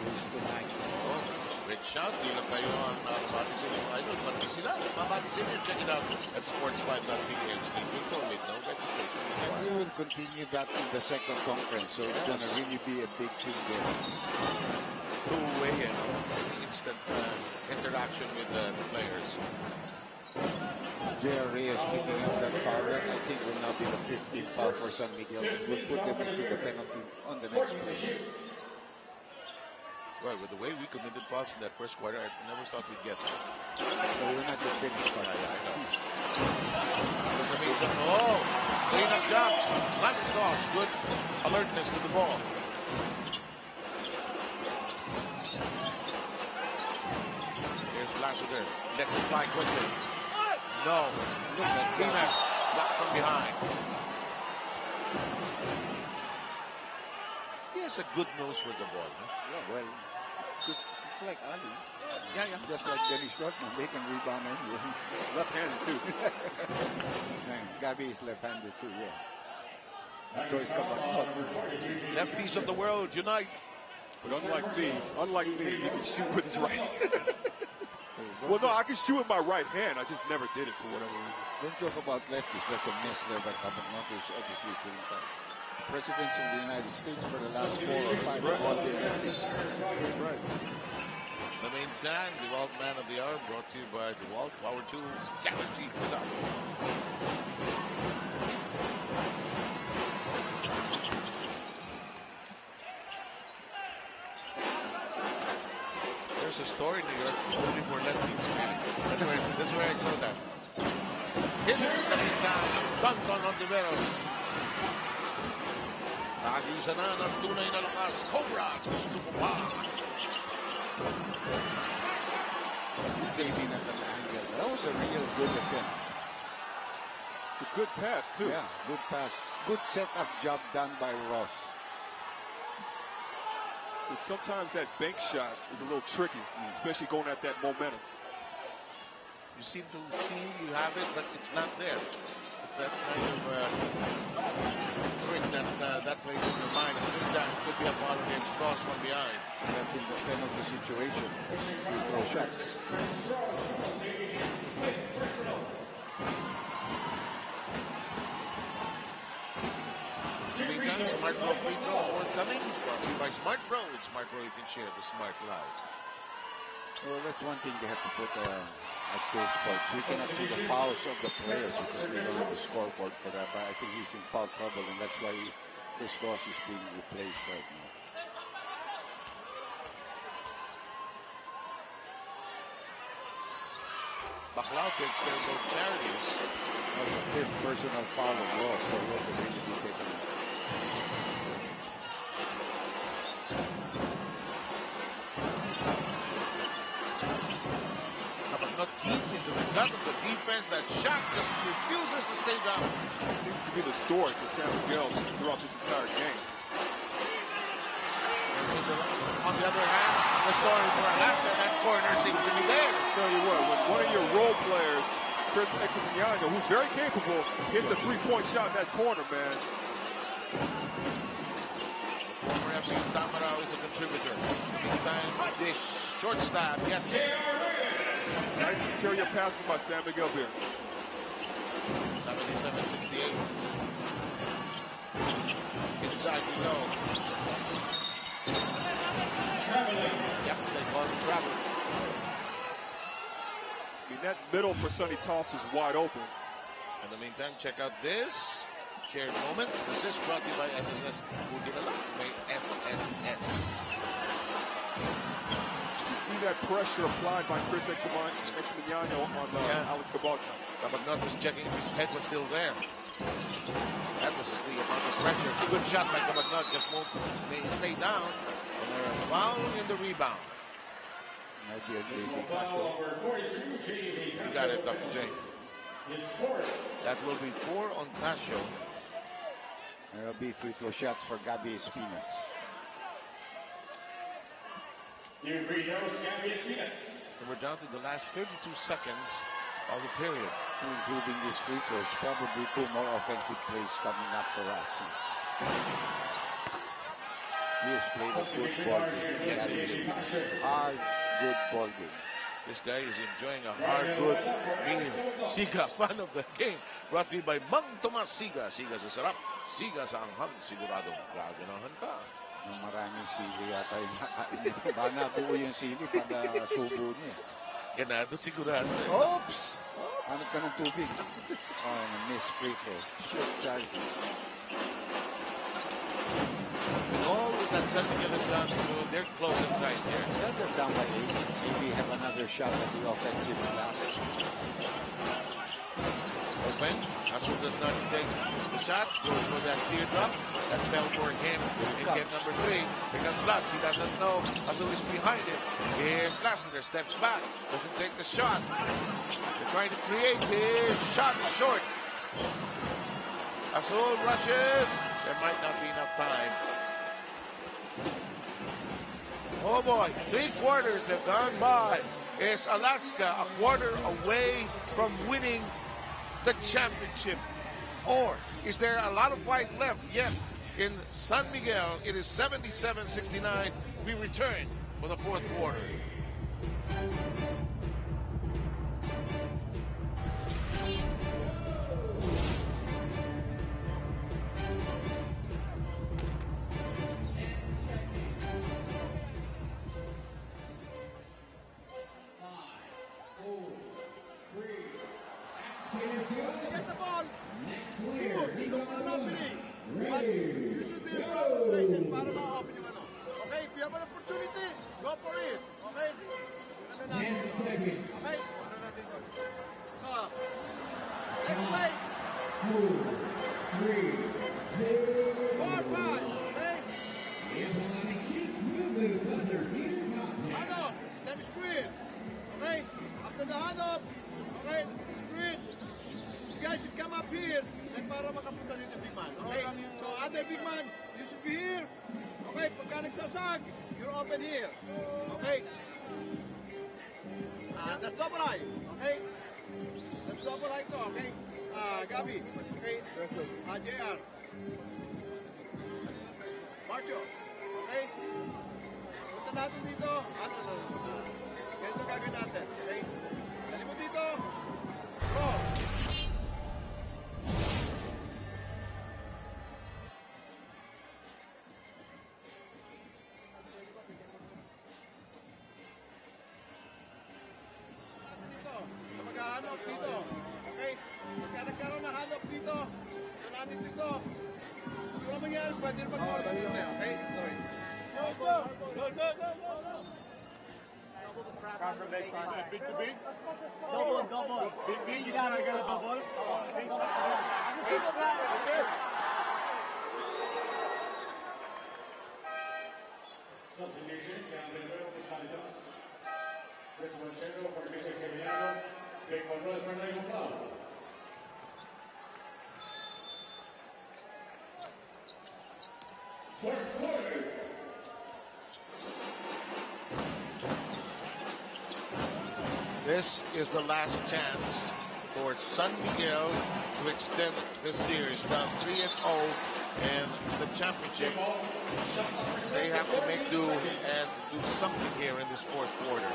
lose tonight. Great shout. Di lang kayo ang mabati sa inyo idol. Pati sila. Mabati sa inyo. Check it out at sports5.ph. With no registration. And we will continue that in the second conference. So it's going to really be a big thing there. Two-way and instant interaction with the players. J.R. Reyes picking up that foul. That I think will now be the 15th foul for San Miguel. It will put them into the penalty on the next play. Well, with the way we committed fouls in that first quarter, I never thought we'd get there. So we're not just finished. I know. Look at me. Oh, clean up job. Simon Cross, good alertness to the ball. Here's Lassiter. Lets it fly quickly. No. Espinas blocked from behind. He has a good nose for the ball. Huh? Yeah, well, it's like Ali. Yeah. Just like Dennis Rodman, they can rebound anyway. Left-handed too. And Gabby is left-handed too, yeah. Choice Kabak. Lefties of the world, unite. But unlike me, he can shoot with his right. Well, no, I can shoot with my right hand. I just never did it for whatever reason. Don't talk about lefties. That's a mess there, but Kabak is obviously feeling bad. Presidents of the United States for the last 4 or 5 have all been lefties. That's right. In the meantime, the Walt Man of the Hour brought to you by the Walt Power Tools Guaranteed Result. There's a store in New York only for lefties. That's where I saw that. In the meantime, Danton Ontiveros. Nakagisa na ng tunay na lakas. Cobra, gusto mo pa. That was a real good attempt. It's a good pass, too. Yeah, good pass. Good setup job done by Ross. But sometimes that bank shot is a little tricky, especially going at that momentum. You seem to feel you have it, but it's not there. It's that kind of trick that plays in your mind. At any time, it could be a foul against Ross from behind. That's in the penalty situation. Free throw shots. Meantime, Smart Bro free throw forthcoming. Brought to you by Smart Bro. With Smart Bro, you can share the Smart Life. Well, that's one thing they have to put at those sports. We cannot see the fouls of the players because they don't have the scoreboard for that. But I think he's in foul trouble, and that's why Chris Ross is being replaced right now. Baclau takes care of both charities. That was a 5th personal foul of Ross, so he had to really be taken out. defense. That shot just refuses to stay down. Seems to be the story for San Miguel throughout this entire game. On the other hand, the story for Alaska, that corner seems to be there. Tell you what, when one of your role players, Chris Eximiano, who's very capable, hits a three-point shot in that corner, man. Former FC Tamarao is a contributor. Meantime, dish, short stab, yes. Nice interior passing by San Miguel here. 77-68. Inside we go. Yep, they call it travel. I mean, that middle for Sonny Toss is wide open. In the meantime, check out this shared moment. This is brought to you by SSS. By SSS. You see that pressure applied by Chris Eximiano on Alex Cabagnot. Cabagnot was checking if his head was still there. That was the amount of pressure. Good shot by Cabagnot. Just won't stay down. Foul in the rebound. Might be a big shot. You got it, Dr. J. That will be 4 on Casio. There'll be free throw shots for Gabi Espinas. And we're down to the last 32 seconds of the period. Including these free throws, probably 2 more offensive plays coming up for us. He has played a good ball game. Yes, hard, good ball game. This guy is enjoying a hard, good meal. Siga, fan of the game. Brought to you by Mang Tomas Siga. Siga sa sarap. Siga sa anghang. Siguradong gaganahan ka. Maraming sili yata yung nakain dito. Baka nabuo yung sili pag subo niya. Ganado sigurado. Oops! Hanap ka ng tubig. Oh, miss free throw. Short charges. All that San Miguel has done, they're close and tight here. Yeah, they're down by 8. Maybe have another shot at the offensive glass. Open. Asul does not take the shot. Goes for that teardrop. That fell for him in game number 3. Here comes Lutz. He doesn't know. Asul is behind it. Here's Lassiter. Steps back. Doesn't take the shot. They're trying to create his shot short. Asul rushes. There might not be enough time. Oh boy, 3 quarters have gone by. Is Alaska a quarter away from winning the championship? Or is there a lot of fight left yet in San Miguel? It is 77-69. We return for the 4th quarter. Get the ball. Good. Look for an opening. But you should be in proper position para ma-open yung ano. Okay, if you have an opportunity, go for it. Okay? Ano natin? 10 seconds. Okay? Ano natin ito? So, next play. 4, 3, 2, 4, 5. Okay? Implementing 6 movement buzzer beater contest. Hanop. Step screen. Okay? After the hanop. Okay? Screen. This guy should come up here and para makapunta dito big man. Okay? So other big man, you should be here. Okay? Pagka nagsasag, you're open here. Okay? That's double eye. Okay? That's double eye to. Okay? Gabi. Okay? JR. Marcho. Okay? Punta natin dito. Ganito gagawin natin. Okay? Dali mo dito. Go. Dito. Mag-hanap dito. Okay? Pagka nagkaroon ng hanap dito, so natin dito. Kung ano mangyari, pwede rin mag-call sa dito. Okay? Sorry. Go. Counter baseline. Big to big? Double. Big, you gotta get a double. Substitution, Campbell for Santos. Chris Monchero for Chris Eximiano. Big one, brother, friendly. This is the last chance for San Miguel to extend the series. Now 3-0 and the championship. They have to make do and do something here in this fourth quarter.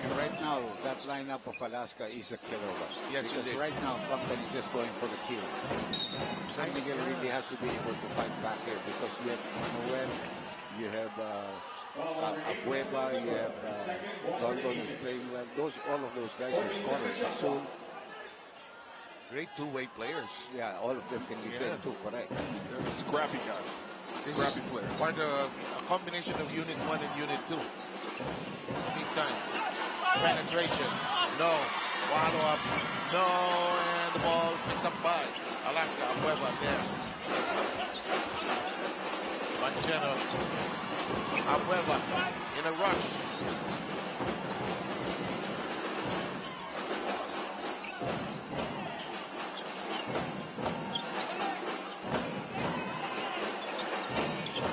And right now, that lineup of Alaska is a killer one. Yes, because indeed. right now, company is just going for the kill. San Miguel really has to be able to fight back here because you have Manuel, you have Abueva, you have London is playing well. All of those guys are scorers. Sasul. Great two-way players. Yeah, all of them can defend too, correct. They're scrappy guys. This Scrappy is players. part of a combination of Unit 1 and Unit 2. Meantime, penetration. No. Follow-up. No. And the ball picked up by Alaska. Abueva there. Mancheno. Abueva in a rush.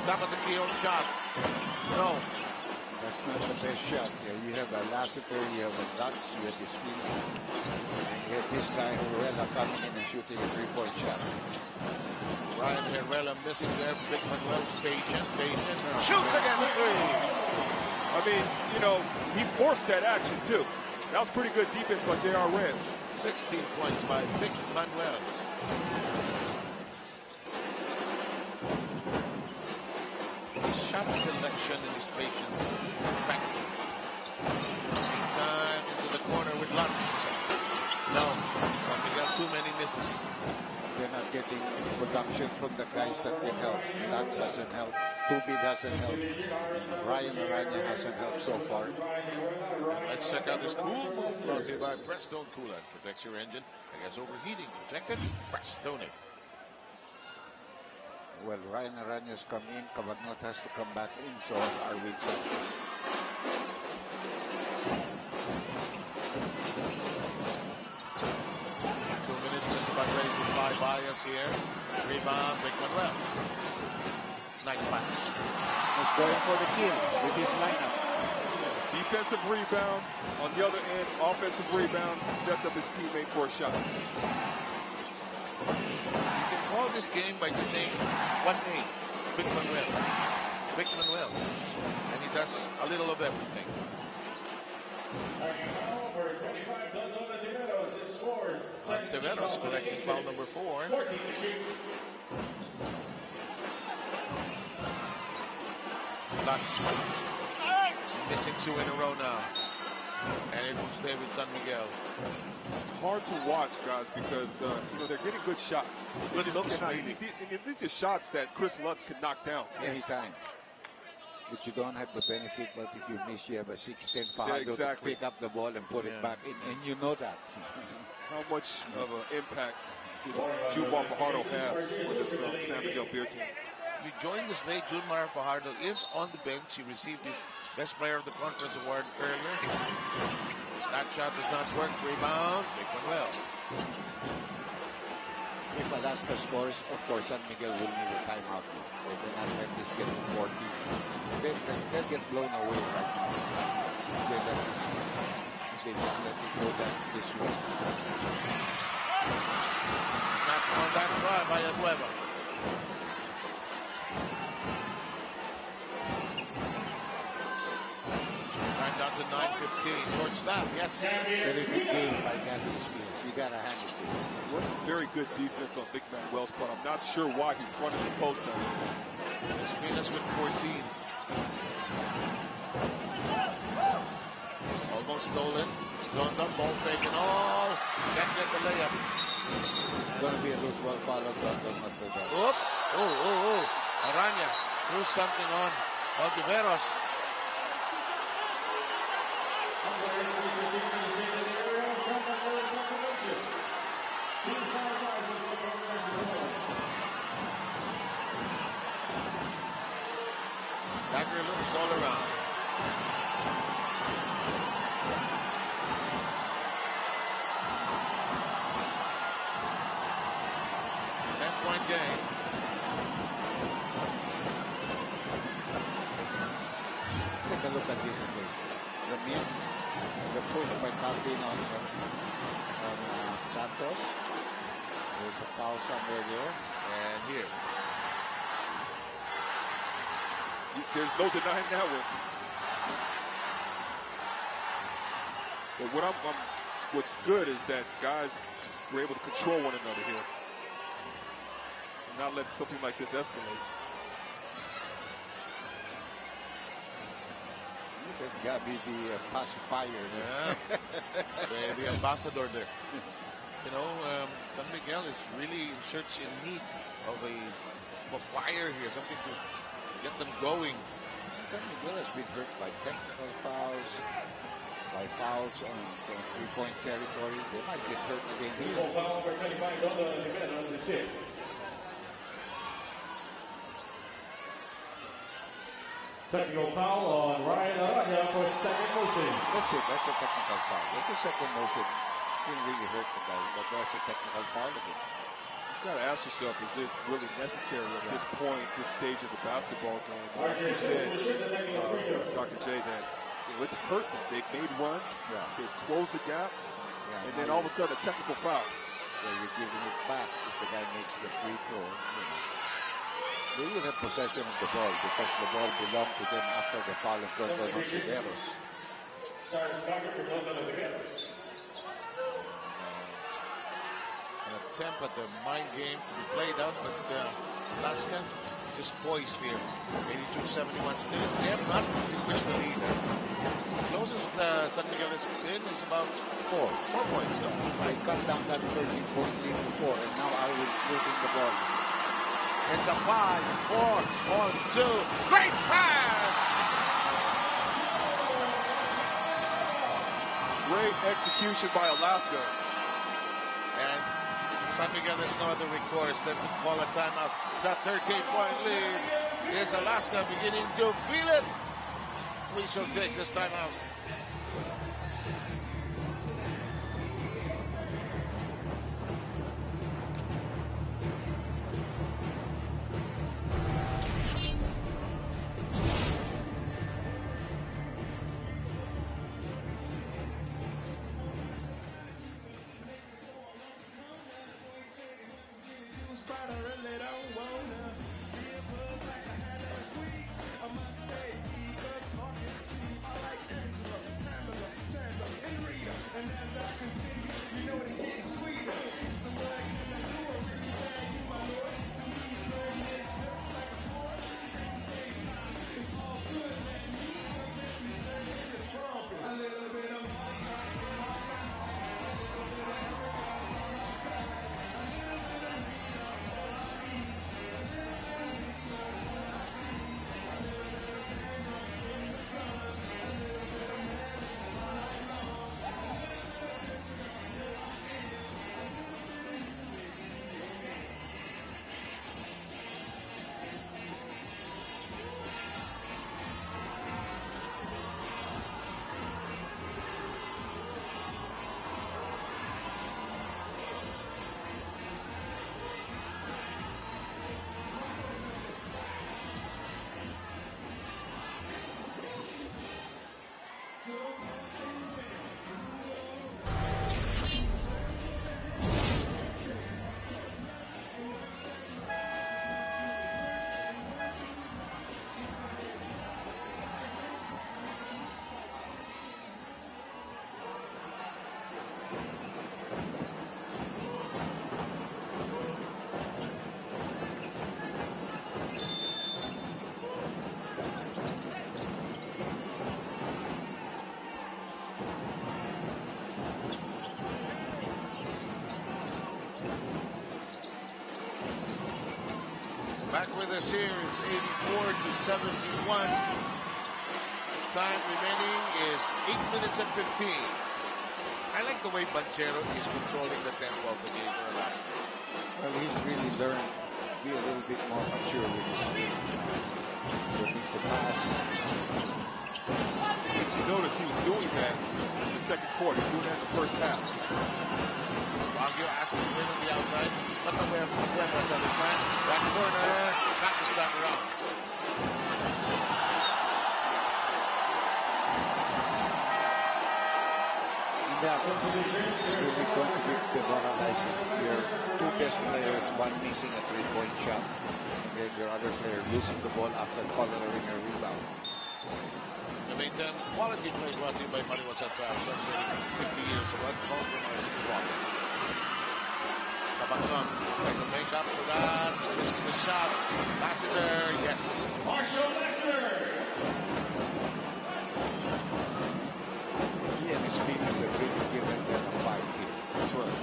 Top of the keel shot. No. That's not the best shot. Yeah, you have a Lassiter, you have a Lux, you have this and you have this guy Herrera coming in and shooting a three-point shot. Ryan Herrera missing there. Big Manuel patient. Shoots against three. I mean, you know, he forced that action too. That was pretty good defense by J.R. Reyes. 16 points by Big Manuel. His shot selection and his patience. Back. Meantime into the corner with Lutz. No. Something got too many misses. They're not getting production from the guys that can help. Lutz hasn't helped. Tubid hasn't helped. Ryan Aranya hasn't helped so far. Let's check out this cool move brought to you by Prestone Coolant. Protects your engine against overheating. Protected. Prestone it. Well, Ryan Aranya's come in. Cabagnot has to come back in. So has Arwin Santos. Just about ready to fly by us here. Rebound, Big Manuel. Nice pass. He's going for the kill with his lineup. Defensive rebound. On the other end, offensive rebound. Sets up his teammate for a shot. You can call this game by just saying 1-8. Big Manuel. Big Manuel. And he does a little of everything. Tiveros collecting foul number 4. Lutz missing 2 in a row now. And it will stay with San Miguel. It's hard to watch, guys, because you know, they're getting good shots. Good looks, maybe. These are shots that Chris Lutz could knock down. Anytime. But you don't have the benefit that if you miss, you have a 6'10" Fajardo to pick up the ball and put it back in. And you know that. How much of an impact Jumar Fajardo has for this San Miguel Beer team. If you joined us late, Jumar Fajardo is on the bench. He received his Best Player of the Conference award earlier. That shot does not work. Rebound. Big Manuel. If Alaska scores, of course, San Miguel will need a timeout. They cannot let this get to 40. They'll get blown away right now. If they just let it go that this way. Not on that try by Abueva. Time down to 9:15. Short stop, yes. Terrific game by Gavin Spears. You got to hand it to him. What very good defense on Big Manuel's part. I'm not sure why he fronted the post on him. Espinas with 14. Almost stolen. London ball fake and all. Can't get the layup. It's going to be a loose ball followed. London not go down. Oop. Oh. Aranya threw something on Tiveros. Dagger looks all around. Game. a look at this play. The miss, the push by Calvin on Santos. There's a foul somewhere there. And here. There's no denying that one. But what's good is that guys were able to control one another here. And not let something like this escalate. Look at Gabby, the pacifier there. Yeah. the ambassador there. You know, San Miguel is really in need of a fire here, something to get them going. San Miguel has been hurt by technical fouls, by fouls on three-point territory. They might get hurt again here. Foul number 25, Dodo Oliveros is hit. Technical foul on Ryan Araya for second motion. That's it. That's a technical foul. That's a second motion. Didn't really hurt the guy, but that's a technical foul again. You got to ask yourself, is it really necessary at this point, this stage of the basketball game? Like you said, Dr. J, that it's hurt them. They've made runs, they've closed the gap, and then all of a sudden a technical foul. Yeah, you're giving it back if the guy makes the free throw. You know. They will have possession of the ball because the ball belonged to them after the foul of Dodo Oliveros. Sorry, starter for Dodo Oliveros. An attempt at the mind game to be played out, but Alaska just poised here. 82-71 still. They have not pushed the lead. Closest San Miguel has been is about 4 points. They cut down that 13-point lead to 4, and now Irwin's losing the ball. It's a 5, 4, 1, 2. Great pass! Great execution by Alaska. And San Miguel has no other recourse than to call a timeout. That 13-point lead is Alaska beginning to feel it. We shall take this timeout. Back with us here, it's 84-71. Time remaining is 8 minutes and 15. I like the way Banchero is controlling the tempo of the game for Alaska. Well, he's really learned to be a little bit more mature with his game. Looking to pass. If you notice, he was doing that in the second quarter. He's doing that in the first half. Baguio asking to win on the outside. Not the way of Cuevas on the plan. Back corner. Not this time around. Yeah, so it's really going to be demoralizing. Your two best players, one missing a three-point shot, and then your other player losing the ball after coloring a rebound. The meantime, quality play brought to you by Mariwa Central, celebrating 50 years of uncompromising quality. Tabacon trying to make up for that. This is the shot. Lassiter, yes. Marshall Lassiter. He and his teammates have really given them a fight here. That's right.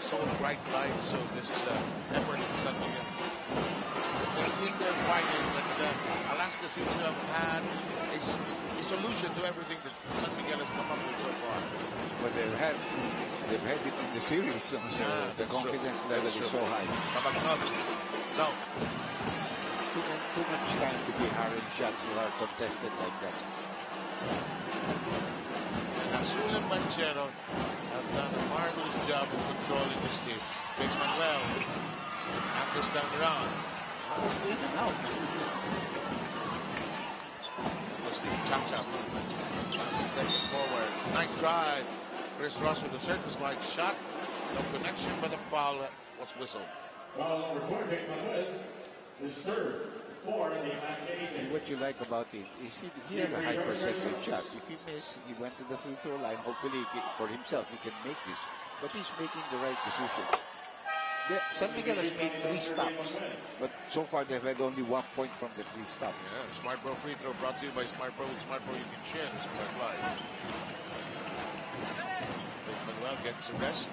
So bright lights of this effort in San Miguel. In their fighting, but Alaska seems to have had a solution to everything that San Miguel has come up with so far. But they've had it in the series, so the confidence level is so high. No. Too much time to be harring shots that are contested like that. Azul and Manchero have done a marvelous job of controlling this team. Big Manuel, not this time around. Almost even out. Was the cha-cha movement. Stepping forward. Nice drive. Chris Ross with a circus-like shot. No connection, but the foul was whistled. Foul number 4, Vic Manuel. His third for the Alaska Aces. What you like about him is he had a high percentage shot. If he missed, he went to the free throw line. Hopefully, for himself, he can make this. But he's making the right decision. San Miguel has made 3 stops, but so far they've had only 1 point from the 3 stops. Yeah, Smart Bro free throw brought to you by Smart Bro. With Smart Bro, you can share this Smart Life. Big Manuel gets a rest.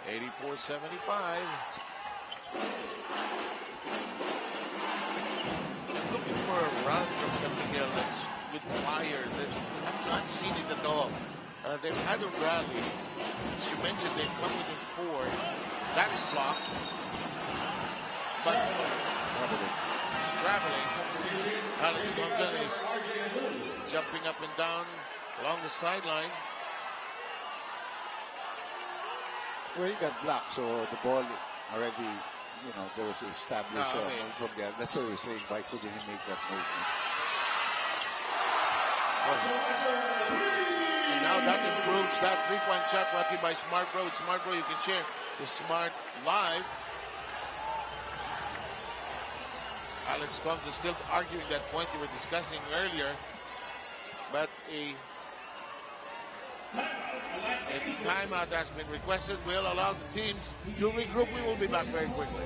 84-75. Looking for a run from San Miguel that's with fire. That I've not seen it at all. They've had a rally. As you mentioned, they've come within 4. That is blocked. But scrabbling. Alex Compton is jumping up and down along the sideline. Well, he got blocked, so the ball already, there was established move from there. That's what we're saying. Why couldn't he make that move? And now that improves that three-point shot brought to you by Smart Bro. With Smart Bro, you can share the Smart Live. Alex Compton still arguing that point you were discussing earlier. But a timeout has been requested. We'll allow the teams to regroup. We will be back very quickly.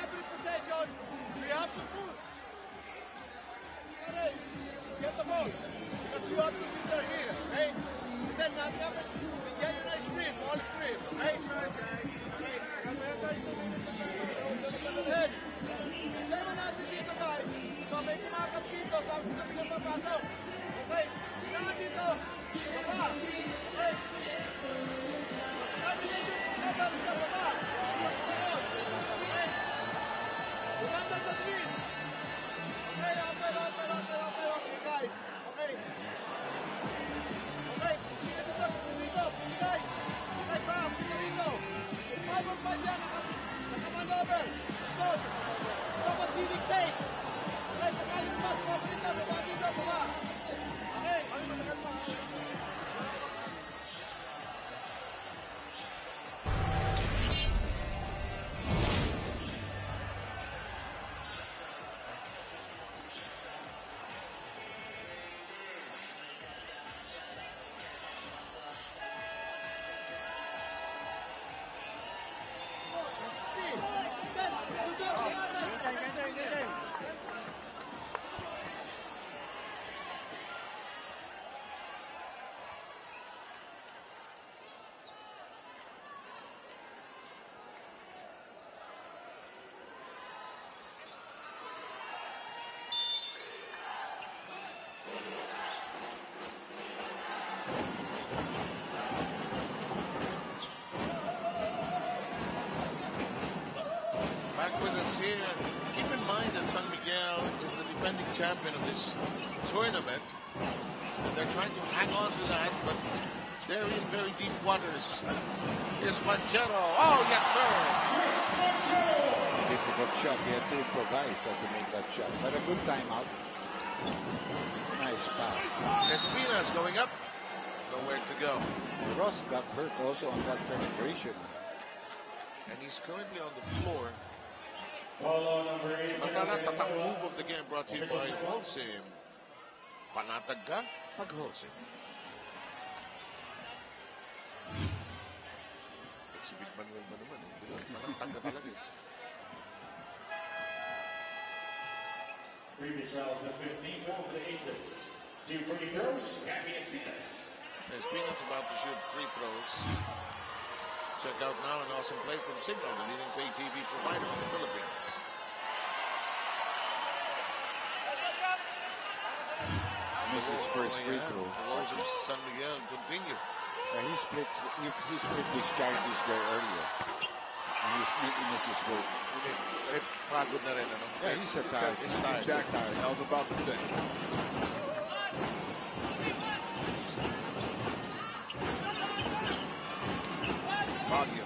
Every possession, we have to push. Alright, get the ball. Because you have to be there here, okay? And then nothing happens. We get you nice screen, ball screen, okay? Okay, problema natin dito, guys. So, may kumakap dito, tapos kami na papasok. Okay? Kailangan dito. Baba. Okay? Kami na dito, labas ka, baba. Okay? Remember the three. Okay, okay, guys. Okay. Okay, dito, guys. Okay, bam, dito. 5 on 5 yan, nakamaneuver. Go. Dapat didictate. Okay, pagkalit mas, baba dito, baba. champion of this tournament. And they're trying to hang on to that, but they're in very deep waters. Here's Manchero. Oh, yes, sir. Difficult shot. He had to improvise how to make that shot. But a good timeout. Nice pass. Espina's going up. Nowhere to go. Ross got hurt also on that penetration. And he's currently on the floor. Follow number 8. Tatak move of the game brought to you by Holcim. Panatag ka? Pag Holcim. Si Big Manuel ba naman? Panatag ka talaga. Previous rounds of 15 fell for the Aces. 2 free throws, Gabby Espinas. Espinas about to shoot free throws. Check out now an awesome play from Signal, the leading pay TV provider in the Philippines. Misses first free throw. The woes of San Miguel continue. He split his charges there earlier. And he misses both. Pagod na rin, ano? Yeah, he's tired. He's tired. Exactly. I was about to say. Baguio.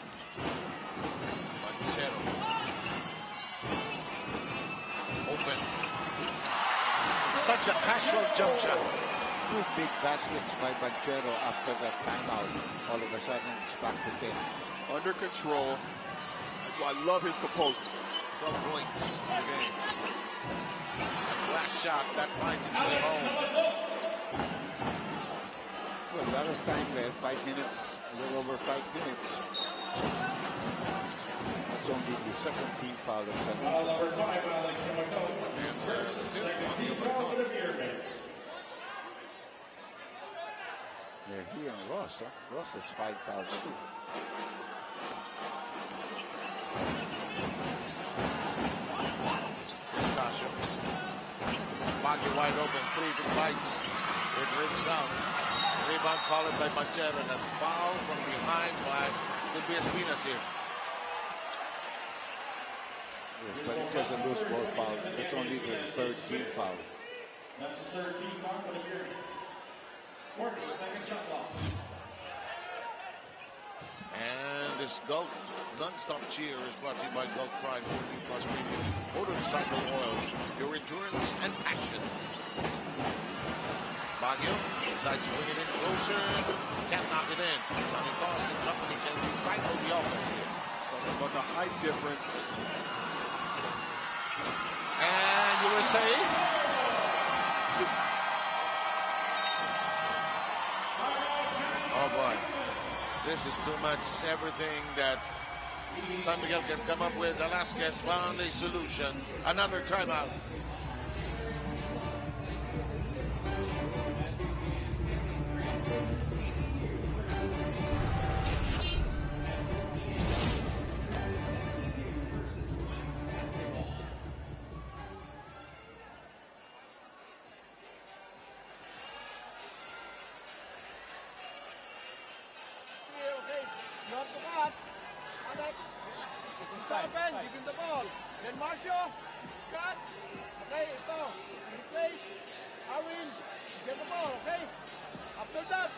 Manchero. Open. Such a casual jump shot. Two big baskets by Banchero after that timeout. All of a sudden, it's back to 10. Under control. I love his composure. 12 points in the game. Last shot, that finds its way home. Well, a lot of time left. 5 minutes, a little over 5 minutes. That's only the second team foul of San Foul number 5, Alex Camacone. Second team foul for the Beermen. Yeah, he and Ross, huh? Ross has 5 fouls too. Tasha. Baguio wide open, 3 to bites. It rips out. Rebound followed by Manchero, and a foul from behind by could be Espinas here. Yes, but it was a loose ball foul. It's only the third team foul. That's his third team foul for the Beermen. 40-second shot clock. And this Gulf non-stop cheer is brought to you by Gulf Pride 14 Plus Premium Motorcycle Oils, your endurance and passion. Baguio decides to bring it in closer. Can't knock it in. Johnny Toss and company can recycle the offense here. Talking about the height difference. And USA. Oh boy. This is too much. Everything that San Miguel can come up with. Velasquez found a solution. Another timeout. Not to cut. Alex. Open. Give him the ball. Then Marcio. Cut. Okay, ito. Replace. Arwin. Get the ball, okay? After that,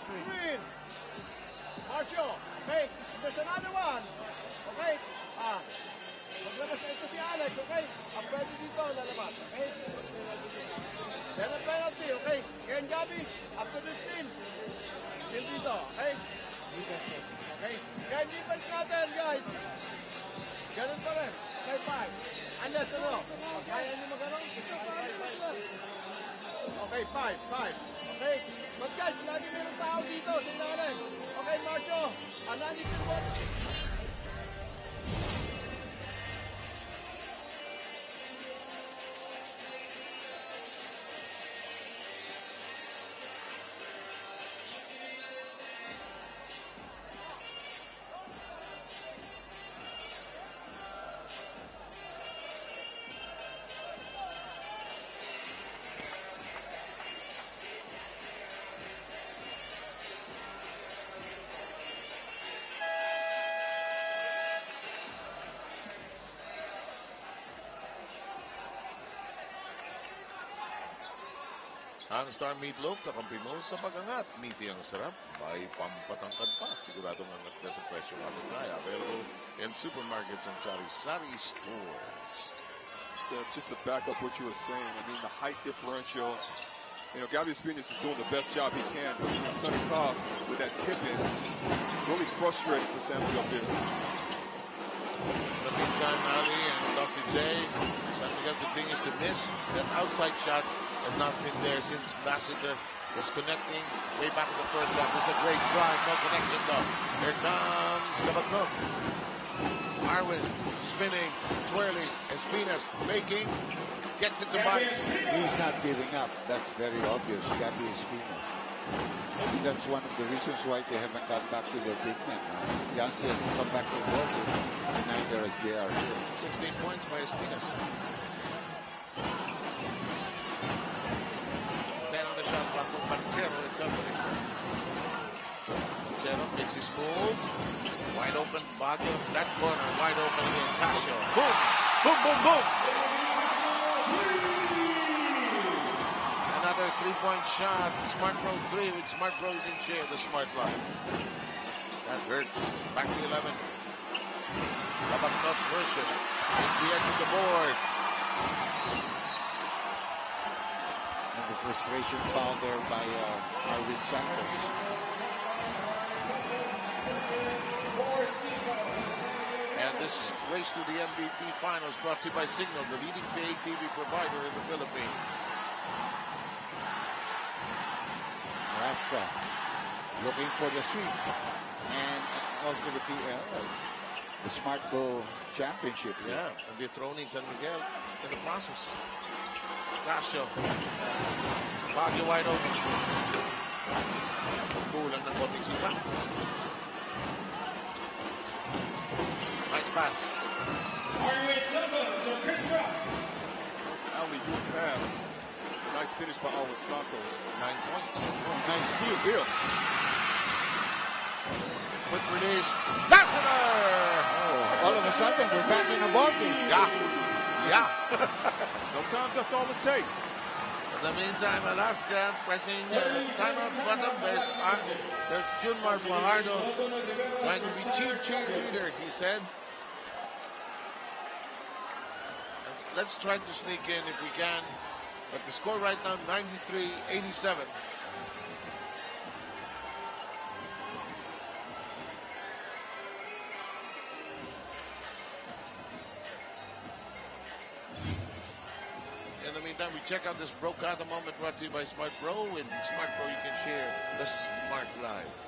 screen. Marcio. Okay. There's another one. Okay? Maglabas na ito si Alex, okay? Ang pwede dito, lalabas. Okay? Then a penalty, okay? Ken Gabi, after the spin. Still dito, okay? Okay? Kaya defense natin, guys. Ganun pa rin. Okay, 5. Unless ano, kaya nyo mag-ano? Okay, 5. Okay? But guys, lagi meron tao dito. Tingnan natin. Okay, Marcio. Analysis your watch. Ang Star Meatloaf, kakampi mo sa pag-angat. Meaty ang sarap, may pampatangkad pa. Siguradong angat na sa presyo natin tayo. Available in supermarkets and sari-sari stores. So just to back up what you were saying, I mean, the height differential, Gabby Espinas is doing the best job he can. Sonny Toss with that tip in, really frustrating for San Miguel there. In the meantime, Ali and Dr. J, San Miguel continues to miss. That outside shot has not been there since Lassiter was connecting way back in the first half. This is a great drive, no connection though. Here comes Kabaknok. Arwin spinning, twirling, Espinas making, gets it to Mike. He's not giving up. That's very obvious. Gabby Espinas. Maybe that's one of the reasons why they haven't got back to their big men. Yancy hasn't come back to work, and neither has JR. 16 points by Espinas. 10 on the shot clock for Pancero and company. Pancero makes his move. Wide open, Baguio, that corner, wide open again, Casio. Boom! Boom, boom, boom! Another three-point shot. Smart Pro 3 with Smart Pro. You can share the Smart line. That hurts. Back to 11. Kabaknot's version. It's the edge of the board. And the frustration found there by Arvin Santos. And this race to the MVP Finals brought to you by Signal, the leading pay TV provider in the Philippines. Alaska looking for the sweep. And also the Smart Go Championship. Yeah, and dethroning San Miguel in the process. Casio. Baguio wide open. Kulang ng konting sipa. Nice pass. Arwin Santos of Chris Ross. Alley-oop pass. Nice finish by Arwin Santos. 9 points. Nice steal. Quick release. Lassiter! Oh, all of a sudden, we're back in a ball game. Yeah. Yeah. Sometimes that's all it takes. In the meantime, Alaska pressing timeout button. There's Junmar Fajardo trying to be cheerleader, he said. Let's try to sneak in if we can. But the score right now, 93-87. In the meantime, we check out this broadcast a moment brought to you by Smart Pro. With Smart Pro, you can share the Smart Live.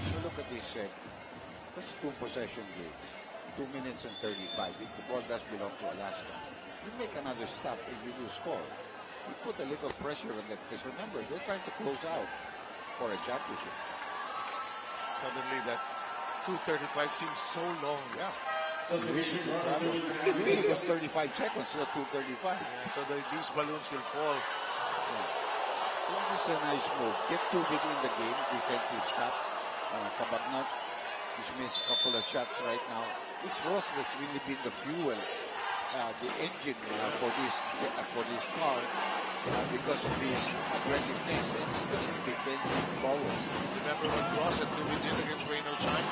So look at this. That's two possession game. 2 minutes and 35. If the ball does belong to Alaska, you make another stop and you do score. You put a little pressure on them because remember, they're trying to close out for a championship. Suddenly that 2:35 seems so long. Yeah. Usually it was 35 seconds, not 2:35. So these balloons will fall. This is a nice move. Get too big in the game. Defensive stop. Kabaknot, he's missed a couple of shots right now. It's Ross that's really been the fuel, the engine for this car because of his aggressiveness and his defensive powers. Remember when Ross had to begin against Rain or Shine?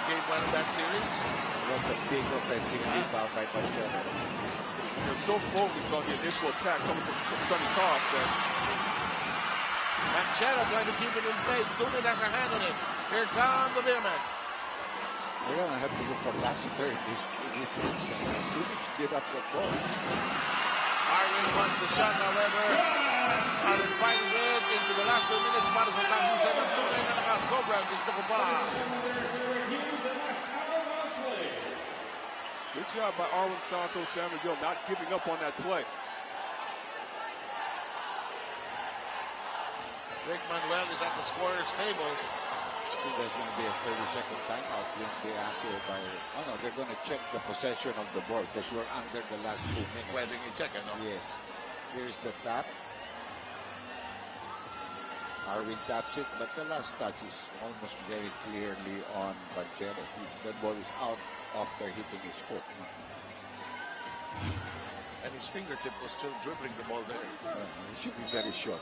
Game one of that series. That's a big offensive rebound by Pancero. They're so focused on the initial attack coming from Sonny Toss that Pancero trying to keep it in play. Tunid has a hand on it. Here comes the beer man. They're going to have to look for Lassiter in this instance. Who needs to give up the ball? Arwin wants the shot, however. Arwin fighting it into the last 2 minutes. Para sa tagisan ng tunay na lakas. Cobra, gusto ko pa. good job by Arwin Santos, San Miguel, not giving up on that play. Rick Manuel is at the scorer's table. I think there's going to be a 30-second timeout when they ask you by... Oh, no, they're going to check the possession of the ball because we're under the last 2 minutes. Pwede you check it, no? Yes. Here's the tap. Arwin taps it, but the last touch is almost very clearly on Pancero. That ball is out after hitting his foot. and his fingertip was still dribbling the ball there. It should be very short.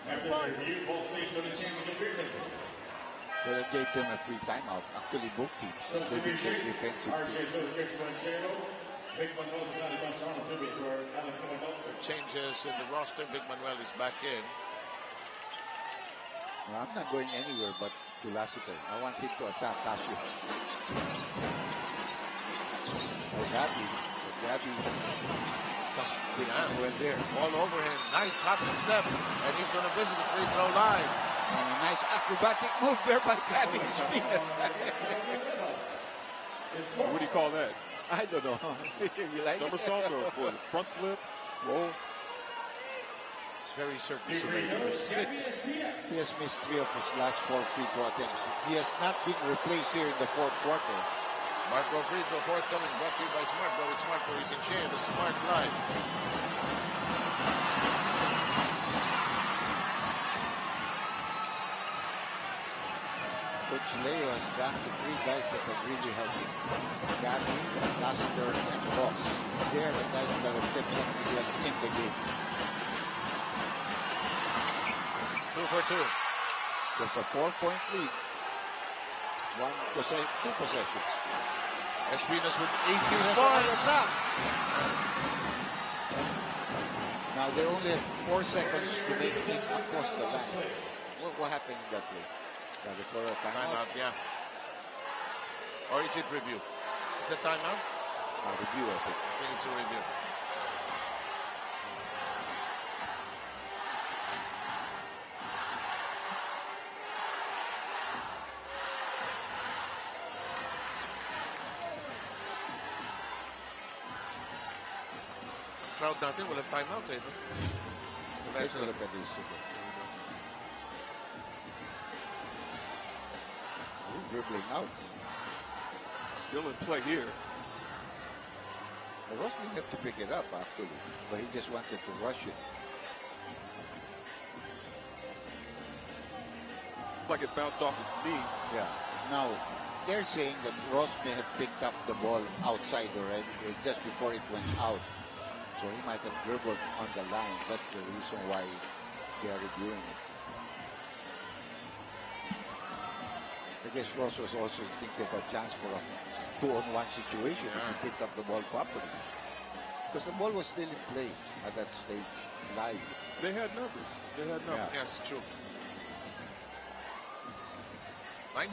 After the review, ball stays on the same agreement. So they gave them a free timeout. Actually, both teams. They didn't take defensive team. Changes in the roster. Big Manuel is back in. Well, I'm not going anywhere but to Lassiter. I want him to attack Casio. Gabby's Big Manuel there. All over him. Nice hot step. And he's going to visit the free throw line. And a nice acrobatic move there by Gabby. What do you call that? I don't know. You like somersault or a front flip? Roll? Very circulating. He has missed 3 of his last 4 free throw attempts. He has not been replaced here in the fourth quarter. Smart Bro free throw forthcoming, brought to you by Smart Bro. With Smart Bro, you can share the Smart Life. Coach Leo has gone to 3 guys that have really helped him. Gabby, Lassiter, and Ross. They are the guys that have kept San Miguel in the game. 2 for 2. Just a 4-point lead. 2 possessions. Espinas with 18 points. Now they only have 4 seconds to make it across the line. What happened in that play? For a timeout? Yeah. Or is it review? Is it timeout? Review, I think. I think it's a review. Crowd natin, walang timeout eh. Let's look at this. Dribbling out. Still in play here. Ross didn't have to pick it up, actually, but he just wanted to rush it. Like it bounced off his knee. Yeah. Now, they're saying that Ross may have picked up the ball outside already, just before it went out. So he might have dribbled on the line. That's the reason why they are reviewing it. I guess Ross was also thinking of a chance for a 2-on-1 situation if he picked up the ball properly. Because the ball was still in play at that stage, live. They had numbers. Yeah. Yes, true. 93-89.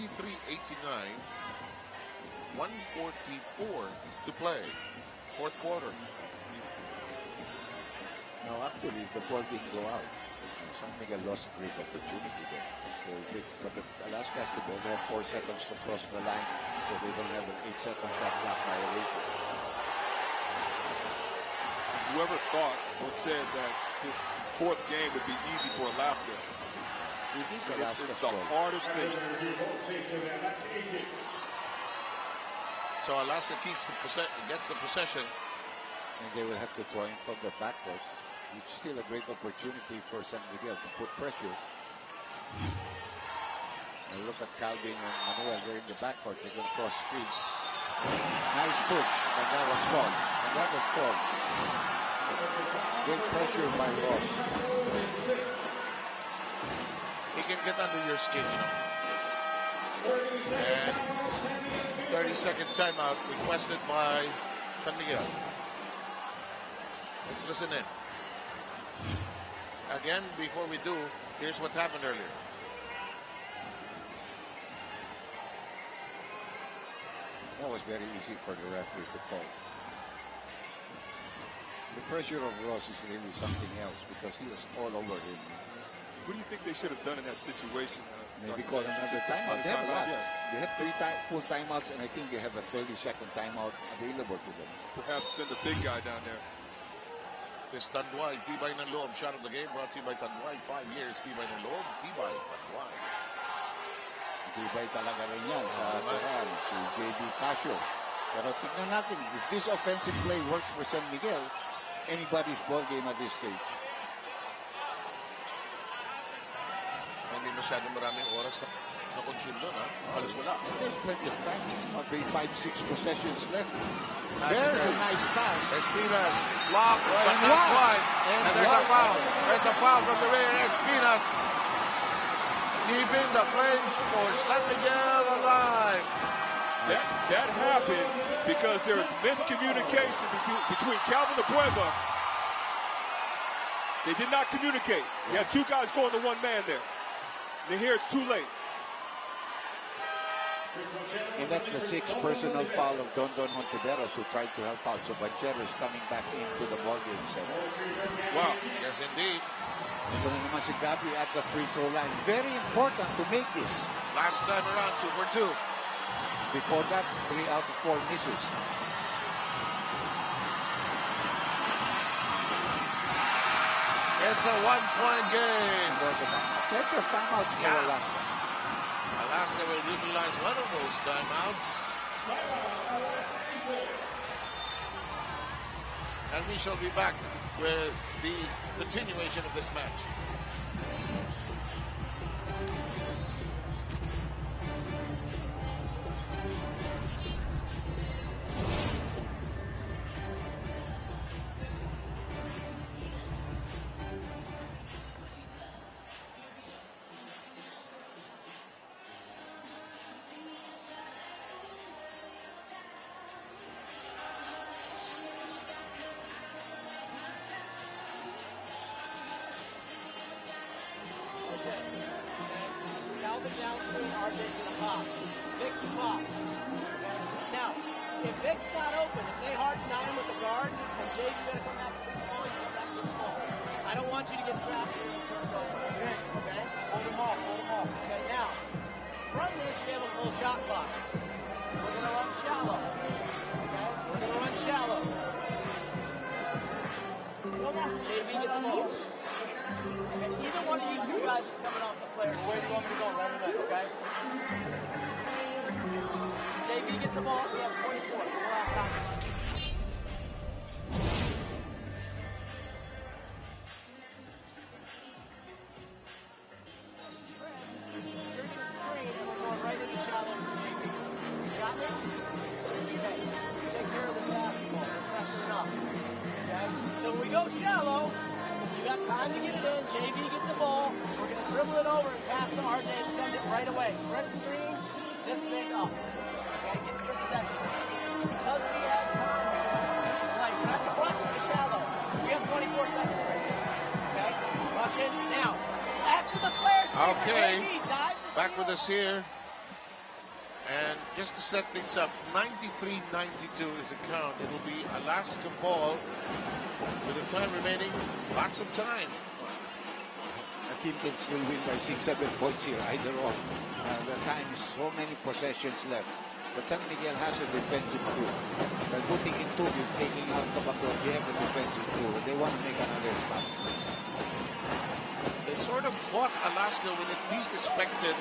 144 to play. Fourth quarter. Now, actually, the ball didn't go out. San Miguel lost a great opportunity there. But if Alaska has the ball, they have 4 seconds to cross the line, so they don't have an 8-second shot clock violation. Whoever thought or said that this fourth game would be easy for Alaska. It is Alaska's the ball. hardest thing. So Alaska gets the possession. And they will have to throw in from the backcourt. It's still a great opportunity for San Miguel to put pressure. And look at Calvin and Manuel. They're in the backcourt. They're going to cross screen. Nice push. And that was called. Great pressure by Ross. He can get under your skin, you know. And 30-second timeout requested by San Miguel. Let's listen in. Again, before we do, here's what happened earlier. That was very easy for the referee to call. The pressure of Ross is really something else because he was all over him. What do you think they should have done in that situation? Maybe call another timeout. They have a lot. They have 3 full timeouts, and I think they have a 30-second timeout available to them. Perhaps send a big guy down there. This Tanduay, Tibay ng Loob. Shot of the game brought to you by Tanduay. 5 years, Tibay ng Loob. Tibay, Tanduay. Tibay talaga rin yan sa Teran, si J.B. Casio. Pero tignan natin, if this offensive play works for San Miguel, anybody's ball game at this stage. Hindi masyadong maraming oras. na consume doon, ha? Halos wala. There's plenty of time. Probably 5-6 possessions left. Pass There's there. a nice pass. Espinas blocked, but And not wide. wide. And there's a wide. foul. There's a foul from the rear. Espinas keeping the Flames for San Miguel alive. That happened because there was miscommunication between Calvin LaPueva. They did not communicate. You had two guys going to one man there. And here it's too late. And that's the 6th personal foul of Don Hontiveros, who tried to help out. So Banchero is coming back into the ballgame center. Wow. Yes, indeed. Ito na naman si Gabi at the free throw line. Very important to make this. Last time around, 2 for 2. Before that, 3 out of 4 misses. It's a 1-point game. Plenty of timeouts for Alaska. Alaska will utilize one of those timeouts. And we shall be back with the continuation of this match. Calvin downstream, RJ's going to pop. Vic to pop. Okay. Now, if Vic's not open, if they hard deny him with the guard, and Jay's going to come back to the ball, he's going back to the ball. I don't want you to get trapped here and turn it over. Okay? Hold them off, hold them off. Okay, now, from this, we have a little shot clock. We're going to run shallow. Okay? We're going to run shallow. JB, get the ball. Okay, either one of you two guys is coming off the flare. Where do you want me to go? Run with it, okay? JB, get the ball. We have 24, so we're out time. We're going right into shallow for JB. You got me? Okay. Take care of the basketball. We're pressing up. Okay? So we go shallow. You got time to get it in. JB, get the ball. We're going to dribble it over and pass to RJ and send it right away. Front screen, this big up. Okay, get your possession. Because we have time, like, we're not front, we're shallow. We have 24 seconds right here. Okay? Rush in. Now, after the flare screen, Okay. JB, dive to Back with us here. And just to set things up, 93-92 is the count. It'll be Alaska ball with the time remaining. Lots of time. A team can still win by 6-7 points here, either or. The time is so many possessions left. But San Miguel has a defensive crew. By putting in two, you're taking out Kabakot, you have a defensive crew. They want to make another stop. They sort of caught Alaska when it least expected.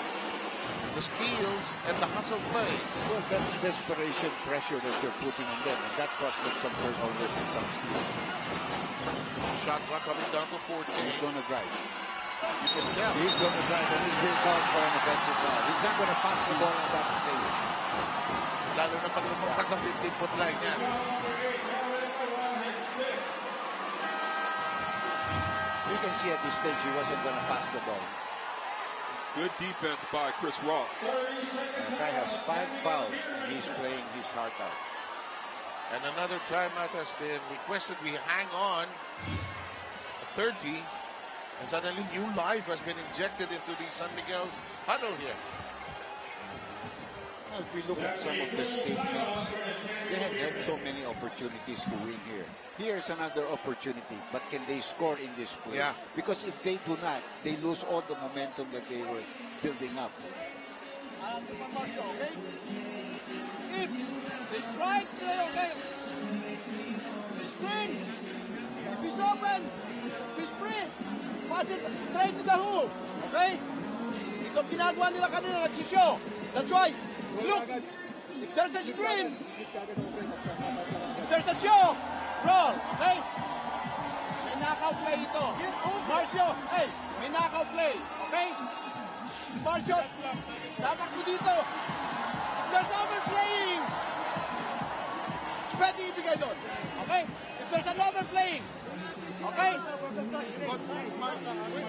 The steals and the hustle plays. Well, that's desperation pressure that you're putting on them, and that cost them some turnovers and some steals. Shot clock coming down to 14. He's going to drive. You can tell. He's going to drive, and he's being called for an offensive foul. He's not going to pass the ball on that stage. Lalo na pag lumampas ang 15-foot line yan. You can see at this stage he wasn't going to pass the ball. Good defense by Chris Ross. The guy has 5 fouls, and he's playing his heart out. And another timeout has been requested. We hang on. 30. And suddenly new life has been injected into the San Miguel huddle here. Now, if we look at some of the statements, they have had so many opportunities to win here. Here's another opportunity, but can they score in this play? Yeah. Because if they do not, they lose all the momentum that they were building up. If they try to say, okay, spring, if he's open, if he's free, pass it straight to the hoop, okay? Ito ginagawa nila kanina, nag-show. That's right. Look, if there's a screen, if there's a show, roll, okay? May knockout play ito. Marcio, hey, may knockout play, okay? Marcio. Tatakbo dito. If there's overplaying, pwede ibigay doon. Okay? If there's an overplaying, okay?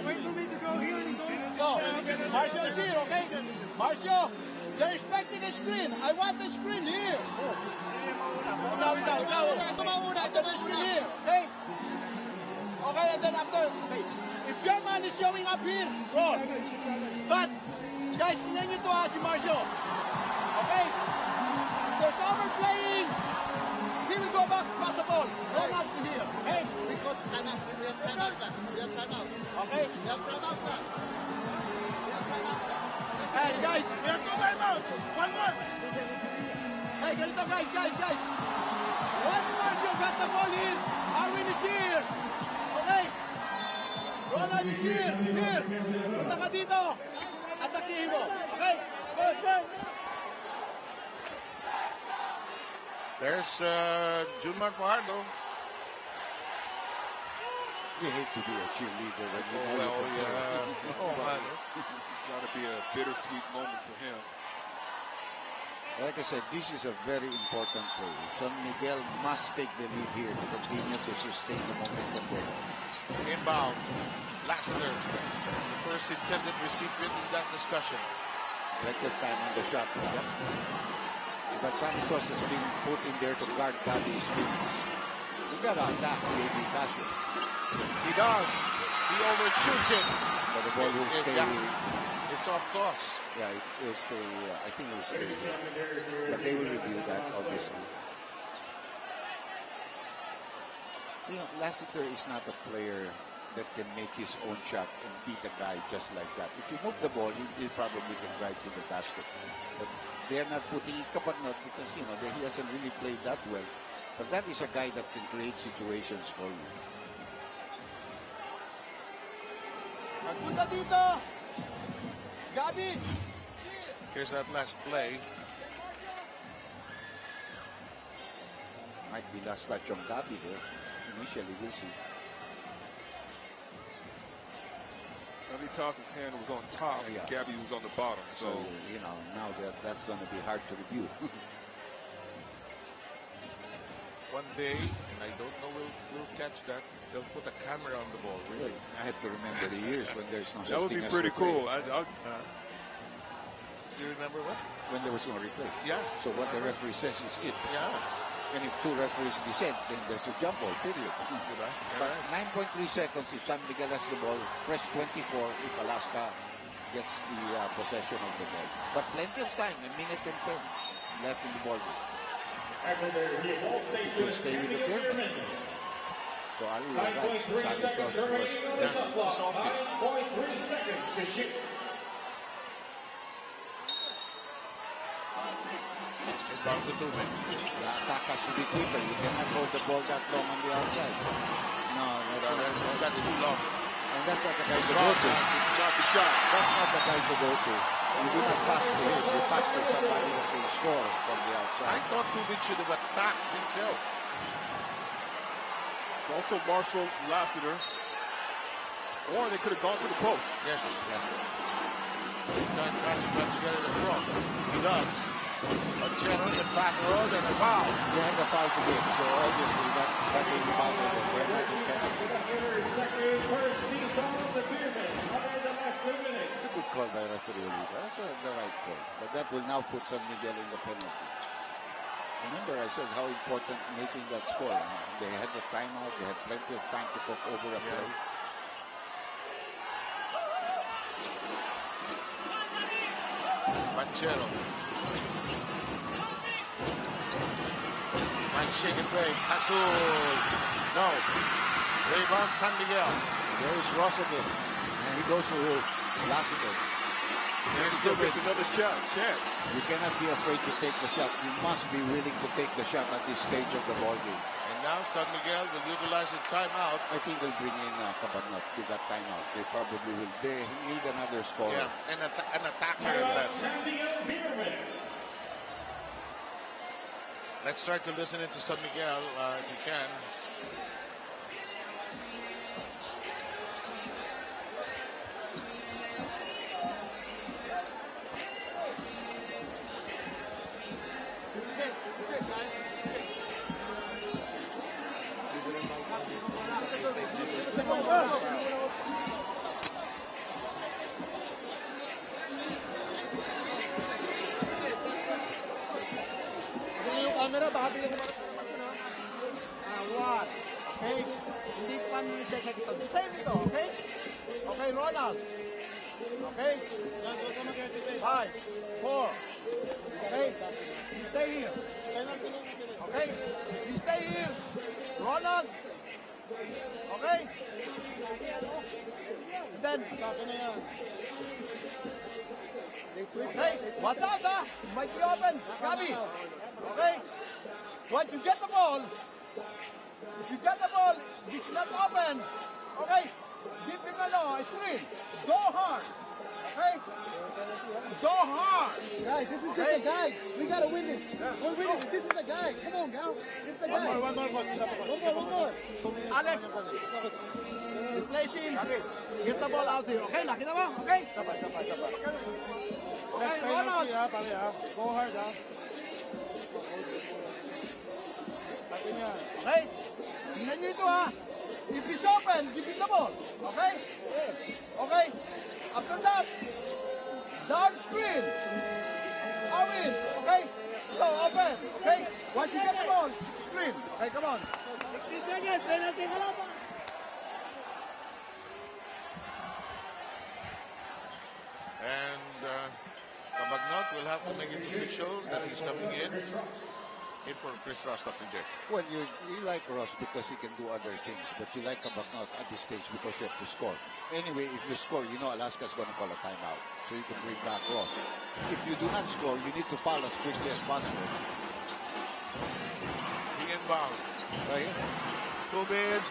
Wait for me to go here. So, Marcio is here, okay? Marcio, they're expecting a screen. I want a screen here. Ito mauna. Ito na screen here, okay? Okay, and then after, okay. If your man is showing up here, roll. But, guys, tingnan nyo ito si Marcio. Okay? If there's overplaying, he will go back to pass the ball. No, not here, okay? Because timeout. We have timeout, sir. We have timeout. Okay? We have timeout, sir. Hey, guys, we have 2 timeouts. 1-1. Hey, ganito, guys. Once Marcio got the ball here, Arwin is here. Okay? Ronald is here. Punta ka dito. Atakihin mo. Okay? Good. There's Junmar Fajardo. You hate to be a cheerleader when you know Well, you yeah. Oh, man. It's got to be a bittersweet moment for him. Like I said, this is a very important play. San Miguel must take the lead here to continue to sustain the momentum there. Inbound. Lassiter, the first intended recipient in that discussion. Plenty of time on the shot. But Santos has been put in there to guard Gabi's spins. You gotta attack maybe Casio. He does. He overshoots it. But the ball will stay. It's off toss. Yeah, it will stay. I think it will stay. But they will review that, obviously. You know, Lassiter is not a player that can make his own shot and beat a guy just like that. If you move the ball, he'll probably can drive to the basket. But they're not putting it kapanot because, you know, he hasn't really played that well. But that is a guy that can create situations for you. Punta dito. Gabi. Here's that last play. Might be last touch on Gabi there. Initially, we'll see. Sonny Thompson's hand was on top, and Gabby was on the bottom. So you know, now that's going to be hard to review. One day, and I don't know we'll catch that, they'll put a camera on the ball, really. I have to remember the years when there's no such That would thing be as pretty replay. cool. You remember what? When there was no replay. Yeah. So what the referee says is it. Yeah. And if 2 referees dissent, then there's a jump ball, period. But 9.3 seconds if San Miguel has the ball, press 24 if Alaska gets the possession of the ball. But plenty of time, 1 minute and 10 left in the ball. Will stay with the pyramid. So Ali, 9.3 seconds remaining on the shot clock. 9.3 seconds to shoot. Inbound to Tubin. The attack has to be quicker. You cannot hold the ball that long on the outside. No, that's too long. And that's not the guy to go to. Not the shot. That's not the guy to go to. You do not pass to him. You pass to somebody that can score from the outside. I thought Tubin should have attacked himself. It's also Marshall Lassiter. Or they could have gone to the post. Yes. Big time Patrick tries to get it across. He does. A channel, the back road, and a foul. They had the foul to give, so obviously that will be foul. They're not in penalty. It's a good call by referee. That's the right call. But that will now put San Miguel in the penalty. Remember, I said how important making that score. They had the timeout. They had plenty of time to talk over a play. Manchero. Nice shake and break. Azul. No. Rebound San Miguel. There's Ross again. And he goes to Lassiter. Still gets another chance. You cannot be afraid to take the shot. You must be willing to take the shot at this stage of the ball game. And now San Miguel will utilize a timeout. I think they'll bring in Cabanot with that timeout. They probably will. They need another scorer. Yeah, an attacker at that. Let's try to listen into San Miguel if you can. Ronald. Okay? 5, 4. Okay? You stay here. Okay? You stay here. Ronald. Okay? And then, okay, watch out, huh? You might be open. Gabi. Okay? Once you get the ball, if you get the ball, it's not open. Okay? Deep in the screen. Go hard. Okay? Go hard. Guys, this is just a guide. We gotta win this. We're winning. This is a guide. Come on, Gal. This is a guide. One more. Alex. Replace him. Get the ball out here. Okay, nakita mo? Okay? Okay, Ronald. Go hard, ha? Okay? Tingnan nyo ito, ha? If it's open, give it the ball. Okay? Okay? After that, down screen. Open. Okay? Ito, open. Okay? Once you get the ball, screen. Okay, come on. 60 seconds. Penalty ka lang. And Cabagnot will have to make it official that he's coming in for Chris Ross, Dr. J. Well, you like Ross because he can do other things, but you like Cabagnot at this stage because you have to score. Anyway, if you score, you know Alaska's going to call a timeout, so you can bring back Ross. If you do not score, you need to foul as quickly as possible. The inbound. Right here. Subid,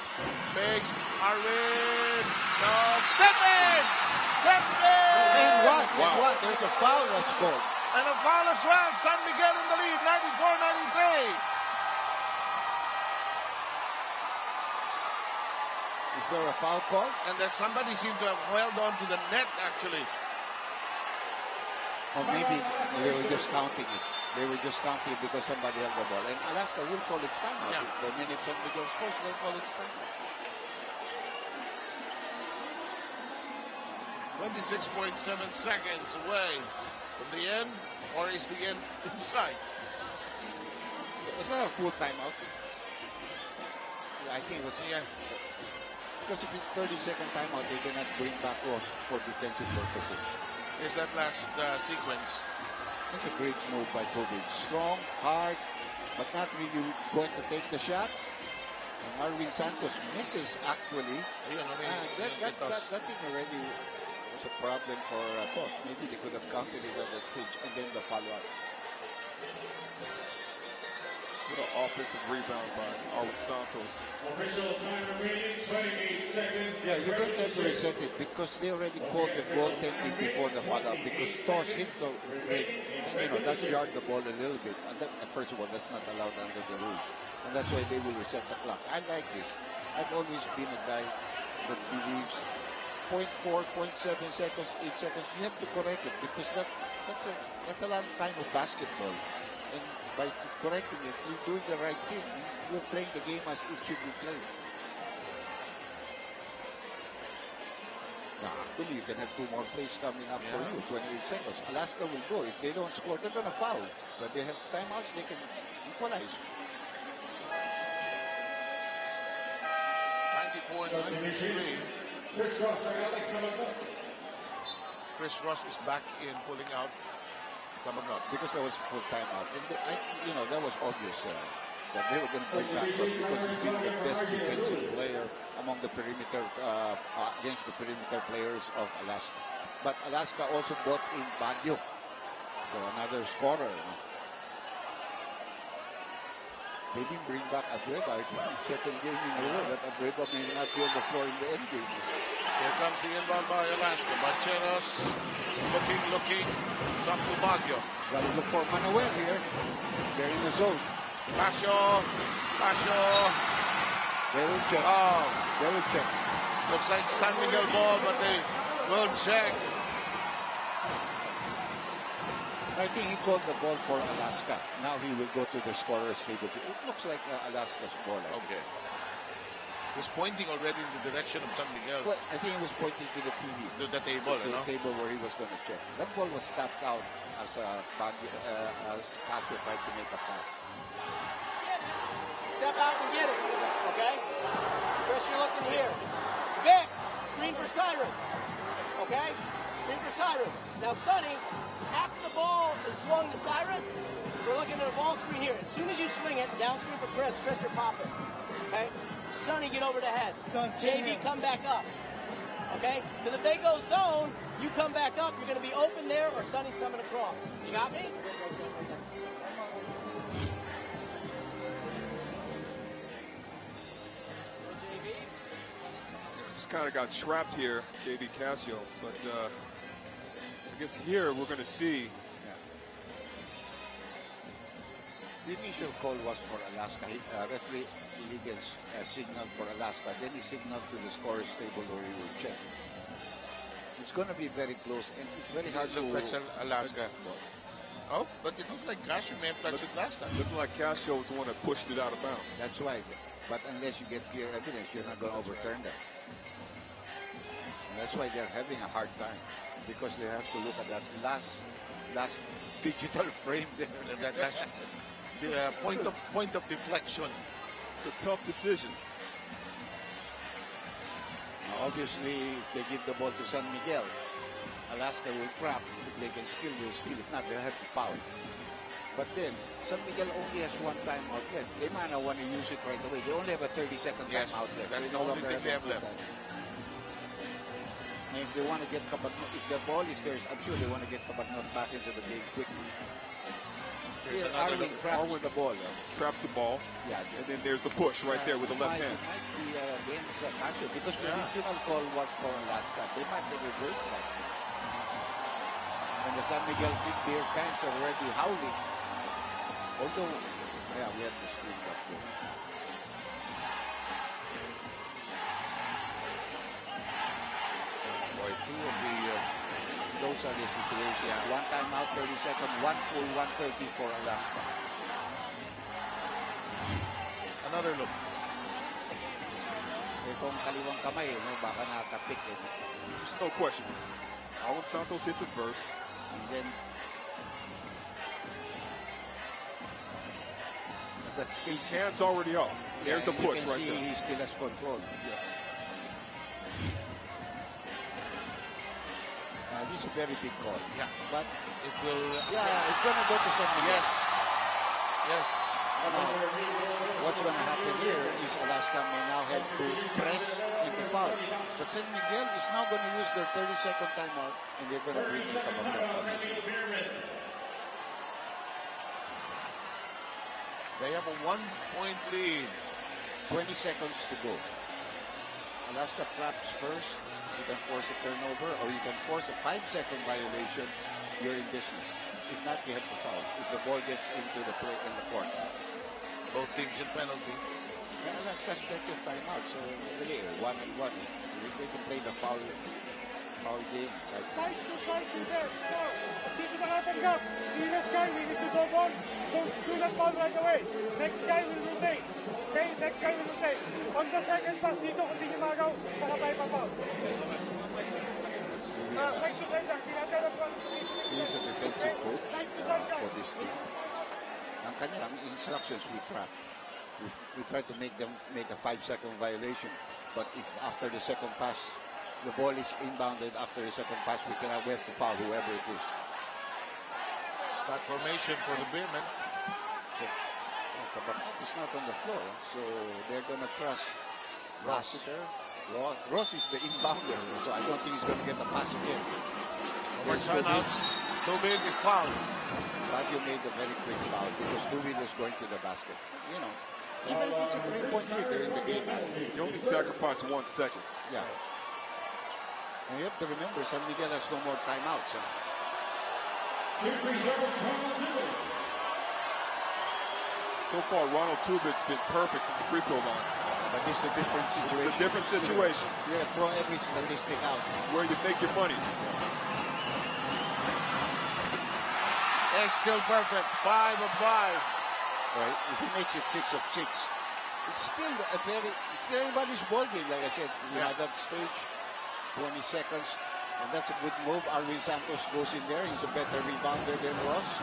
fakes, Arvin, no, Tippin! And what? What? There's a foul that's called. And a foul as well. San Miguel in the lead, 94-93. Is there a foul call? And then somebody seemed to have held on to the net, actually. Or maybe they were just counting it. They were just counting it because somebody held the ball. And Alaska will call it timeout. Yeah. The minute San Miguel scores, they'll call it timeout. 26.7 seconds away from the end, or is the end in sight? It's not a full timeout. I think it was, yeah. Because if it's 30-second timeout, they cannot bring back Ross for defensive purposes. Is that last sequence? That's a great move by Kobe. Strong, hard, but not really going to take the shot. And Marvin Santos misses, actually. That thing already was a problem for Toss. Maybe they could have counted it at that stage and then the follow-up. What an offensive rebound by Marvin Santos. Official time remaining, 28 seconds. Yeah, you don't have to reset it because they already called the goaltending before the follow-up because Toss hit the ring. And, that jarred the ball a little bit. And that, first of all, that's not allowed under the rules. And that's why they will reset the clock. I like this. I've always been a guy that believes 0.4, 0.7 seconds, 8 seconds, you have to correct it because that's a lot of time of basketball. And by correcting it, you're doing the right thing. You're playing the game as it should be played. Now, actually, you can have 2 more plays coming up for you, 28 seconds. Alaska will go. If they don't score, they're going to foul. But they have timeouts, they can equalize. 94-93. Chris Ross is back in pulling out Cabagnot. Because that was full timeout. And that was obvious that they were going to bring back because he's been the best defensive player among the perimeter, against the perimeter players of Alaska. But Alaska also brought in Baguio. So another scorer. They didn't bring back Abueva. I think the second game in a row that Abueva may not be on the floor in the end game. Here comes the inbound by Alaska. Bancheros looking. It's up to Baguio. Got to look for Manuel here. They're in the zone. Casio. They will check. They will check. Looks like San Miguel ball, but they will check. I think he called the ball for Alaska. Now he will go to the scorer's table. It looks like Alaska's ball. Okay. He's pointing already in the direction of San Miguel. Well, I think he was pointing to the TV. To the table, the table where he was going to check. That ball was tapped out as Casio tried to make a pass. Step out and get it, okay? Chris, you're looking here. Vic, screen for for Cyrus. Okay? Three for Cyrus. Now, Sonny, after the ball is swung to Cyrus, we're looking at a ball screen here. As soon as you swing it, down screen for Chris. Chris, you're popping. Okay? Sonny, get over the head. JV, come back up. Okay? Because if they go zone, you come back up, you're going to be open there, or Sonny's coming across. You got me? Just kind of got trapped here, JV Casio, but I guess here we're going to see. The initial call was for Alaska. Referee illegal signal for Alaska. Then he signaled to the scorer's table where he will check. It's going to be very close, and it's very hard to look like Alaska. Oh, but it looked like Casio may have touched it last time. Looked like Casio was the one that pushed it out of bounds. That's why. But unless you get clear evidence, you're not going to overturn that. And that's why they're having a hard time, because they have to look at that last digital frame there. That's the point of deflection. It's a tough decision. Now, obviously, if they give the ball to San Miguel, Alaska will trap. They can steal. If not, they'll have to foul. But then, San Miguel only has one timeout left. They might not want to use it right away. They only have a 30-second timeout left. That's the only thing they have left. And if they want to get Cabagnot, if the ball is there, I'm sure they want to get Cabagnot back into the game quickly. Here, Arwin traps the ball. Traps the ball. Yeah. And then there's the push right there with the left hand. It might be against Casio, because the original call was for Alaska. They might have reversed that. And the San Miguel Beer fans are already howling. Although, yeah, we have to screen that goal. Boy, two of the those are the situations. Yeah. One timeout, 30 seconds, one full 130 for Alaska. Another look. Itong kaliwang kamay, no, baka nakapik. There's no question. Alan Santos hits it first. And then his hand's already up. There's the push right there. He still has control. Yes. This is a very big call. Yeah. But it will. Yeah, it's going to go to San Miguel. Yes. Yes. What's going to happen here is Alaska may now have to press into foul. But San Miguel is now going to use their 30-second timeout, and they're going to bring it up. They have a 1-point lead. 20 seconds to go. Alaska traps first. You can force a turnover, or you can force a 5-second violation. You're in business. If not, you have to foul. If the ball gets into the play in the court. Both teams in penalty. And Alaska's plenty of timeout, so really, 1-1. They can play the foul game. Side to there. So, dito nakatanggap. Next guy, we need to go on. Do not foul right away. Next guy will rotate. Okay, next guy will rotate. On the second pass dito, kung di niya magaw, saka tayo pa-foul. Side to side lang. Tinatanggap ko. He is a defensive coach for this team. Ang kanyang instructions, we trap. We try to make them make a 5-second violation. But if after the second pass, the ball is inbounded after the second pass, we have to foul whoever it is. Start formation for the Beermen. Cabagnot is not on the floor, so they're going to trust Rossiter. Ross is the inbounder, so I don't think he's going to get the pass again. More timeouts. Tubig is fouled. Baguio made a very quick foul because Tubig was going to the basket. You know, even if it's a 3-point lead, they're in the game. You only sacrifice 1 second. Yeah. And you have to remember, San Miguel has no more timeouts. So far, Ronald Tubig's been perfect from the free throw line. But this is a different situation. It's a different situation. You're going to throw every statistic out. It's where you make your money. It's still perfect. 5 of 5. Right? If he makes it 6 of 6, it's still everybody's ball game, like I said. At that stage, 20 seconds. And that's a good move. Arwin Santos goes in there. He's a better rebounder than Ross.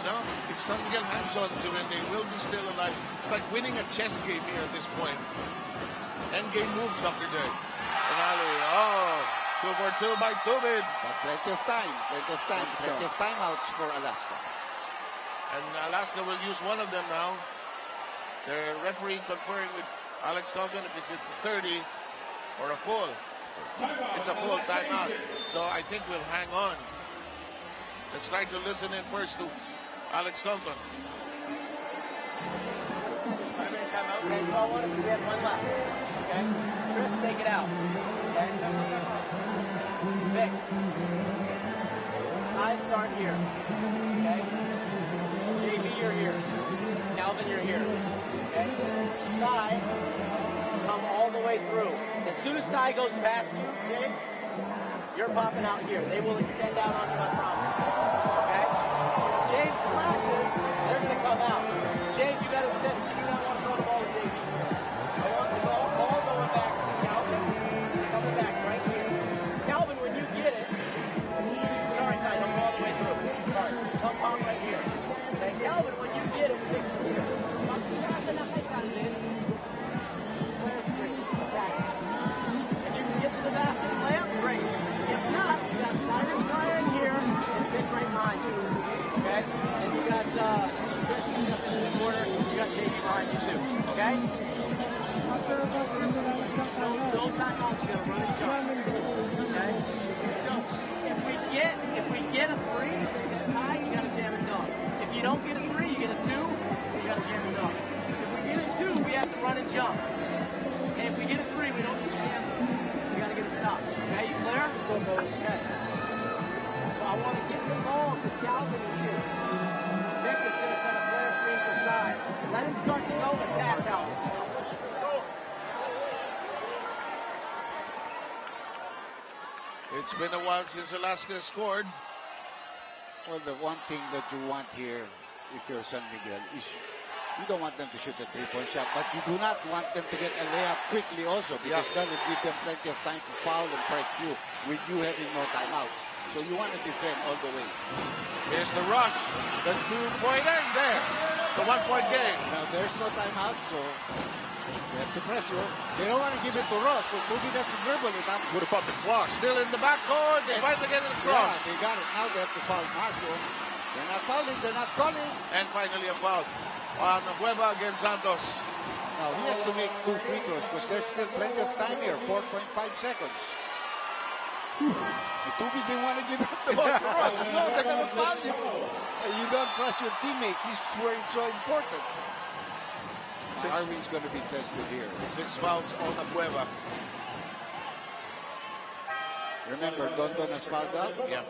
No, if San Miguel hangs on to it, they will be still alive. It's like winning a chess game here at this point. End game moves, Dr. Day. Finale. for 2 by Tubin. But plenty of time. Plenty of timeouts for Alaska. And Alaska will use one of them now. The referee conferring with Alex Compton if it's at 30 or a full. It's a full timeout. So I think we'll hang on. Let's try to listen in first to Alex Compton. 5-minute timeout. Okay, so I want to we have one left. Okay? Chris, take it out. Okay? Vic. I start here. Okay? JB, you're here. Calvin, you're here. Okay? Sai, come all the way through. As soon as Sai goes past you, James, you're popping out here. They will extend out on you, I promise. Okay? James flashes, they're going to come out. James, you got to extend. You do not want to throw the ball to JB. I want the ball going back to Calvin. Coming back right here. Calvin, when you get it, sorry, Sai, don't go all the way through. Sorry, come pop right here. Okay, Calvin, when you get it, take it here. If you can get to the basket and lay up, great. If not, you got Cyrus Fire in here and Vic right behind you. Okay? And you got Chris up in the corner. You got JB behind you too. Okay? Don't time out. You gotta run and jump. Okay? So if we get a 3, it's high, you gotta jam it dunk. If you don't get a 3, you get a 2, you gotta jam it dunk. If we get a 2, we have to run and jump. And if we get a 3, we don't get a jam. We gotta get a stop. Okay, you clear? Okay. So I want to get the ball to Calvin and you. Vic is gonna set a flare screen for size. Let him start to go attack out. It's been a while since Alaska scored. Well, the one thing that you want here, if you're San Miguel, is you don't want them to shoot a three-point shot, but you do not want them to get a layup quickly also, because that will give them plenty of time to foul and press you with you having no timeouts. So you want to defend all the way. Here's the rush. The two-pointer there. It's a one-point game. Now there's no timeout, so they have to pressure. They don't want to give it to Ross, so Tubi doesn't dribble it. What about the clock? Still in the backcourt. They finally get it across. Yeah, they got it. Now they have to foul Marshall. They're not fouling. They're not calling. And finally a foul on Cueva against Santos. Now he has to make 2 free throws because there's still plenty of time here. 4.5 seconds. Tubi didn't want to give up the ball to Ross. No, they're going to foul him. You don't trust your teammates. This is where it's so important. Arvin's going to be tested here. 6 fouls on Cueva. Remember, Dondon has fouled out? Yeah.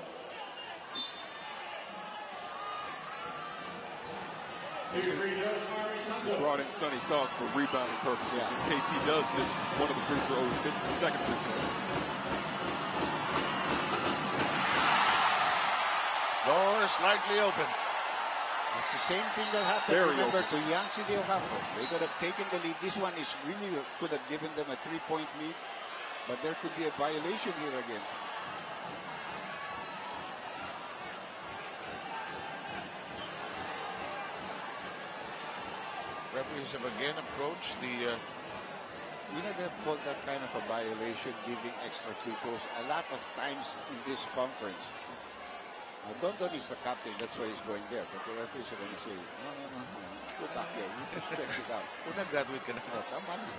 Brought in Sonny Toss for rebounding purposes in case he does miss one of the free throws. This is the second free throw. Door slightly open. It's the same thing that happened, remember, to Yancy de Ocampo. They could have taken the lead. This one is really could have given them a 3-point lead, but there could be a violation here again. Referees have again approached the... You know, they've called that kind of a violation, giving extra free throws a lot of times in this conference. Dondon is the captain, that's why he's going there. But the referees are going to say, no, go back there. You just check it out. Kung nag-graduate ka na. Tama na.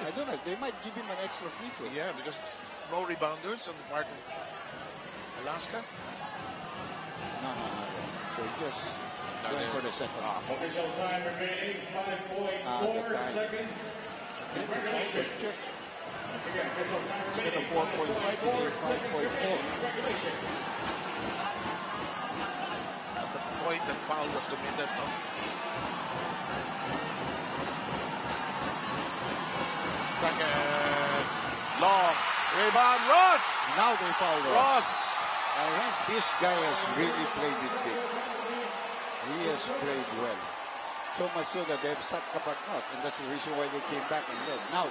I don't know. They might give him an extra free throw. Yeah, because no rebounders on the part of Alaska. No. They're just going for the second half. Official time remaining 5.4 seconds. Just check. Once again, official time Instead of remaining 4.5, 5.4. Congratulations. At the point that foul was committed, no? Second. Long. Rebound, Ross! Now they foul Ross! I think this guy has really played it big. He has played well. So much so that they've sat Kapak out, and that's the reason why they came back and led. Now,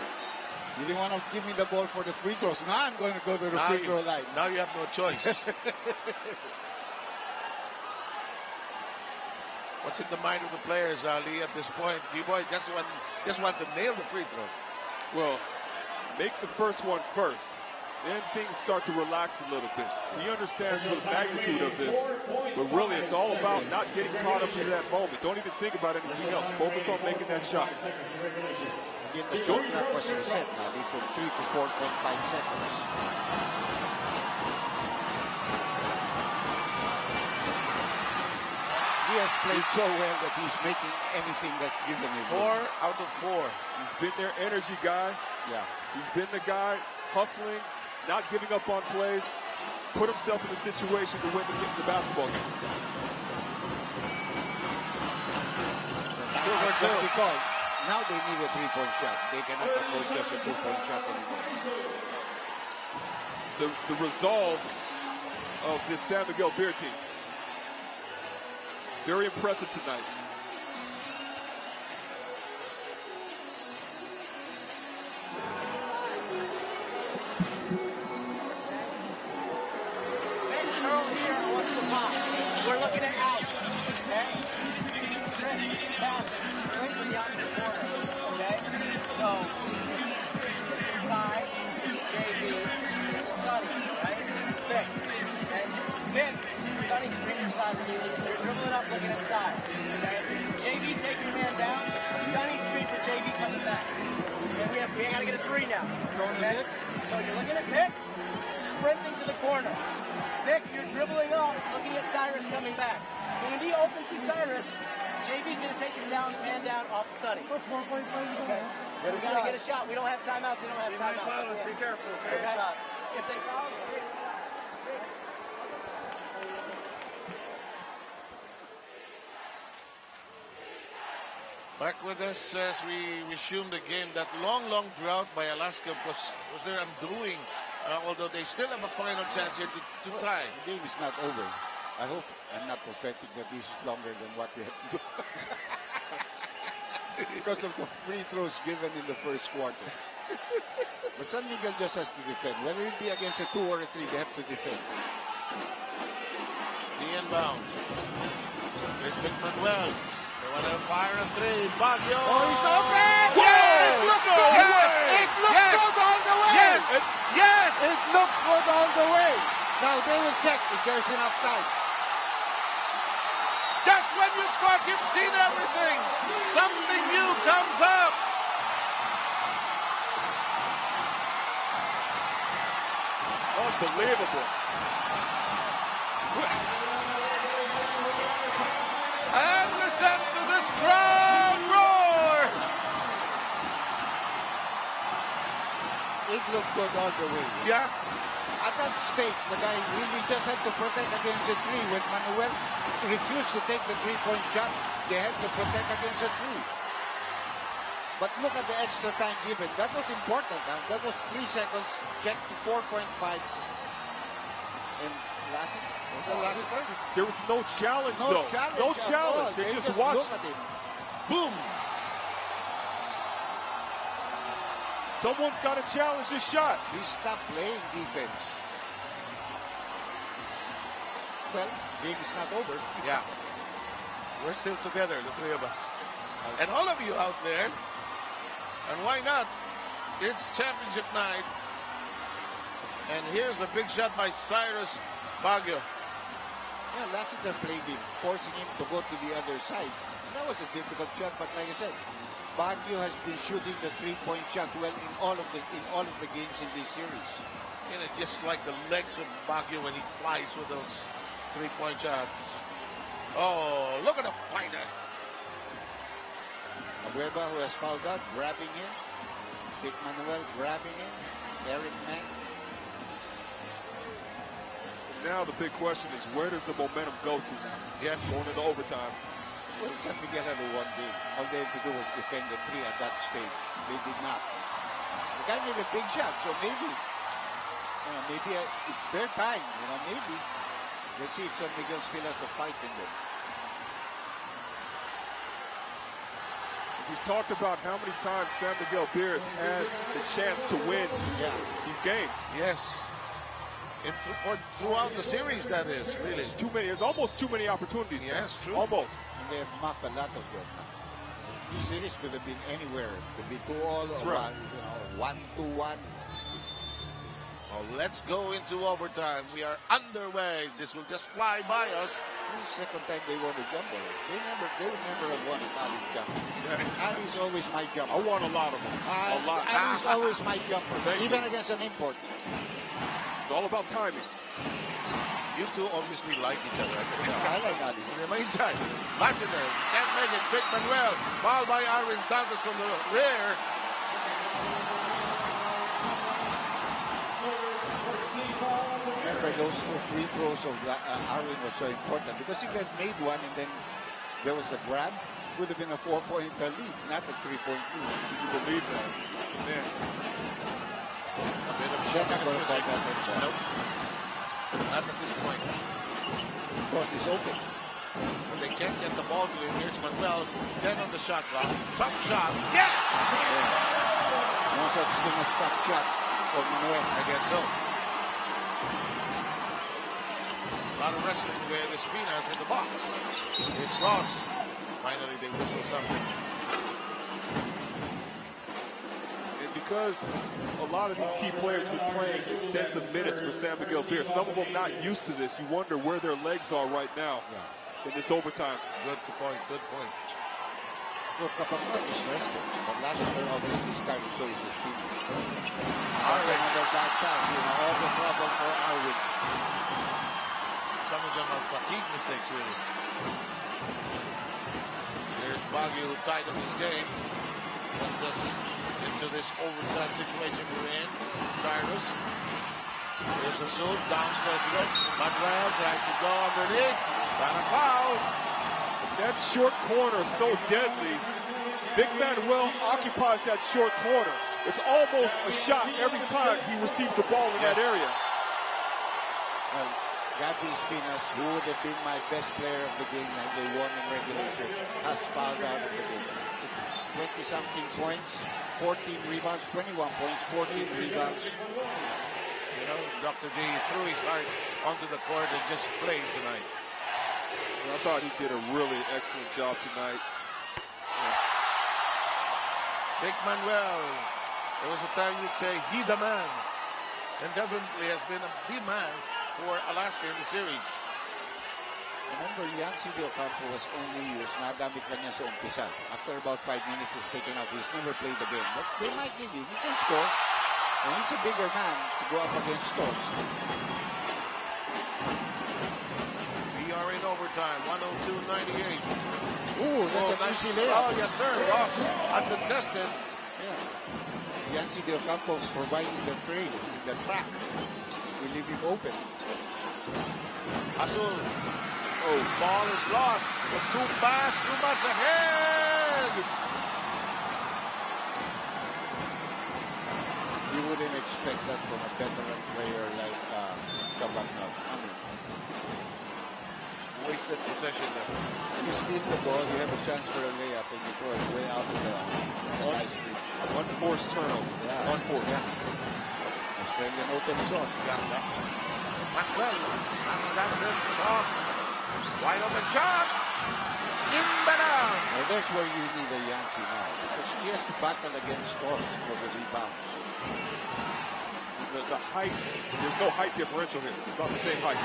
you didn't want to give me the ball for the free throws. Now I'm going to go to the free throw line. Now you have no choice. What's in the mind of the players, Ali, at this point? D-Boy just want to nail the free throw. Well, make the first one first. then things start to relax a little bit. He understands the magnitude of this, but really it's all about not getting caught up in that moment. Don't even think about anything else. Focus on making that shot. Again, the shot clock was reset now from 3 to 4.5 seconds. He has played so well that he's making anything that's given him. 4 out of 4. He's been their energy guy. Yeah. He's been the guy hustling, not giving up on plays, put himself in a situation to win the basketball game. Because now they need a 3-point shot. They cannot afford just a 2-point shot anymore. The resolve of this San Miguel Beer team. Very impressive tonight. We're looking at out. Okay? Pass. Right to the opposite corner. Okay? So, side, JV, Sonny, right? Vic. Okay? Vic, Sonny, screen your side. You're dribbling up, looking inside. Okay? JV, take your man down. Sonny, screen for JV coming back. Okay? We gotta get a 3 now. Okay? So you're looking at Vic, sprinting to the corner. Vic, you're dribbling up, looking at Cyrus coming back. When he opens to Cyrus, JV's going to take his man down off the Sonny. Okay. We got to get a shot. We don't have timeouts. We don't have timeouts. Be careful. Okay. If they foul, Back with us as we resume the game. That long drought by Alaska was their undoing. Although they still have a final chance here to tie. The game is not over. I hope I'm not prophetic that this is longer than what we have to do. Because of the free throws given in the first quarter. But San Miguel just has to defend. Whether it be against a 2 or a 3, they have to defend. The inbound. Here's Manuel. They want to fire a 3. Baguio. Oh, he's open! Yes! It looked good! Yes! It looked good all the way! Yes! Yes! It looked good all the way. Now they will check if there's enough time. Just when you thought you've seen everything, something new comes up. Unbelievable. And listen to this crowd roar. It looked good all the way. Yeah. At that stage, the guy really just had to protect against a 3. When Manuel refused to take the 3-point shot, they had to protect against a 3. But look at the extra time given. That was important. Huh? That was 3 seconds. Check to 4.5. And there was no challenge, though. No challenge. They just watched. Look at him. Boom. Someone's got to challenge this shot. He stopped playing defense. Well, game is not over. Yeah. We're still together, the 3 of us. And all of you out there. And why not? It's championship night. And here's a big shot by Cyrus Baguio. Yeah, Lassiter played him, forcing him to go to the other side. That was a difficult shot, but like I said, Baguio has been shooting the 3-point shot well in all of the games in this series. You know, just like the legs of Baguio when he flies with those 3-point shots. Oh, look at the fighter. Abueva, who has fouled out, grabbing him. Big Manuel grabbing him. Eric Mang. Now the big question is, where does the momentum go to now? Yes. Going into overtime. Well, San Miguel had a 1 game. All they had to do was defend the 3 at that stage. They did not. The guy made a big shot, so maybe, it's their time. Maybe. Let's see if San Miguel still has a fight in them. We talked about how many times San Miguel Bears had the chance to win these games. Yes. Throughout the series, that is, really. There's almost too many opportunities. Yes, now. true. Almost. And they have muffed a lot of them. This series could have been anywhere. It could be 2-all or right. 1-2-1. Oh, let's go into overtime. We are underway. This will just fly by us. This is the second time they won a jump ball. They would never have won if Ali's jumper. Ali's always my jumper. I want a lot of them. A lot. Ali's always my jumper, even against an import. It's all about timing. You two obviously like each other. I like Ali. In the meantime, Lassiter can't make it. Vic Manuel, fouled by Arvin Santos from the rear. Remember, those two free throws of Arvin was so important because if you had made one and then there was the grab, it would have been a 4-point lead, not a 3-point lead. You believe that? Man. A bit of They're not going to call that a Nope. Not at this point. Because it's open. When they can't get the ball to him, here's Manuel. 10 on the shot clock. Tough shot. Yes! No such thing as tough shot for Manuel. I guess so. A lot of wrestling with Espinas in the box. Here's Ross. Finally, they whistle something. Because a lot of these key players have been playing extensive minutes for San Miguel Beer. Some of them not used to this. You wonder where their legs are right now in this overtime. Good point, good point. Well, Kapamot is rested, but last year obviously started, so is his team. Another bad pass, all the trouble for Arvin. Some of them are fatigue mistakes, really. There's Baguio who tied up his game. Sent us into this overtime situation we're in. Cyrus. Here's a suit. Downstairs look. Manuel trying to go underneath. Got a foul. That short corner is so deadly. Big Manuel occupies that short corner. It's almost a shot every time he receives the ball in that area. Well, Gabby Espinas, who would have been my best player of the game and they won in regulation, has fouled out of the game. 20-something points, 14 rebounds, 21 points, 14 rebounds. You know, Dr. D threw his heart onto the court and just played tonight. I thought he did a really excellent job tonight. Big Manuel. There was a time you'd say, he the man. And definitely has been the man for Alaska in the series. Remember, Yancy De Ocampo was only used, nagamit lang niya sa umpisa. After about 5 minutes, he's taken out. He's never played again. But they might need him. He can score. And he's a bigger man to go up against Stoss. We are in overtime, 102-98. Ooh, that's an easy layup. Oh, yes, sir. Ross, uncontested. Yeah. Yancy De Ocampo providing the trail, the track. We leave him open. Azul. Oh, ball is lost. The scoop pass, too much ahead. You wouldn't expect that from a veteran player like Kabagnat. I mean, wasted possession there. You steal the ball, you have a chance for a layup, and you throw it way out of the nice reach. Unforced turnover. Yeah. Unforced. Yeah. Australian open zone. Manuel, cross, wide open shot, in the down. Well, that's where you need a Yancy now, because he has to battle against Stoss for the rebounds. The height, there's no height differential here. It's about the same height.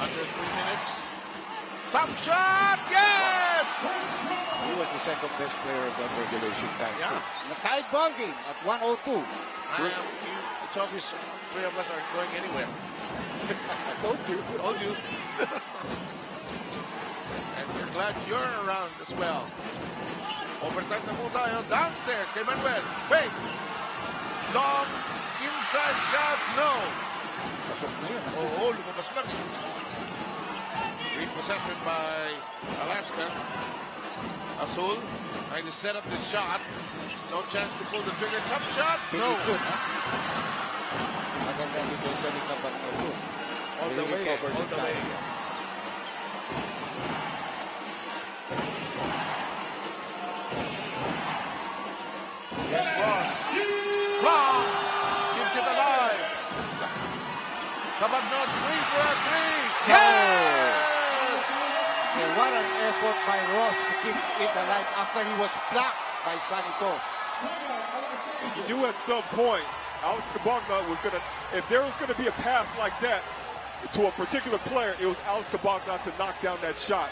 Under 3 minutes. Top shot, yes! He was the second best player of that regulation time. Yeah. In a tied ball game at 102. It's obvious 3 of us aren't going anywhere. I told you. Told you. And we're glad you're around as well. Overtime na po tayo. Downstairs kay Manuel. Wait. Long inside shot. No. Oh, lumabas lang. Repossession by Alaska. Azul trying to set up this shot. No chance to pull the trigger. Tough shot. No. Maganda dito sa Likapan na ito. All the way. All the way. Yes, Ross. Ross keeps it alive. Kabagnot 3 for a 3. Yes! And what an effort by Ross to keep it alive after he was blocked by Santos. You knew at some point Alex Kabagna was going to, if there was going to be a pass like that to a particular player, it was Alex Kabagna to knock down that shot.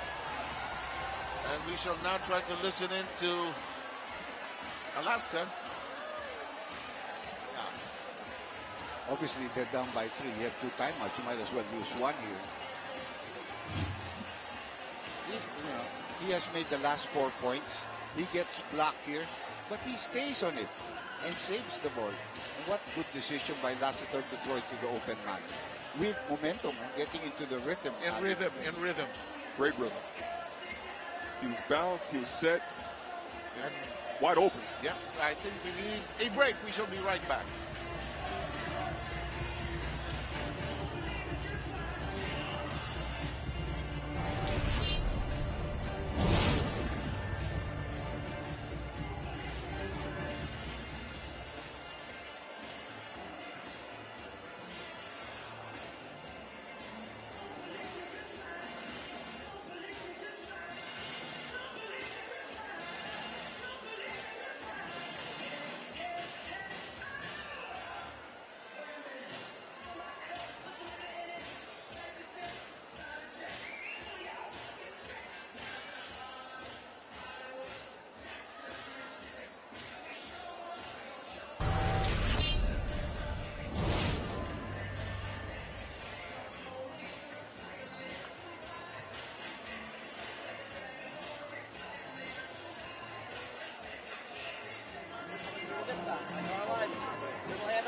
And we shall now try to listen in to Alaska. Obviously, they're down by 3. You have 2 timeouts. You might as well use 1 here. He has made the last 4 points. He gets blocked here, but he stays on it and saves the ball. And what good decision by Lassiter to throw it to the open man. With momentum, getting into the rhythm. In rhythm. Great rhythm. He was balanced, he was set, and wide open. Yeah, I think we need a break. We shall be right back.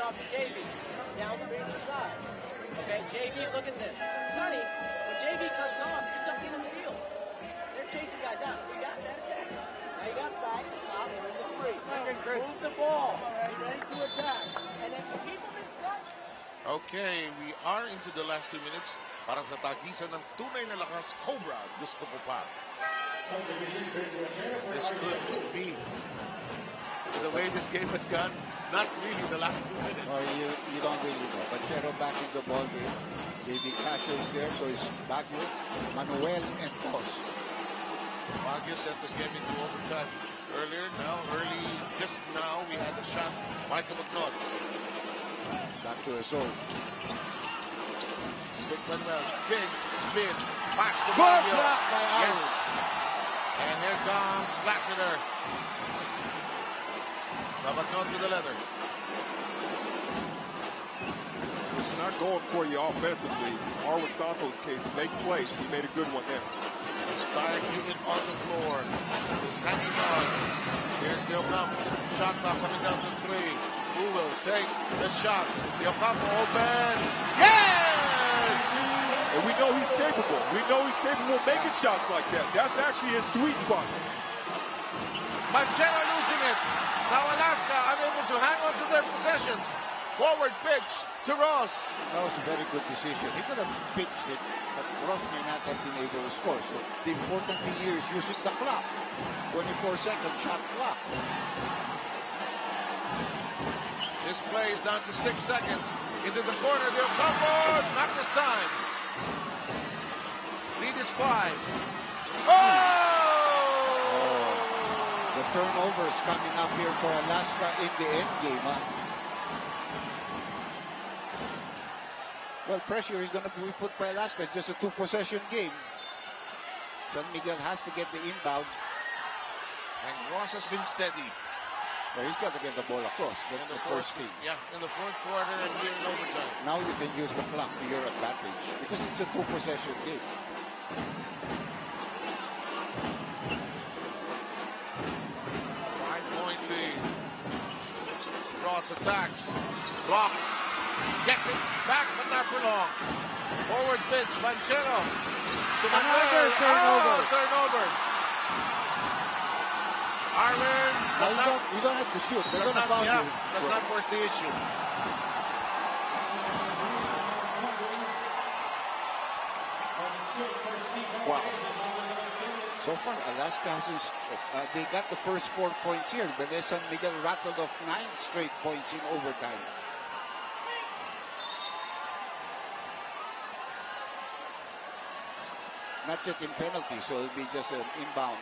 Off to JV, downstream to the side. Okay, JV, look at this. Sonny, when JV comes off, you duck in the field. They're chasing guys down. We got that attack. Now you got side, stop, and in the free. Move the ball. Be ready to attack. And then keep them in front. Okay, we are into the last 2 minutes para sa tagisan ng tunay na lakas. Cobra, gusto ko pa. This could be the way this game has gone. Not really the last 2 minutes. Oh, you don't really know. But Chero back in the ball game. JB Casio is there, so it's Baguio, Manuel, and Cos. Baguio sent this game into overtime earlier. Just now, we had the shot. Michael McNaught. Back to the zone. Big Manuel, big spin. Pass to Good Baguio. block by Aaron. Yes. And here comes Lassiter. McNaught to the leather. It's not going for you offensively. Arwin Santos' case, make plays. He made a good one there. The starting unit on the floor is hanging on. Here's the Ocampo. Shot clock coming down to 3. Who will take the shot? The Ocampo open. Yes! And we know he's capable. We know he's capable of making shots like that. That's actually his sweet spot. Manchero losing it. Now Alaska unable to hang on to their possessions. Forward pitch to Ross. That was a very good decision. He could have pitched it, but Ross may not have been able to score. So the important thing here is using the clock. 24-second shot clock. This play is down to 6 seconds. Into the corner, the Ocampo. Not this time. Lead is 5. The turnovers coming up here for Alaska in the end game. Huh? Well, pressure is going to be put by Alaska. It's just a 2-possession game. San Miguel has to get the inbound. And Ross has been steady. Well, he's got to get the ball across. That's the first thing. Yeah, in the fourth quarter and here in overtime. Now you can use the clock to your advantage because it's a 2-possession game. Ross attacks. Blocked. Gets it back, but not for long. Forward pitch, Manchero. Another turnover. Turnover. Arvin. You don't have to shoot. They're going to foul you. Let's not force the issue. Wow. So far, Alaska hasn't. They got the first 4 points here, but then San Miguel rattled off 9 straight points in overtime. Not yet in penalty, so it'll be just an inbound.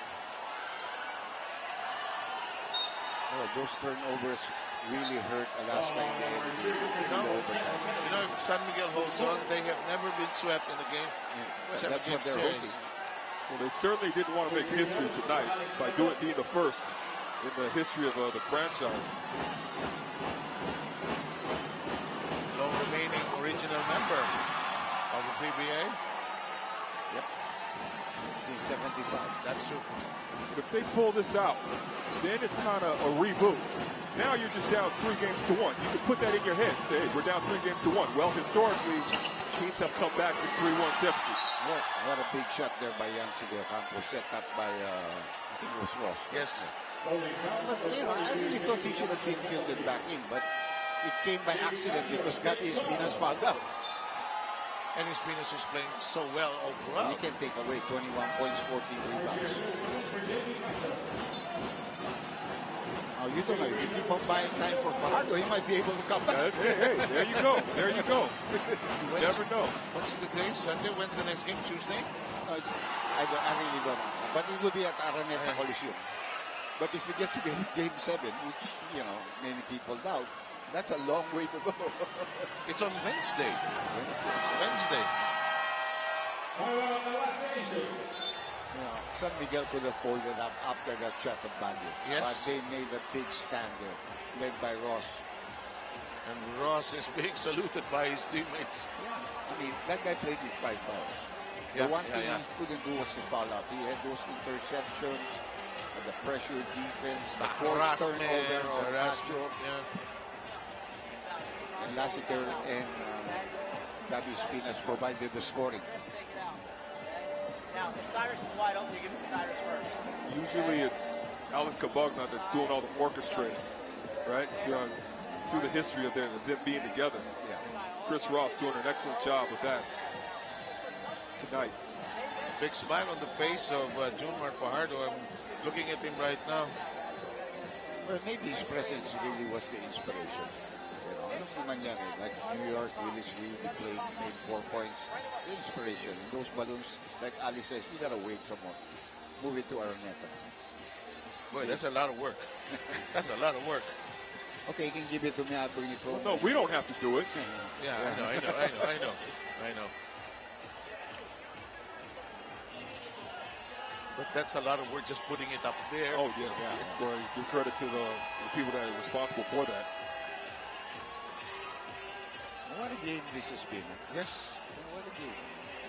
Oh, those turnovers really hurt Alaska in the end. You know, if San Miguel holds on, they have never been swept in a game. That's what they're hoping. Well, they certainly didn't want to make history tonight by being the first in the history of the franchise. No remaining original member of the PBA. Yep. Since 75. That's true. If they pull this out, then it's kind of a reboot. Now you're just down 3-1. You can put that in your head and say, hey, we're down 3-1. Well, historically, teams have come back with 3-1 deficits. What a big shot there by Yancy De Ocampo, set up by, I think it was Ross. Yes. But, you know, I really thought he should have been fielded back in, but it came by accident because Gatti Espinas fouled up. And Espinas is playing so well all throughout. He can take away 21 points, 14 rebounds. Oh, you don't know. If you keep on buying time for Fajardo, he might be able to come back. Hey, there you go. There you go. You never know. What's today? Sunday? When's the next game? Tuesday? No, I really don't know. But it will be at Araneta Coliseum. But if you get to game 7, which, you know, many people doubt, that's a long way to go. It's on Wednesday. It's Wednesday. San Miguel could have folded up after that shot of Baguio. Yes. But they made a big stand there, led by Ross. And Ross is being saluted by his teammates. Yeah. I mean, that guy played with 5 fouls. The one thing he couldn't do was to foul out. He had those interceptions, the pressure defense, the forced turnover of Nacho. And Lassiter and Gatti Espinas provided the scoring. Now, if Cyrus is wide open, you give it to Cyrus first. Usually it's Alex Cabagna that's doing all the orchestrating, right? Through the history of them being together. Yeah. Chris Ross doing an excellent job with that tonight. Big smile on the face of Junmar Fajardo. I'm looking at him right now. Well, maybe his presence really was the inspiration. You know, alam naman yan eh. Like New York, Willis Reed, he played, made 4 points. The inspiration. Those balloons, like Ali says, you gotta wait some more. Move it to Araneta. Boy, that's a lot of work. That's a lot of work. Okay, you can give it to me. I'll bring it home. No, we don't have to do it. Yeah, I know. But that's a lot of work just putting it up there. Oh, yes. Yeah. Well, give credit to the people that are responsible for that. What a game this has been. Yes. What a game.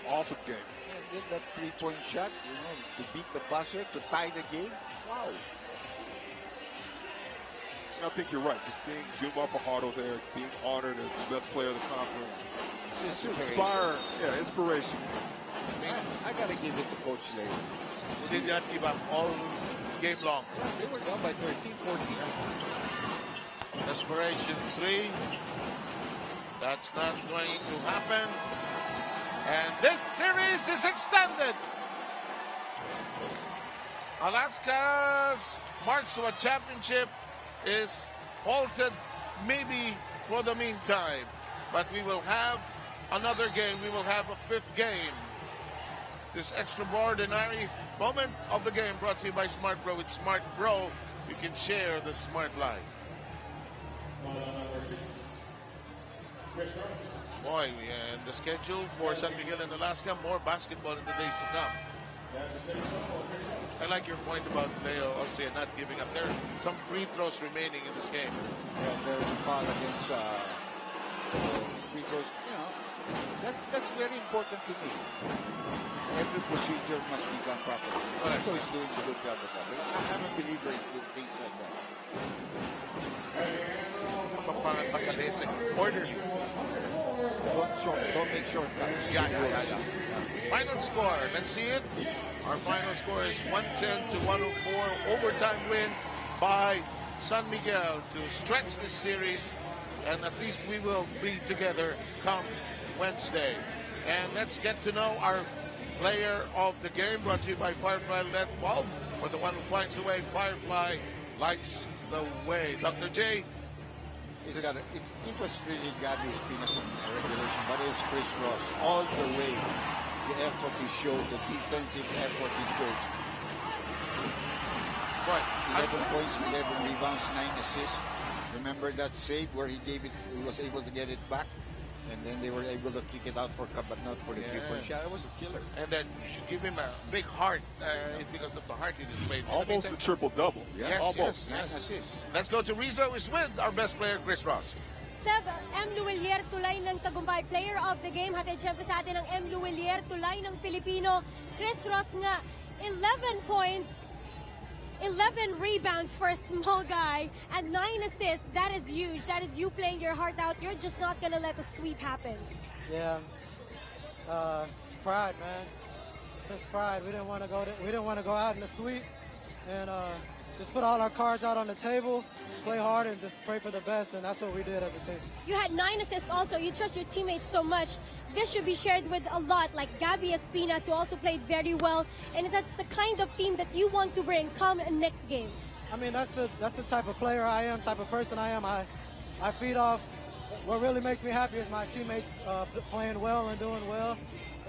Awesome game. And then that 3-point shot, you know, to beat the buzzer, to tie the game. Wow. I think you're right. Just seeing Junmar Fajardo there, being honored as the best player of the conference. It's inspiring. Yeah, inspiration. I got to give it to Coach Leo. Who did not give up all game long. Yeah, they were down by 13, 14. Desperation 3. That's not going to happen. And this series is extended. Alaska's march to a championship is halted maybe for the meantime. But we will have another game. We will have a 5th game. This extraordinary moment of the game brought to you by Smart Bro. With Smart Bro, you can share the smart life. Boy, and the schedule for San Miguel and Alaska, more basketball in the days to come. I like your point about Leo Osea not giving up. There are some free throws remaining in this game. And there's a foul against free throws. You know, that's very important to me. Every procedure must be done properly. Tito is doing a good job of that. I'm a believer in things like that. Orderly. Don't make shortcuts. Yeah. Final score, let's see it. Our final score is 110 to 104. Overtime win by San Miguel to stretch this series. And at least we will be together come Wednesday. And let's get to know our player of the game, brought to you by Firefly LED Bulb. For the one who finds the way, Firefly lights the way. Dr. J. It was really Gatti Espinas in regulation, but it's Chris Ross all the way. The effort he showed, the defensive effort he showed. What? 11 points, 11 rebounds, 9 assists. Remember that save where he was able to get it back? And then they were able to kick it out for Cabagnot for the three-point shot. It was a killer. And then you should give him a big heart because of the heart he displayed. Almost a triple-double. Yes, almost. Yes. Let's go to Rizzo is with our best player, Chris Ross. Seb, M. Luwilier tulay ng tagumpay. Player of the game. Hatid syempre sa atin ang M. Luwilier tulay ng Pilipino. Chris Ross nga, 11 points, 11 rebounds for a small guy, and 9 assists. That is huge. That is you playing your heart out. You're just not going to let the sweep happen. Yeah. It's pride, man. It's just pride. We didn't want to go out in the sweep, and just put all our cards out on the table, play hard, and just pray for the best, and that's what we did as a team. You had 9 assists also. You trust your teammates so much. This should be shared with a lot, like Gabby Espinas, who also played very well, and that's the kind of team that you want to bring come next game. I mean, that's the type of player I am, type of person I am. I feed off. What really makes me happy is my teammates playing well and doing well,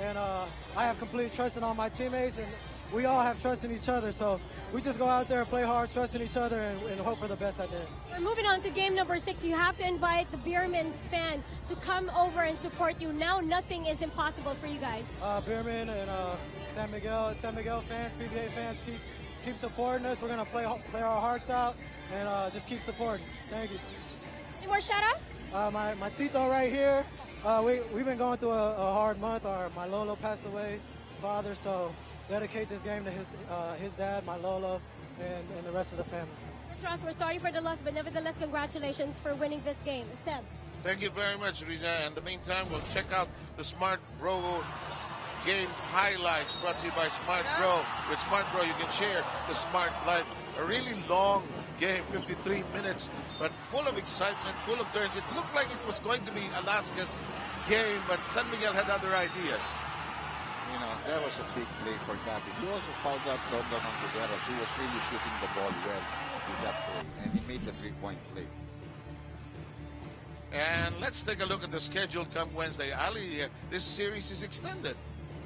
and I have complete trust in all my teammates, and we all have trust in each other. So we just go out there and play hard, trust in each other, and hope for the best at the end. We're moving on to game number 6. You have to invite the Beerman's fan to come over and support you. Now nothing is impossible for you guys. Beerman and San Miguel fans, PBA fans, keep supporting us. We're gonna play our hearts out and just keep supporting. Thank you. Any more shout out? My Tito right here. We've been going through a hard month. My Lolo passed away, his father, so dedicate this game to his dad, my Lolo, and the rest of the family. Ms. Ross, we're sorry for the loss, but nevertheless, congratulations for winning this game. Seb. Thank you very much, Riza. In the meantime, we'll check out the Smart Bro game highlights brought to you by Smart Bro. With Smart Bro, you can share the Smart Life. A really long game, 53 minutes, but full of excitement, full of turns. It looked like it was going to be Alaska's game, but San Miguel had other ideas. You know, that was a big play for Gabby. He also fouled out Dondon Ontiveros. He was really shooting the ball well with that play, and he made the three-point play. And let's take a look at the schedule come Wednesday. Ali, this series is extended.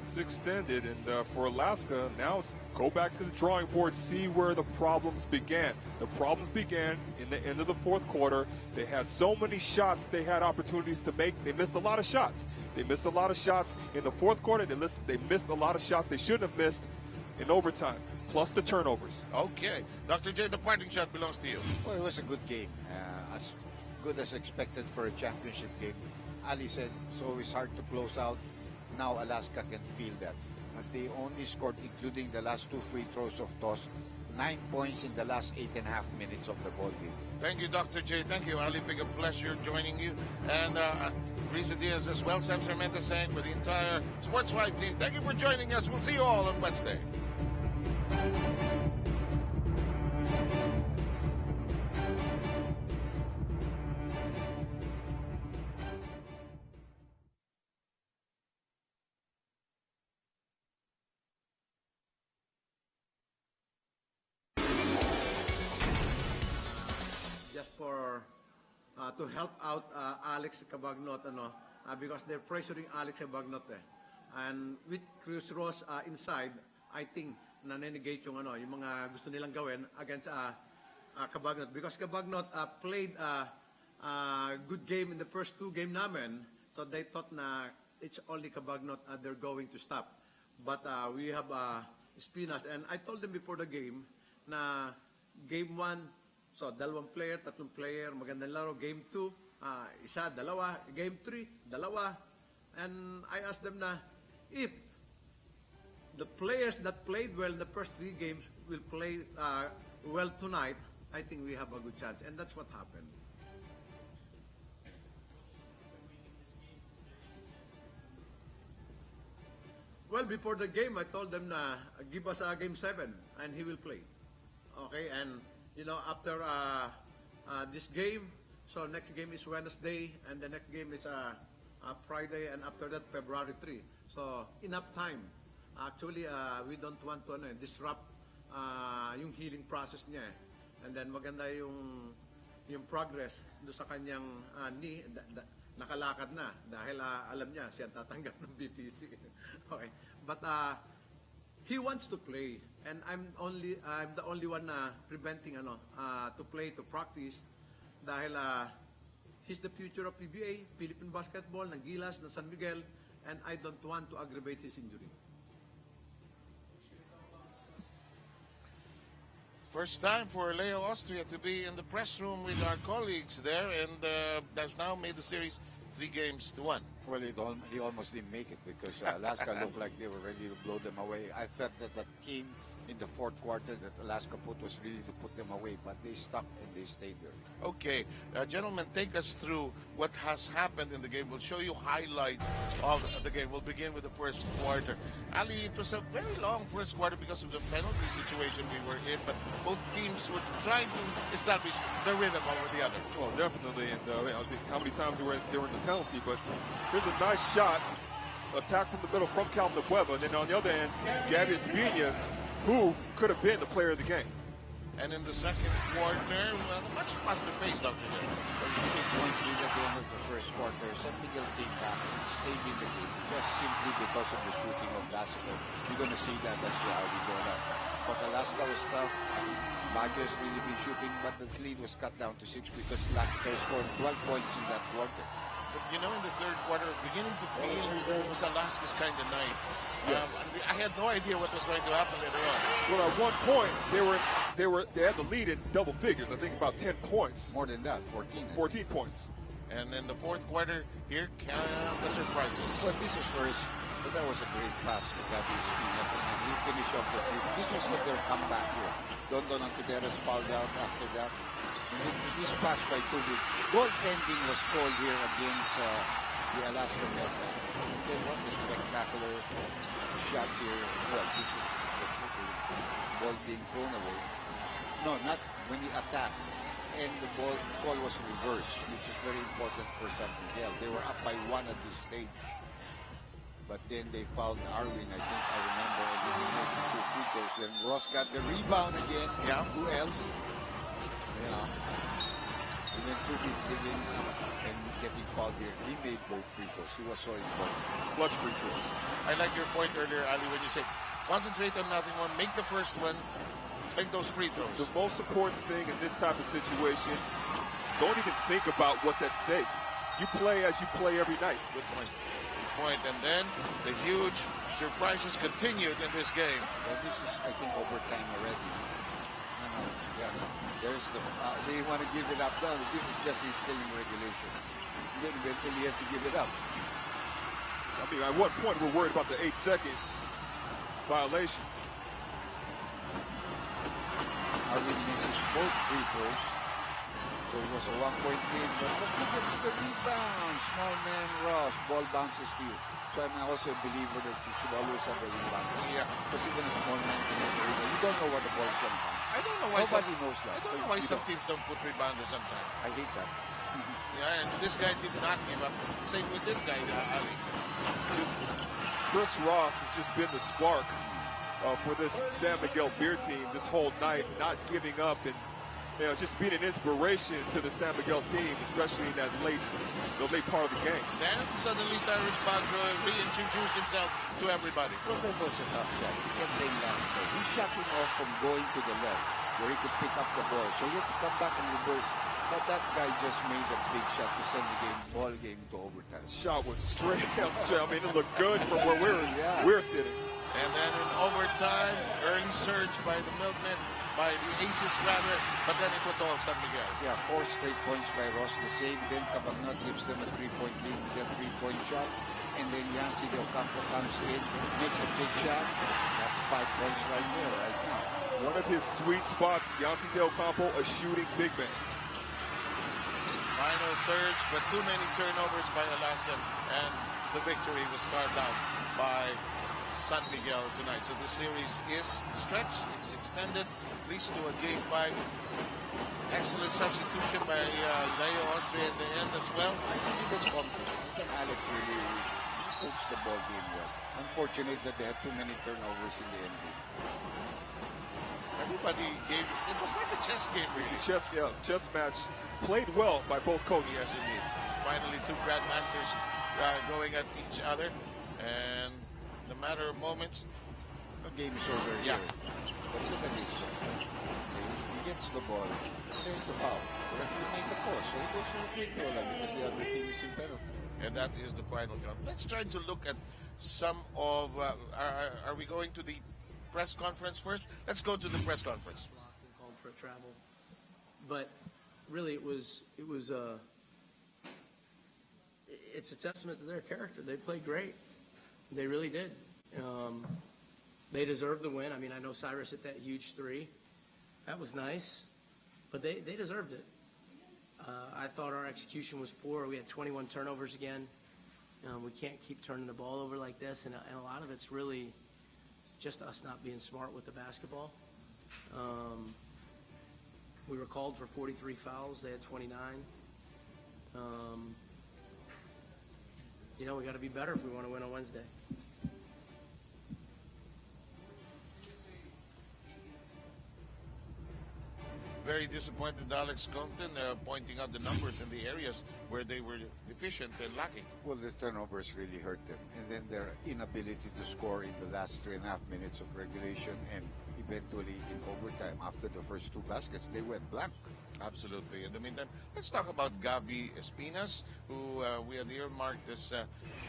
It's extended, and for Alaska, now it's go back to the drawing board, see where the problems began. The problems began in the end of the fourth quarter. They had so many shots they had opportunities to make. They missed a lot of shots. They missed a lot of shots in the fourth quarter. They missed a lot of shots they shouldn't have missed in overtime, plus the turnovers. Okay. Dr. J, the parting shot belongs to you. Well, it was a good game. As good as expected for a championship game. Ali said it's always hard to close out. Now Alaska can feel that. They only scored, including the last 2 free throws of toss, 9 points in the last 8.5 minutes of the ball game. Thank you, Dr. J. Thank you, Ali. Big a pleasure joining you. And Risa Diaz as well. Sam Sarmenta saying for the entire Sports Fight team, thank you for joining us. We'll see you all on Wednesday. For to help out Alex Cabagnot, because they're pressuring Alex Cabagnot, and with Chris Ross inside, I think nanenegate yung mga gusto nilang gawin against Cabagnot, because Cabagnot played a good game in the first 2 game namin, so they thought na it's only Cabagnot they're going to stop, but we have Espinas, and I told them before the game na game 1. So, 2 player, 3 player, magandang laro. Game 2, isa, 2. Game 3, 2. And I asked them na, if the players that played well in the first 3 games will play well tonight, I think we have a good chance. And that's what happened. Well, before the game, I told them na, give us a game 7, and he will play. Okay, and after this game, so next game is Wednesday, and the next game is Friday, and after that, February 3. So, enough time. Actually, we don't want to disrupt yung healing process niya. And then, maganda yung progress do sa kanyang knee, nakalakad na. Dahil alam niya, siya tatanggap ng BPC. Okay. But, he wants to play. And I'm the only one preventing to play, to practice, dahil he's the future of PBA, Philippine basketball, ng Gilas, ng San Miguel, and I don't want to aggravate his injury. First time for Leo Austria to be in the press room with our colleagues there, and has now made the series 3-1. Well, he almost didn't make it because Alaska looked like they were ready to blow them away. I felt that the team in the fourth quarter that Alaska put was really to put them away, but they stuck and they stayed there. Okay, gentlemen, take us through what has happened in the game. We'll show you highlights of the game. We'll begin with the first quarter. Ali, it was a very long first quarter because of the penalty situation we were in, but both teams were trying to establish the rhythm over the other. Well, definitely, and I think how many times they were in the penalty, but here's a nice shot, attack from the middle from Calvin Puebla, and then on the other end, Gabriel Viñas, who could have been the player of the game. And in the second quarter, much faster pace, Dr. J. Point lead at the end of the first quarter. San Miguel came back and stayed in the game just simply because of the shooting of Alaska. You're going to see that as how we go on. But Alaska was tough. Baguio's really been shooting, but the lead was cut down to 6 because Alaska scored 12 points in that quarter. But you know, in the third quarter, beginning to feel it was Alaska's kind of night. Yes. I had no idea what was going to happen later on. Well, at one point they had the lead in double figures. I think about 10 points. More than that, 14. 14 points. And in the fourth quarter, here come the surprises. Well, this was first, but that was a great pass to Gabriel Viñas, and he finished off the three. This was their comeback here. Dondon Antiveros fouled out after that. This pass by Tubi. Goaltending was called here against the Alaska Milkmen. And then what a spectacular shot here. Well, this was the ball being thrown away. No, not when he attacked. And the ball was reversed, which is very important for San Miguel. They were up by 1 at this stage. But then they fouled Arwin, I think I remember, and then they made the 2 free throws. Then Ross got the rebound again. Yeah. Who else? Yeah. And then Tubi giving and getting fouled here. He made both free throws. He was so important. Clutch free throws. I like your point earlier, Ali, when you said concentrate on nothing more, make the first one, make those free throws. The most important thing in this type of situation, don't even think about what's at stake. You play as you play every night. Good point. Good point. And then the huge surprises continued in this game. Well, this is, I think, overtime already. Yeah. There's the. They want to give it up. No, this is just still in regulation. Then eventually you have to give it up. I mean, at what point we're worried about the 8-second violation? Arvin misses both free throws. So it was a 1-point game. But he gets the rebound. Small man Ross. Ball bounces to you. So I'm also a believer that you should always have a rebound. Yeah. Because even a small man can have a rebound. You don't know where the ball's going to bounce. I don't know why Nobody knows that. I don't know why some teams don't put rebounders sometimes. I hate that. Yeah, and this guy did not give up. Same with this guy, Ali. Chris Ross has just been the spark for this San Miguel beer team this whole night, not giving up and just being an inspiration to the San Miguel team, especially in that late part of the game. Then suddenly Cyrus Bagro reintroduced himself to everybody. Well, that was a tough shot. You can't blame Lasco. He shot him off from going to the left, where he could pick up the ball. So he had to come back and reverse. But that guy just made a big shot to send the ball game to overtime. Shot was straight up. I mean, it looked good from where we're sitting. And then in overtime, early surge by the Milkmen, by the Aces rather, but then it was all San Miguel. Yeah, 4 straight points by Ross. The same. Then Cabagnot gives them a 3-point lead with a 3-point shot. And then Yancy Del Campo comes in, makes a big shot. That's 5 points right there, right now. One of his sweet spots, Yancy Del Campo, a shooting big man. Final surge, but too many turnovers by Alaska, and the victory was carved out by San Miguel tonight. So the series is stretched, it's extended, at least to a Game 5. Excellent substitution by Leo Austria at the end as well. I think he was confident. I think Alex really coached the ball game well. Unfortunate that they had too many turnovers in the end. Everybody gave, it was like a chess game really. It's a chess match. Played well by both coaches. Yes, indeed. Finally, two grandmasters going at each other, and in a matter of moments, the game is over here. But look at this. You gets the ball, there's the foul. The referee make the call, so he goes to the free throw line because the other team is in penalty. And that is the final count. Let's try to look at some of. Are we going to the press conference first? Let's go to the press conference. Called for a travel, but really it's a testament to their character. They played great. They really did. They deserved the win. I mean, I know Cyrus hit that huge three. That was nice, but they deserved it. I thought our execution was poor. We had 21 turnovers again. We can't keep turning the ball over like this, and a lot of it's really just us not being smart with the basketball. We were called for 43 fouls. They had 29. We got to be better if we want to win on Wednesday. Very disappointed, Alex Compton, pointing out the numbers in the areas where they were deficient and lacking. Well, the turnovers really hurt them. And then their inability to score in the last 3.5 minutes of regulation and eventually in overtime after the first two baskets, they went blank. Absolutely. In the meantime, let's talk about Gabi Espinas, who we had earmarked as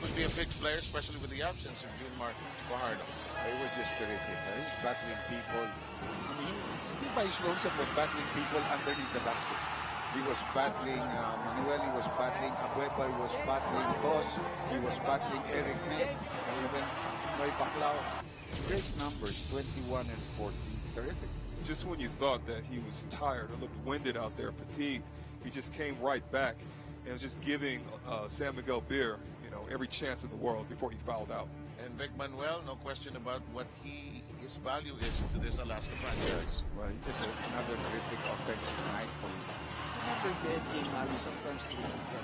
could be a big player, especially with the absence of Junmar Fajardo. It was just terrific. He's battling people. I mean, he by his lonesome was battling people underneath the basket. He was battling Manuel, he was battling Abueva, he was battling Dos, he was battling Eric May, and even Noy Baclao. Great numbers, 21 and 14. Terrific. Just when you thought that he was tired or looked winded out there, fatigued, he just came right back and was just giving San Miguel Beer, every chance in the world before he fouled out. And Vic Manuel, no question about what his value is to this Alaska franchise. Well, he just had another terrific offensive night for him. Remember that game, Ali, sometimes the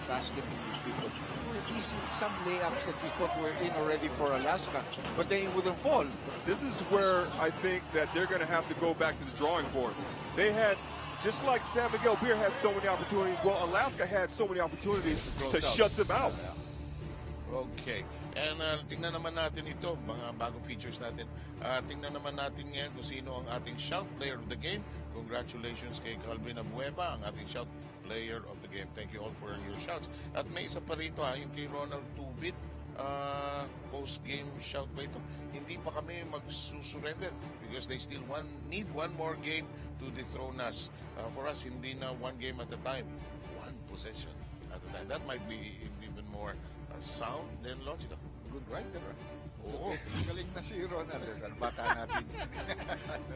basket were easy. Some layups that we thought were in already for Alaska, but then it wouldn't fall. This is where I think that they're going to have to go back to the drawing board. They had, just like San Miguel Beer had so many opportunities, well, Alaska had so many opportunities to shut them out. Okay. And tingnan naman natin ito, mga bagong features natin. Tingnan naman natin ngayon kung sino ang ating shout player of the game. Congratulations kay Calvin Abueva, ang ating shout player of the game. Thank you all for your shouts. At may isa pa rito, yung kay Ronald Tubit, post-game shout ba ito? Hindi pa kami magsusurrender because they still need one more game to dethrone us. For us, hindi na one game at a time. One possession at a time. That might be even more sound than logical. Good writer. Oo. Galing na si Ronald. Bata natin.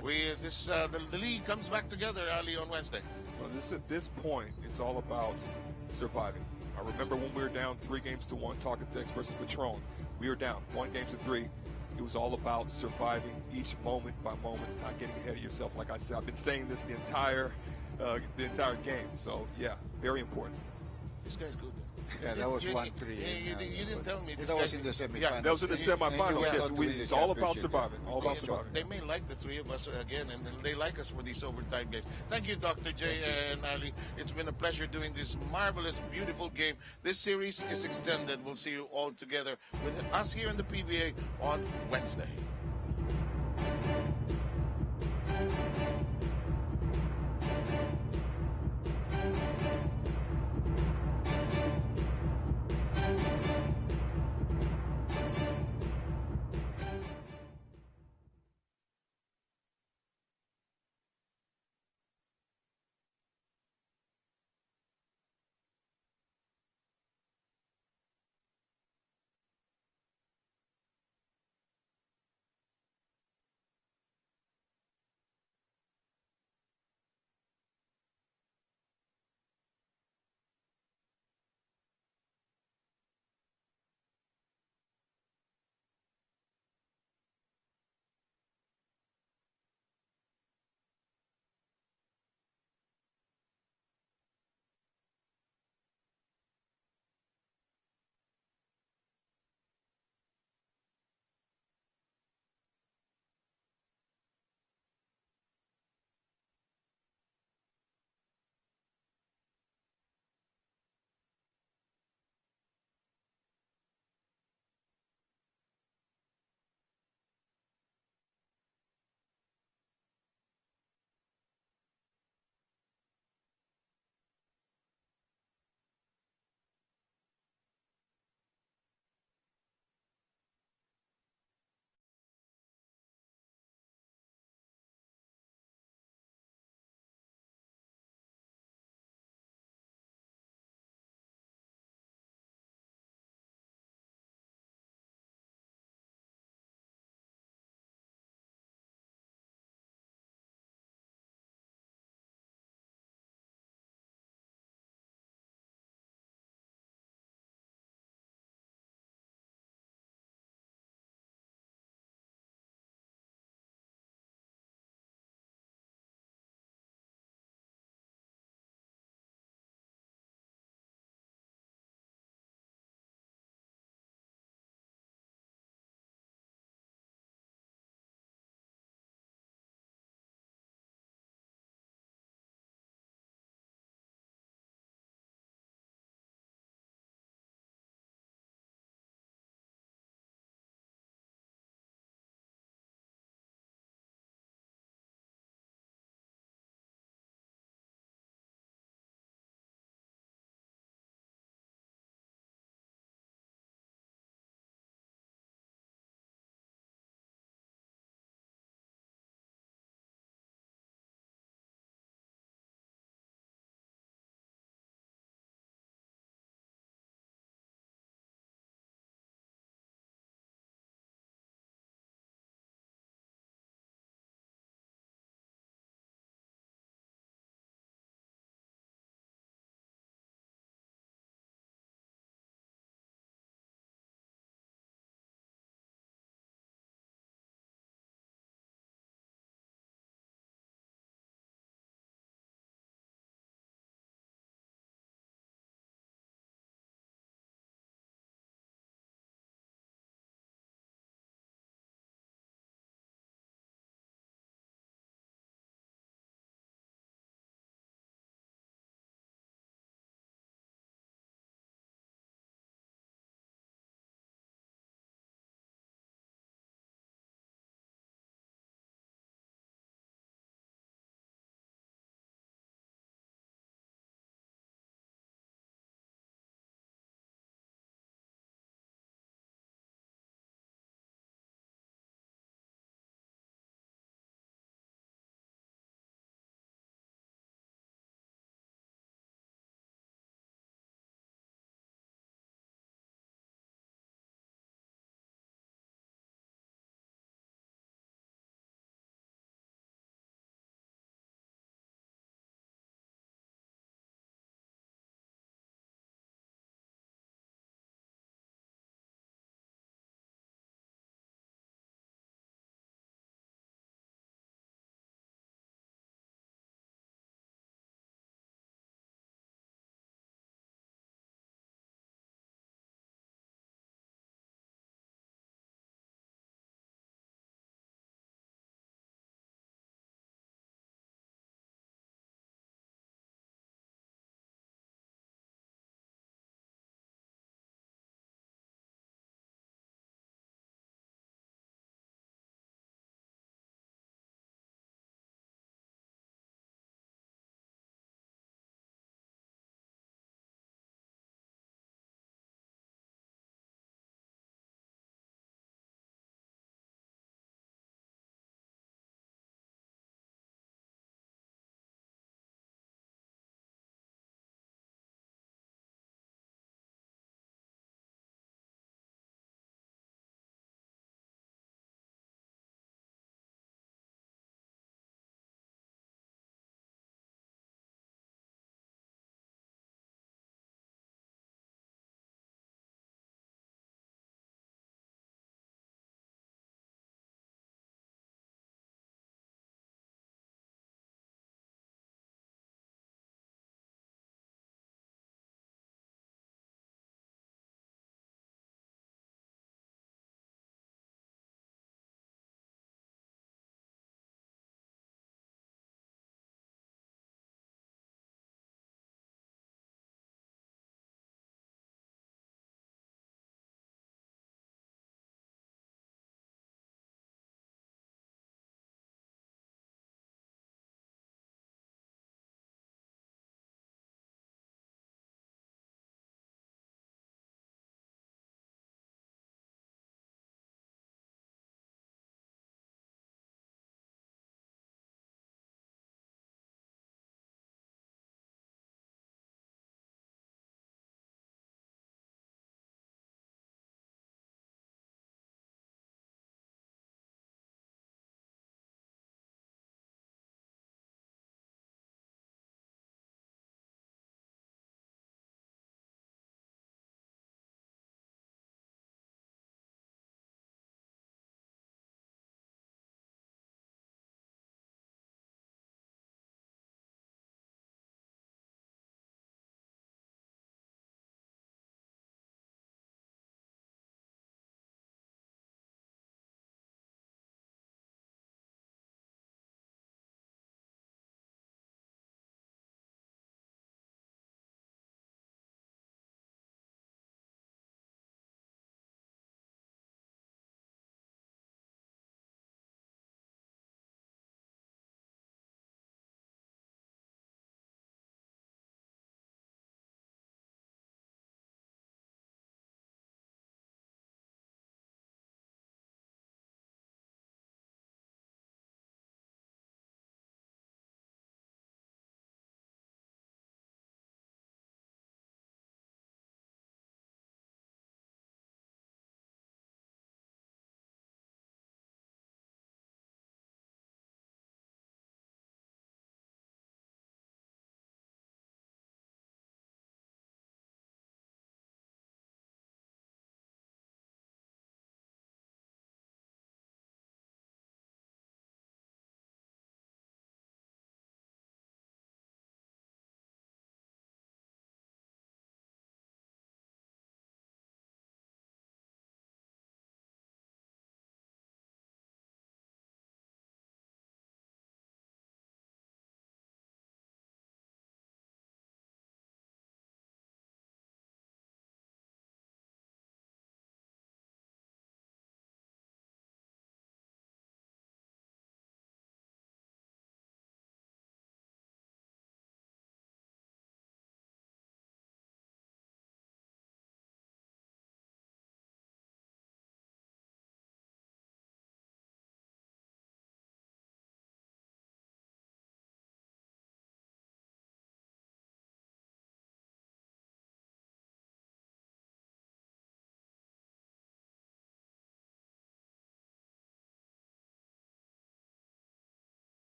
The league comes back together, Ali, on Wednesday. Well, at this point, it's all about surviving. I remember when we were down 3-1 talking Tex versus Patron. We were down 1-3. It was all about surviving each moment by moment, not getting ahead of yourself. Like I said, I've been saying this the entire game. So, yeah, very important. This guy's good. Yeah, that was 1-3. You didn't tell me. That was in the semifinals. Yeah, that was in the semifinals. Yes, it's all about surviving. All about surviving. They may like the three of us again, and they like us for these overtime games. Thank you, Dr. J and Ali. It's been a pleasure doing this marvelous, beautiful game. This series is extended. We'll see you all together with us here in the PBA on Wednesday.